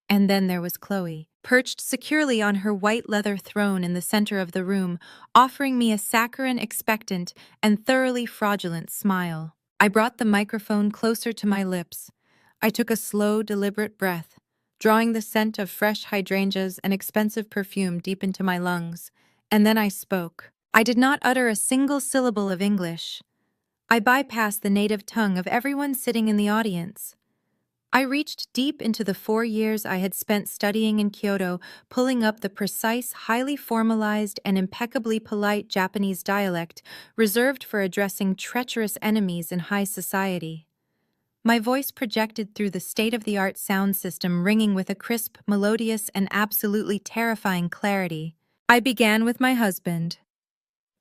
And then there was Chloe, perched securely on her white leather throne in the center of the room, offering me a saccharine, expectant, and thoroughly fraudulent smile. I brought the microphone closer to my lips. I took a slow, deliberate breath, drawing the scent of fresh hydrangeas and expensive perfume deep into my lungs, and then I spoke. I did not utter a single syllable of English. I bypassed the native tongue of everyone sitting in the audience. I reached deep into the 4 years I had spent studying in Kyoto, pulling up the precise, highly formalized, and impeccably polite Japanese dialect reserved for addressing treacherous enemies in high society. My voice projected through the state-of-the-art sound system, ringing with a crisp, melodious, and absolutely terrifying clarity. I began with my husband.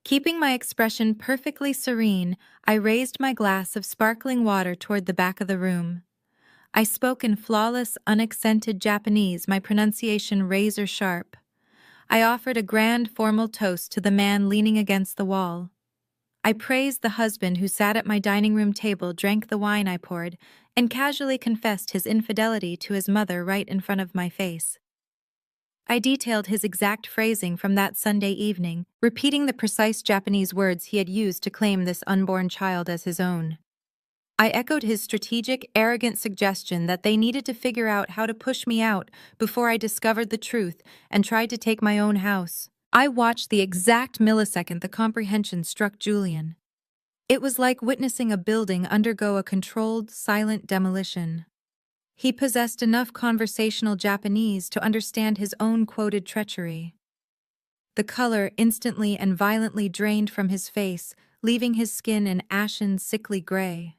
Keeping my expression perfectly serene, I raised my glass of sparkling water toward the back of the room. I spoke in flawless, unaccented Japanese, my pronunciation razor-sharp. I offered a grand, formal toast to the man leaning against the wall. I praised the husband who sat at my dining room table, drank the wine I poured, and casually confessed his infidelity to his mother right in front of my face. I detailed his exact phrasing from that Sunday evening, repeating the precise Japanese words he had used to claim this unborn child as his own. I echoed his strategic, arrogant suggestion that they needed to figure out how to push me out before I discovered the truth and tried to take my own house. I watched the exact millisecond the comprehension struck Julian. It was like witnessing a building undergo a controlled, silent demolition. He possessed enough conversational Japanese to understand his own quoted treachery. The color instantly and violently drained from his face, leaving his skin an ashen, sickly gray.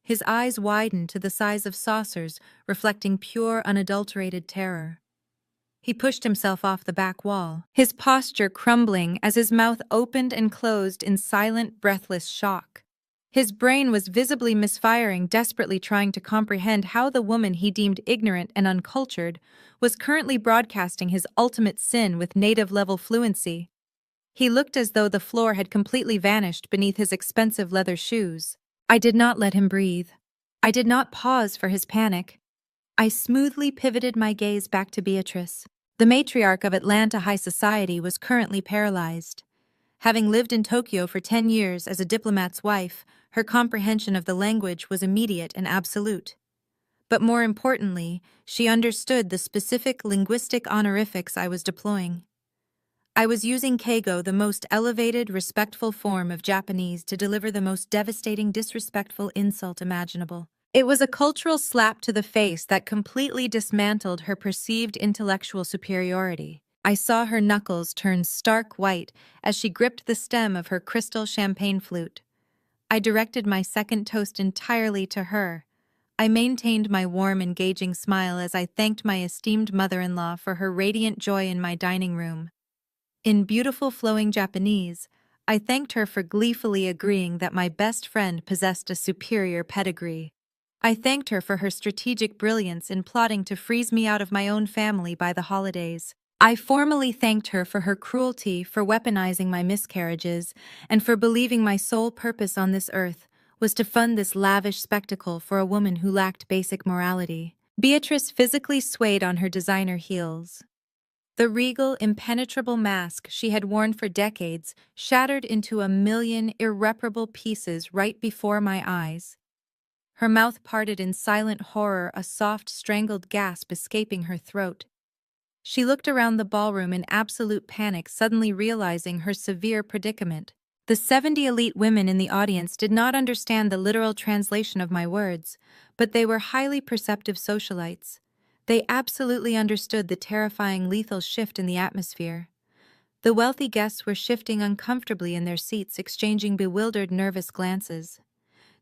His eyes widened to the size of saucers, reflecting pure, unadulterated terror. He pushed himself off the back wall, his posture crumbling as his mouth opened and closed in silent, breathless shock. His brain was visibly misfiring, desperately trying to comprehend how the woman he deemed ignorant and uncultured was currently broadcasting his ultimate sin with native-level fluency. He looked as though the floor had completely vanished beneath his expensive leather shoes. I did not let him breathe. I did not pause for his panic. I smoothly pivoted my gaze back to Beatrice. The matriarch of Atlanta high society was currently paralyzed. Having lived in Tokyo for 10 years as a diplomat's wife, her comprehension of the language was immediate and absolute. But more importantly, she understood the specific linguistic honorifics I was deploying. I was using keigo, the most elevated, respectful form of Japanese, to deliver the most devastating, disrespectful insult imaginable. It was a cultural slap to the face that completely dismantled her perceived intellectual superiority. I saw her knuckles turn stark white as she gripped the stem of her crystal champagne flute. I directed my second toast entirely to her. I maintained my warm, engaging smile as I thanked my esteemed mother-in-law for her radiant joy in my dining room. In beautiful flowing Japanese, I thanked her for gleefully agreeing that my best friend possessed a superior pedigree. I thanked her for her strategic brilliance in plotting to freeze me out of my own family by the holidays. I formally thanked her for her cruelty, for weaponizing my miscarriages, and for believing my sole purpose on this earth was to fund this lavish spectacle for a woman who lacked basic morality. Beatrice physically swayed on her designer heels. The regal, impenetrable mask she had worn for decades shattered into a million irreparable pieces right before my eyes. Her mouth parted in silent horror, a soft, strangled gasp escaping her throat. She looked around the ballroom in absolute panic, suddenly realizing her severe predicament. The 70 elite women in the audience did not understand the literal translation of my words, but they were highly perceptive socialites. They absolutely understood the terrifying, lethal shift in the atmosphere. The wealthy guests were shifting uncomfortably in their seats, exchanging bewildered, nervous glances.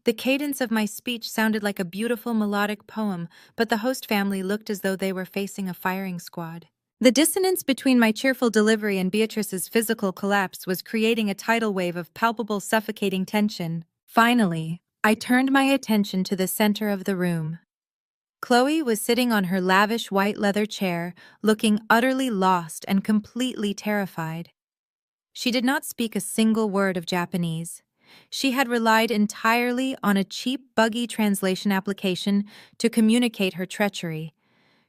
The cadence of my speech sounded like a beautiful melodic poem, but the host family looked as though they were facing a firing squad. The dissonance between my cheerful delivery and Beatrice's physical collapse was creating a tidal wave of palpable, suffocating tension. Finally, I turned my attention to the center of the room. Chloe was sitting on her lavish white leather chair, looking utterly lost and completely terrified. She did not speak a single word of Japanese. She had relied entirely on a cheap, buggy translation application to communicate her treachery.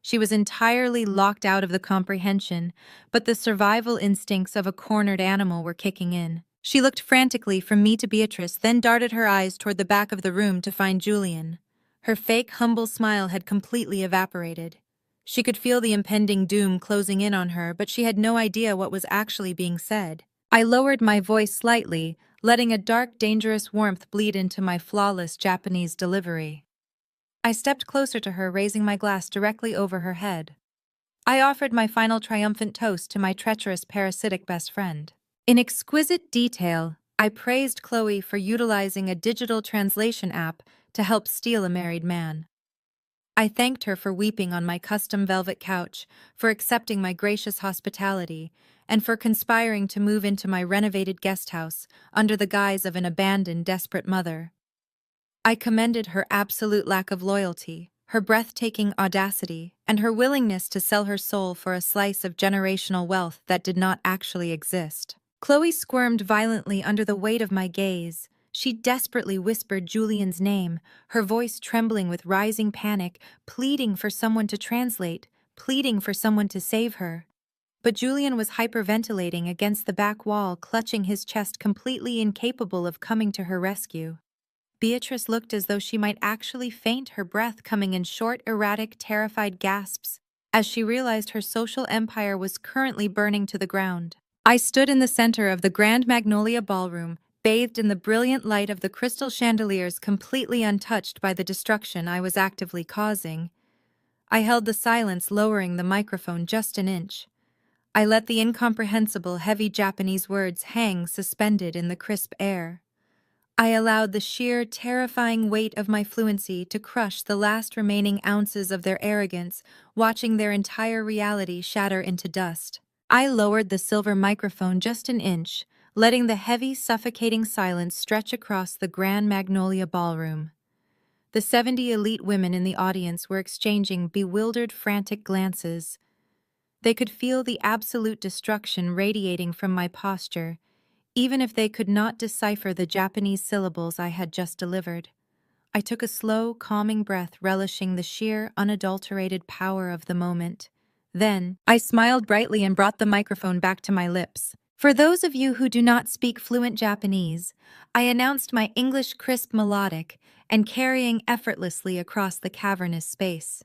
She was entirely locked out of the comprehension, but the survival instincts of a cornered animal were kicking in. She looked frantically from me to Beatrice, then darted her eyes toward the back of the room to find Julian. Her fake, humble smile had completely evaporated. She could feel the impending doom closing in on her, but she had no idea what was actually being said. I lowered my voice slightly, letting a dark, dangerous warmth bleed into my flawless Japanese delivery. I stepped closer to her, raising my glass directly over her head. I offered my final triumphant toast to my treacherous parasitic best friend. In exquisite detail, I praised Chloe for utilizing a digital translation app to help steal a married man. I thanked her for weeping on my custom velvet couch, for accepting my gracious hospitality, and for conspiring to move into my renovated guest house under the guise of an abandoned, desperate mother. I commended her absolute lack of loyalty, her breathtaking audacity, and her willingness to sell her soul for a slice of generational wealth that did not actually exist. Chloe squirmed violently under the weight of my gaze. She desperately whispered Julian's name, her voice trembling with rising panic, pleading for someone to translate, pleading for someone to save her. But Julian was hyperventilating against the back wall, clutching his chest, completely incapable of coming to her rescue. Beatrice looked as though she might actually faint, her breath coming in short, erratic, terrified gasps, as she realized her social empire was currently burning to the ground. I stood in the center of the Grand Magnolia Ballroom, bathed in the brilliant light of the crystal chandeliers, completely untouched by the destruction I was actively causing. I held the silence, lowering the microphone just an inch. I let the incomprehensible, heavy Japanese words hang suspended in the crisp air. I allowed the sheer, terrifying weight of my fluency to crush the last remaining ounces of their arrogance, watching their entire reality shatter into dust. I lowered the silver microphone just an inch, letting the heavy, suffocating silence stretch across the Grand Magnolia Ballroom. The 70 elite women in the audience were exchanging bewildered, frantic glances. They could feel the absolute destruction radiating from my posture, even if they could not decipher the Japanese syllables I had just delivered. I took a slow, calming breath, relishing the sheer, unadulterated power of the moment. Then, I smiled brightly and brought the microphone back to my lips. For those of you who do not speak fluent Japanese, I announced my English crisp, melodic, and carrying effortlessly across the cavernous space.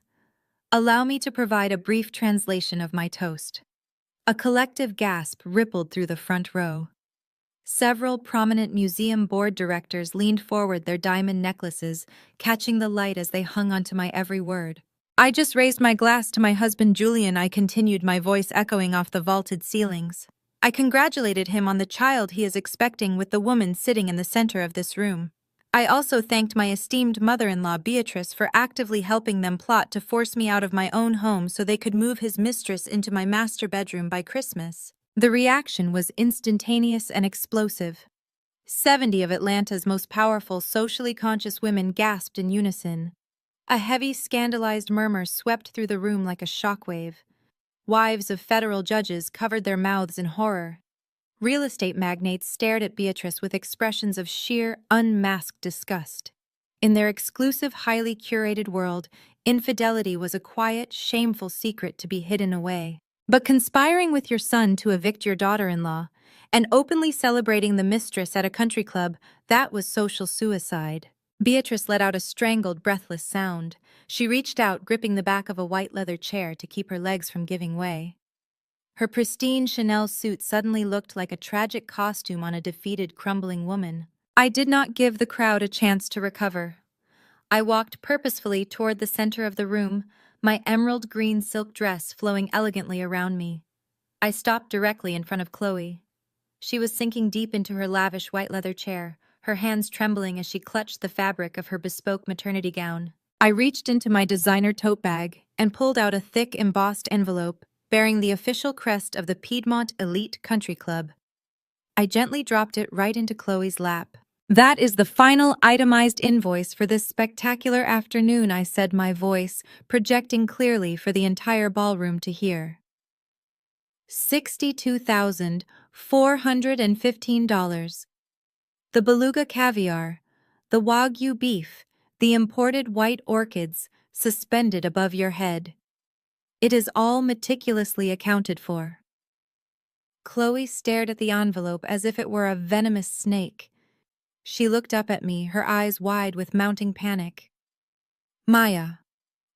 Allow me to provide a brief translation of my toast. A collective gasp rippled through the front row. Several prominent museum board directors leaned forward, their diamond necklaces catching the light as they hung onto my every word. I just raised my glass to my husband Julian, I continued, my voice echoing off the vaulted ceilings. I congratulated him on the child he is expecting with the woman sitting in the center of this room. I also thanked my esteemed mother-in-law Beatrice for actively helping them plot to force me out of my own home so they could move his mistress into my master bedroom by Christmas. The reaction was instantaneous and explosive. 70 of Atlanta's most powerful socially conscious women gasped in unison. A heavy, scandalized murmur swept through the room like a shockwave. Wives of federal judges covered their mouths in horror. Real estate magnates stared at Beatrice with expressions of sheer, unmasked disgust. In their exclusive, highly curated world, infidelity was a quiet, shameful secret to be hidden away. But conspiring with your son to evict your daughter-in-law and openly celebrating the mistress at a country club, that was social suicide. Beatrice let out a strangled, breathless sound. She reached out, gripping the back of a white leather chair to keep her legs from giving way. Her pristine Chanel suit suddenly looked like a tragic costume on a defeated, crumbling woman. I did not give the crowd a chance to recover. I walked purposefully toward the center of the room, my emerald green silk dress flowing elegantly around me. I stopped directly in front of Chloe. She was sinking deep into her lavish white leather chair, her hands trembling as she clutched the fabric of her bespoke maternity gown. I reached into my designer tote bag and pulled out a thick, embossed envelope bearing the official crest of the Piedmont Elite Country Club. I gently dropped it right into Chloe's lap. "That is the final itemized invoice for this spectacular afternoon," I said, my voice projecting clearly for the entire ballroom to hear. $62,415. The beluga caviar, the wagyu beef, the imported white orchids suspended above your head. It is all meticulously accounted for. Chloe stared at the envelope as if it were a venomous snake. She looked up at me, her eyes wide with mounting panic. "Maya,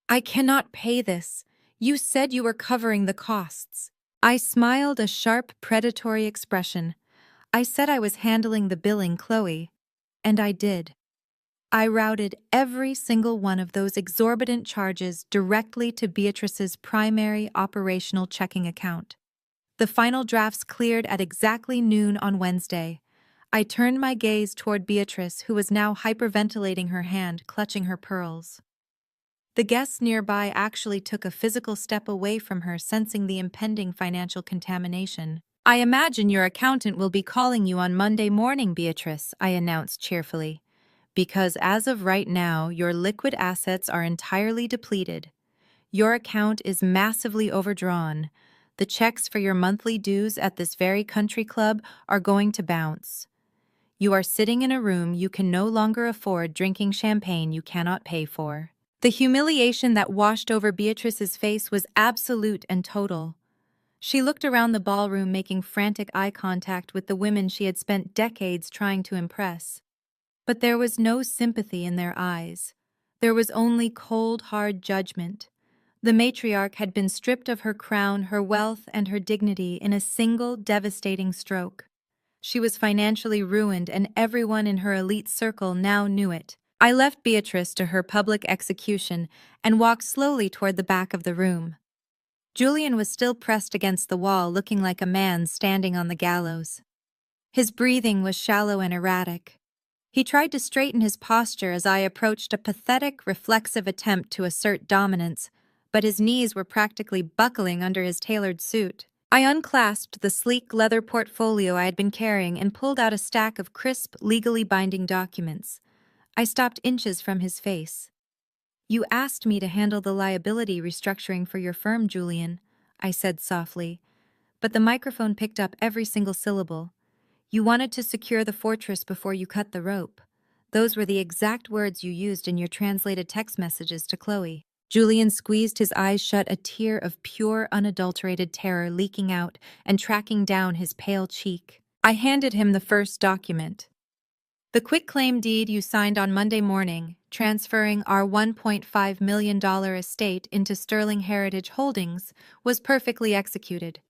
I cannot pay this. You said you were covering the costs." I smiled, a sharp, predatory expression. "I said I was handling the billing, Chloe. And I did. I routed every single one of those exorbitant charges directly to Beatrice's primary operational checking account. The final drafts cleared at exactly noon on Wednesday. I turned my gaze toward Beatrice, who was now hyperventilating, her hand clutching her pearls. The guests nearby actually took a physical step away from her, sensing the impending financial contamination. "I imagine your accountant will be calling you on Monday morning, Beatrice," I announced cheerfully, "because as of right now, your liquid assets are entirely depleted. Your account is massively overdrawn. The checks for your monthly dues at this very country club are going to bounce. You are sitting in a room you can no longer afford, drinking champagne you cannot pay for." The humiliation that washed over Beatrice's face was absolute and total. She looked around the ballroom, making frantic eye contact with the women she had spent decades trying to impress. But there was no sympathy in their eyes. There was only cold, hard judgment. The matriarch had been stripped of her crown, her wealth, and her dignity in a single devastating stroke. She was financially ruined, and everyone in her elite circle now knew it. I left Beatrice to her public execution and walked slowly toward the back of the room. Julian was still pressed against the wall, looking like a man standing on the gallows. His breathing was shallow and erratic. He tried to straighten his posture as I approached, a pathetic, reflexive attempt to assert dominance, but his knees were practically buckling under his tailored suit. I unclasped the sleek leather portfolio I had been carrying and pulled out a stack of crisp, legally binding documents. I stopped inches from his face. "You asked me to handle the liability restructuring for your firm, Julian," I said softly, but the microphone picked up every single syllable. "You wanted to secure the fortress before you cut the rope. Those were the exact words you used in your translated text messages to Chloe." Julian squeezed his eyes shut, a tear of pure, unadulterated terror leaking out and tracking down his pale cheek. I handed him the first document. "The quitclaim deed you signed on Monday morning, transferring our $1.5 million estate into Sterling Heritage Holdings, was perfectly executed.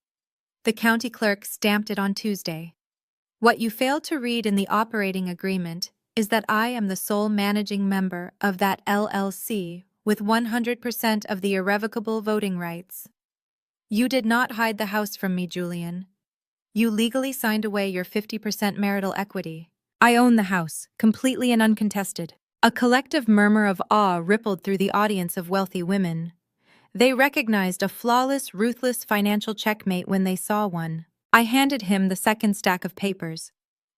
The county clerk stamped it on Tuesday. What you failed to read in the operating agreement is that I am the sole managing member of that LLC with 100% of the irrevocable voting rights. You did not hide the house from me, Julian. You legally signed away your 50% marital equity. I own the house, completely and uncontested. A collective murmur of awe rippled through the audience of wealthy women. They recognized a flawless, ruthless financial checkmate when they saw one. I handed him the second stack of papers.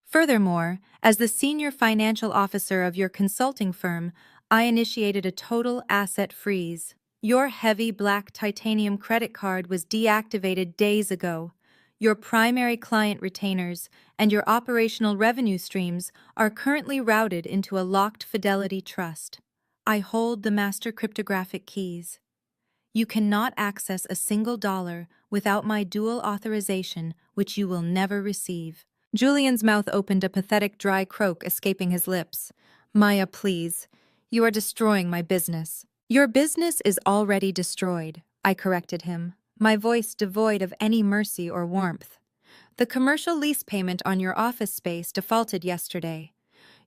Furthermore, as the senior financial officer of your consulting firm, I initiated a total asset freeze. Your heavy black titanium credit card was deactivated days ago. Your primary client retainers and your operational revenue streams are currently routed into a locked fidelity trust. I hold the master cryptographic keys. You cannot access a single dollar without my dual authorization, which you will never receive. Julian's mouth opened, a pathetic dry croak escaping his lips. Maya, please. You are destroying my business. Your business is already destroyed, I corrected him, my voice devoid of any mercy or warmth. The commercial lease payment on your office space defaulted yesterday.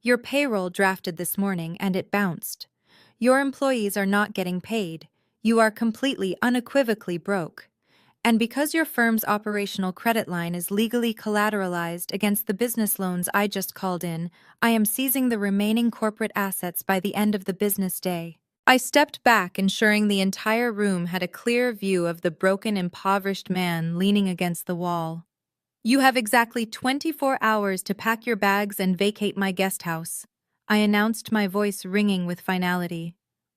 Your payroll drafted this morning and it bounced. Your employees are not getting paid. You are completely, unequivocally broke. And because your firm's operational credit line is legally collateralized against the business loans I just called in, I am seizing the remaining corporate assets by the end of the business day. I stepped back, ensuring the entire room had a clear view of the broken, impoverished man leaning against the wall. You have exactly 24 hours to pack your bags and vacate my guest house, I announced, my voice ringing with finality.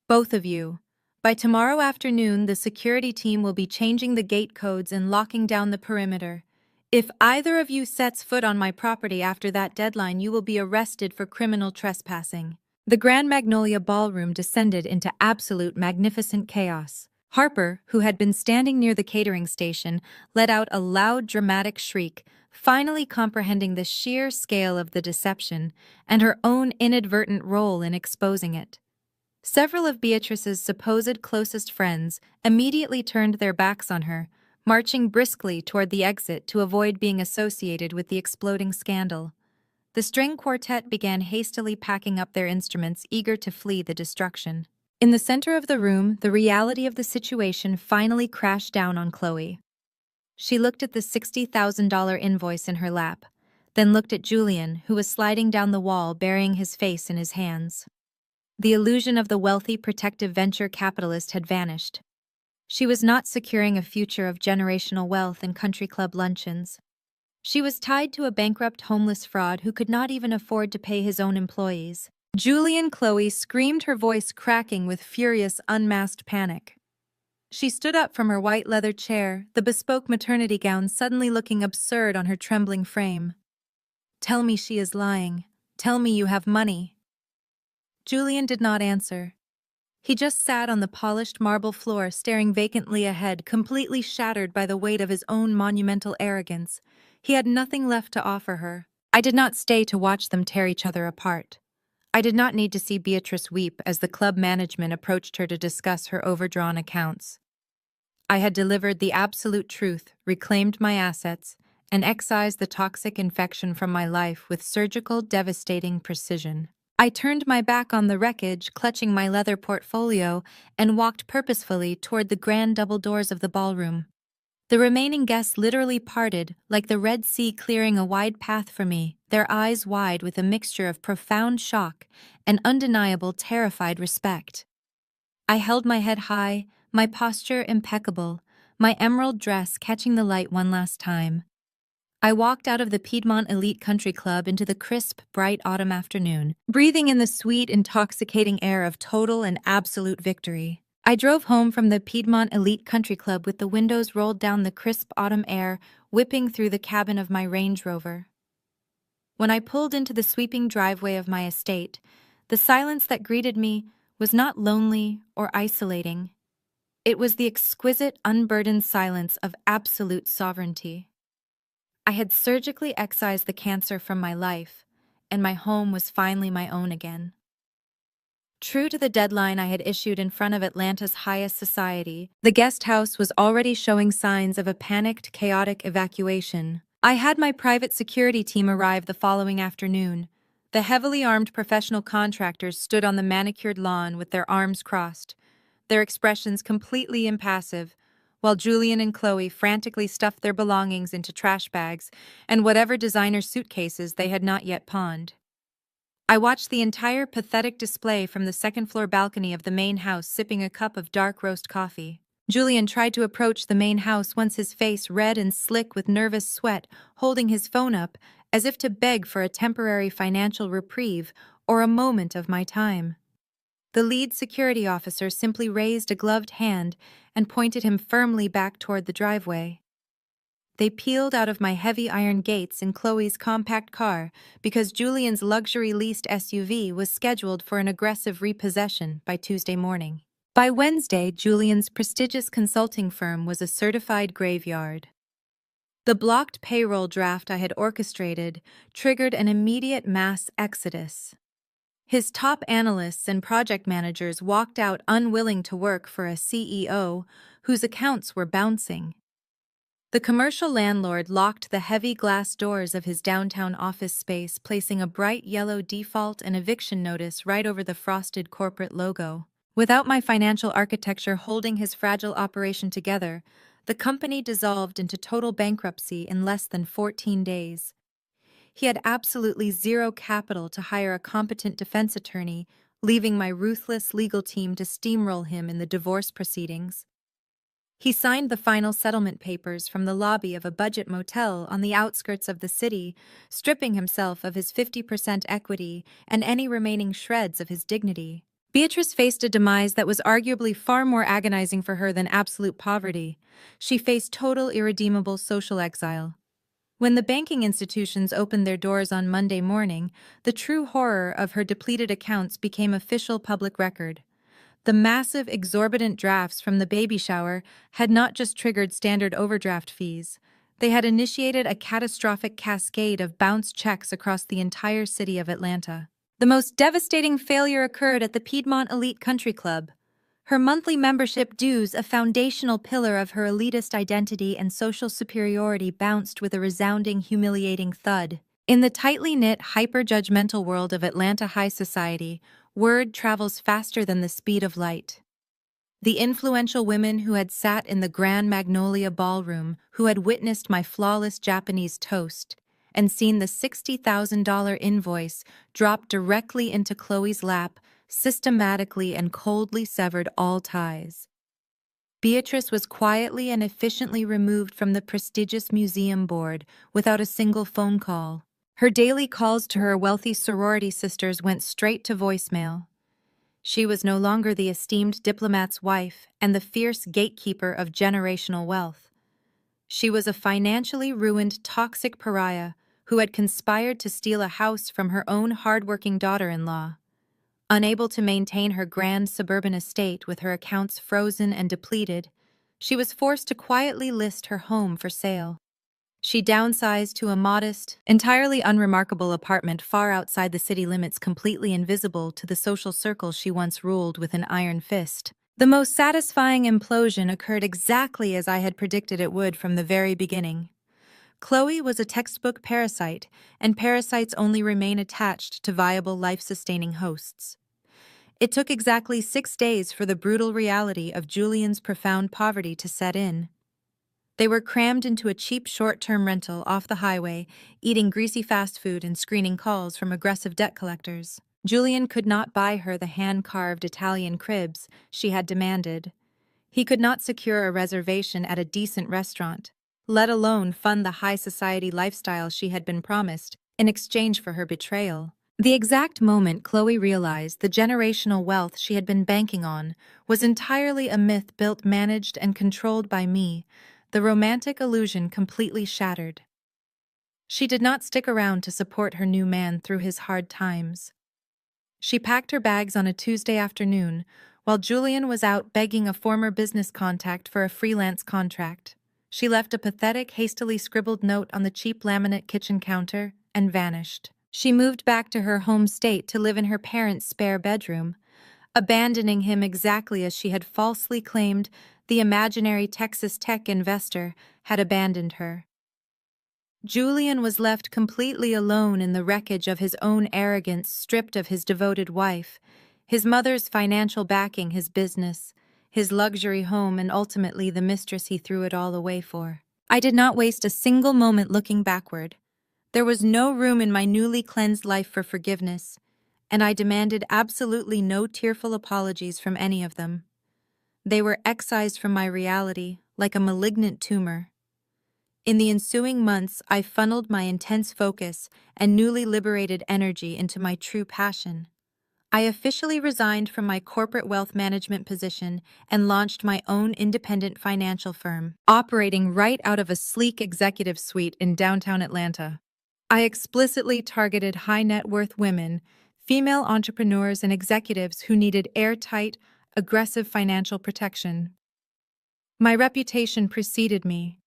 Both of you. By tomorrow afternoon, the security team will be changing the gate codes and locking down the perimeter. If either of you sets foot on my property after that deadline, you will be arrested for criminal trespassing. The Grand Magnolia Ballroom descended into absolute magnificent chaos. Harper, who had been standing near the catering station, let out a loud, dramatic shriek, finally comprehending the sheer scale of the deception and her own inadvertent role in exposing it. Several of Beatrice's supposed closest friends immediately turned their backs on her, marching briskly toward the exit to avoid being associated with the exploding scandal. The string quartet began hastily packing up their instruments, eager to flee the destruction. In the center of the room, the reality of the situation finally crashed down on Chloe. She looked at the $60,000 invoice in her lap, then looked at Julian, who was sliding down the wall, burying his face in his hands. The illusion of the wealthy, protective venture capitalist had vanished. She was not securing a future of generational wealth and country club luncheons. She was tied to a bankrupt homeless fraud who could not even afford to pay his own employees. Julian, Chloe screamed, her voice cracking with furious, unmasked panic. She stood up from her white leather chair, the bespoke maternity gown suddenly looking absurd on her trembling frame. Tell me she is lying. Tell me you have money. Julian did not answer. He just sat on the polished marble floor, staring vacantly ahead, completely shattered by the weight of his own monumental arrogance. He had nothing left to offer her. I did not stay to watch them tear each other apart. I did not need to see Beatrice weep as the club management approached her to discuss her overdrawn accounts. I had delivered the absolute truth, reclaimed my assets, and excised the toxic infection from my life with surgical, devastating precision. I turned my back on the wreckage, clutching my leather portfolio, and walked purposefully toward the grand double doors of the ballroom. The remaining guests literally parted, like the Red Sea clearing a wide path for me, their eyes wide with a mixture of profound shock and undeniable, terrified respect. I held my head high, my posture impeccable, my emerald dress catching the light one last time. I walked out of the Piedmont Elite Country Club into the crisp, bright autumn afternoon, breathing in the sweet, intoxicating air of total and absolute victory. I drove home from the Piedmont Elite Country Club with the windows rolled down, the crisp autumn air whipping through the cabin of my Range Rover. When I pulled into the sweeping driveway of my estate, the silence that greeted me was not lonely or isolating. It was the exquisite, unburdened silence of absolute sovereignty. I had surgically excised the cancer from my life, and my home was finally my own again. True to the deadline I had issued in front of Atlanta's highest society, the guest house was already showing signs of a panicked, chaotic evacuation. I had my private security team arrive the following afternoon. The heavily armed professional contractors stood on the manicured lawn with their arms crossed, their expressions completely impassive, while Julian and Chloe frantically stuffed their belongings into trash bags and whatever designer suitcases they had not yet pawned. I watched the entire pathetic display from the second-floor balcony of the main house, sipping a cup of dark roast coffee. Julian tried to approach the main house, once his face red and slick with nervous sweat, holding his phone up as if to beg for a temporary financial reprieve or a moment of my time. The lead security officer simply raised a gloved hand and pointed him firmly back toward the driveway. They peeled out of my heavy iron gates in Chloe's compact car because Julian's luxury-leased SUV was scheduled for an aggressive repossession by Tuesday morning. By Wednesday, Julian's prestigious consulting firm was a certified graveyard. The blocked payroll draft I had orchestrated triggered an immediate mass exodus. His top analysts and project managers walked out, unwilling to work for a CEO whose accounts were bouncing. The commercial landlord locked the heavy glass doors of his downtown office space, placing a bright yellow default and eviction notice right over the frosted corporate logo. Without my financial architecture holding his fragile operation together, the company dissolved into total bankruptcy in less than 14 days. He had absolutely zero capital to hire a competent defense attorney, leaving my ruthless legal team to steamroll him in the divorce proceedings. He signed the final settlement papers from the lobby of a budget motel on the outskirts of the city, stripping himself of his 50% equity and any remaining shreds of his dignity. Beatrice faced a demise that was arguably far more agonizing for her than absolute poverty. She faced total irredeemable social exile. When the banking institutions opened their doors on Monday morning, the true horror of her depleted accounts became official public record. The massive, exorbitant drafts from the baby shower had not just triggered standard overdraft fees. They had initiated a catastrophic cascade of bounced checks across the entire city of Atlanta. The most devastating failure occurred at the Piedmont Elite Country Club. Her monthly membership dues, a foundational pillar of her elitist identity and social superiority, bounced with a resounding, humiliating thud. In the tightly knit, hyper-judgmental world of Atlanta high society, word travels faster than the speed of light. The influential women who had sat in the Grand Magnolia Ballroom, who had witnessed my flawless Japanese toast, and seen the $60,000 invoice drop directly into Chloe's lap, systematically and coldly severed all ties. Beatrice was quietly and efficiently removed from the prestigious museum board without a single phone call. Her daily calls to her wealthy sorority sisters went straight to voicemail. She was no longer the esteemed diplomat's wife and the fierce gatekeeper of generational wealth. She was a financially ruined, toxic pariah who had conspired to steal a house from her own hard-working daughter-in-law. Unable to maintain her grand suburban estate with her accounts frozen and depleted, she was forced to quietly list her home for sale. She downsized to a modest, entirely unremarkable apartment far outside the city limits, completely invisible to the social circles she once ruled with an iron fist. The most satisfying implosion occurred exactly as I had predicted it would from the very beginning. Chloe was a textbook parasite, and parasites only remain attached to viable, life-sustaining hosts. It took exactly 6 days for the brutal reality of Julian's profound poverty to set in. They were crammed into a cheap short-term rental off the highway, eating greasy fast food and screening calls from aggressive debt collectors. Julian could not buy her the hand-carved Italian cribs she had demanded. He could not secure a reservation at a decent restaurant, let alone fund the high-society lifestyle she had been promised in exchange for her betrayal. The exact moment Chloe realized the generational wealth she had been banking on was entirely a myth built, managed, and controlled by me, the romantic illusion completely shattered. She did not stick around to support her new man through his hard times. She packed her bags on a Tuesday afternoon, while Julian was out begging a former business contact for a freelance contract. She left a pathetic, hastily scribbled note on the cheap laminate kitchen counter and vanished. She moved back to her home state to live in her parents' spare bedroom, abandoning him exactly as she had falsely claimed the imaginary Texas tech investor had abandoned her. Julian was left completely alone in the wreckage of his own arrogance, stripped of his devoted wife, his mother's financial backing, his business, his luxury home, and ultimately the mistress he threw it all away for. I did not waste a single moment looking backward. There was no room in my newly cleansed life for forgiveness, and I demanded absolutely no tearful apologies from any of them. They were excised from my reality like a malignant tumor. In the ensuing months, I funneled my intense focus and newly liberated energy into my true passion. I officially resigned from my corporate wealth management position and launched my own independent financial firm, operating right out of a sleek executive suite in downtown Atlanta. I explicitly targeted high net worth women, female entrepreneurs, and executives who needed airtight, aggressive financial protection. My reputation preceded me.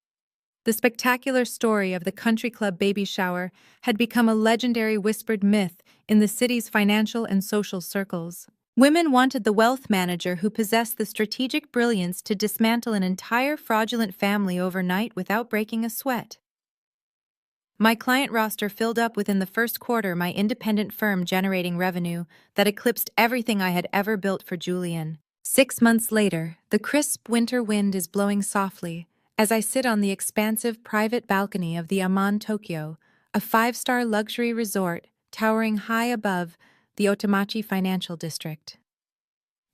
The spectacular story of the country club baby shower had become a legendary whispered myth in the city's financial and social circles. Women wanted the wealth manager who possessed the strategic brilliance to dismantle an entire fraudulent family overnight without breaking a sweat. My client roster filled up within the first quarter, my independent firm generating revenue that eclipsed everything I had ever built for Julian. 6 months later, the crisp winter wind is blowing softly as I sit on the expansive private balcony of the Aman Tokyo, a five-star luxury resort towering high above the Otemachi Financial District.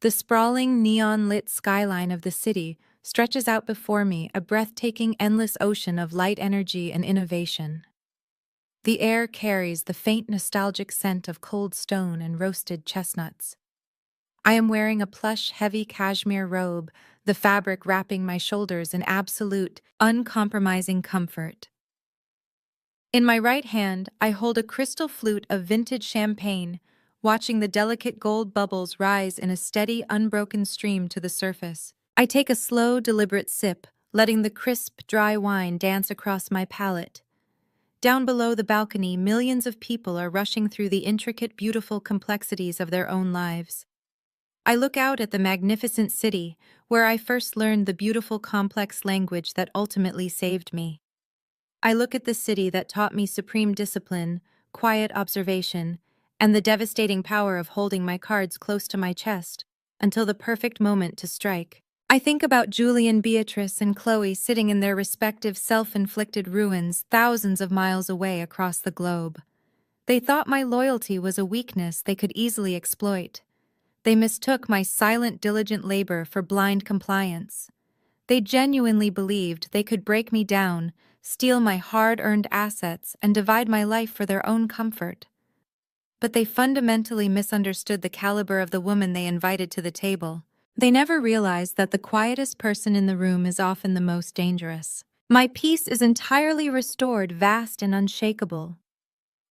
The sprawling, neon-lit skyline of the city stretches out before me, a breathtaking, endless ocean of light, energy, and innovation. The air carries the faint, nostalgic scent of cold stone and roasted chestnuts. I am wearing a plush, heavy cashmere robe, the fabric wrapping my shoulders in absolute, uncompromising comfort. In my right hand, I hold a crystal flute of vintage champagne, watching the delicate gold bubbles rise in a steady, unbroken stream to the surface. I take a slow, deliberate sip, letting the crisp, dry wine dance across my palate. Down below the balcony, millions of people are rushing through the intricate, beautiful complexities of their own lives. I look out at the magnificent city, where I first learned the beautiful, complex language that ultimately saved me. I look at the city that taught me supreme discipline, quiet observation, and the devastating power of holding my cards close to my chest until the perfect moment to strike. I think about Julian, Beatrice, and Chloe sitting in their respective self-inflicted ruins thousands of miles away across the globe. They thought my loyalty was a weakness they could easily exploit. They mistook my silent, diligent labor for blind compliance. They genuinely believed they could break me down, steal my hard-earned assets, and divide my life for their own comfort. But they fundamentally misunderstood the caliber of the woman they invited to the table. They never realized that the quietest person in the room is often the most dangerous. My peace is entirely restored, vast and unshakable.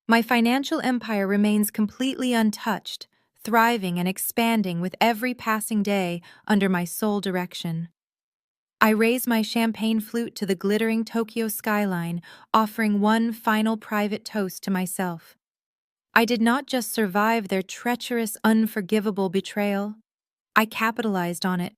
My financial empire remains completely untouched, thriving and expanding with every passing day under my sole direction. I raise my champagne flute to the glittering Tokyo skyline, offering one final private toast to myself. I did not just survive their treacherous, unforgivable betrayal. I capitalized on it,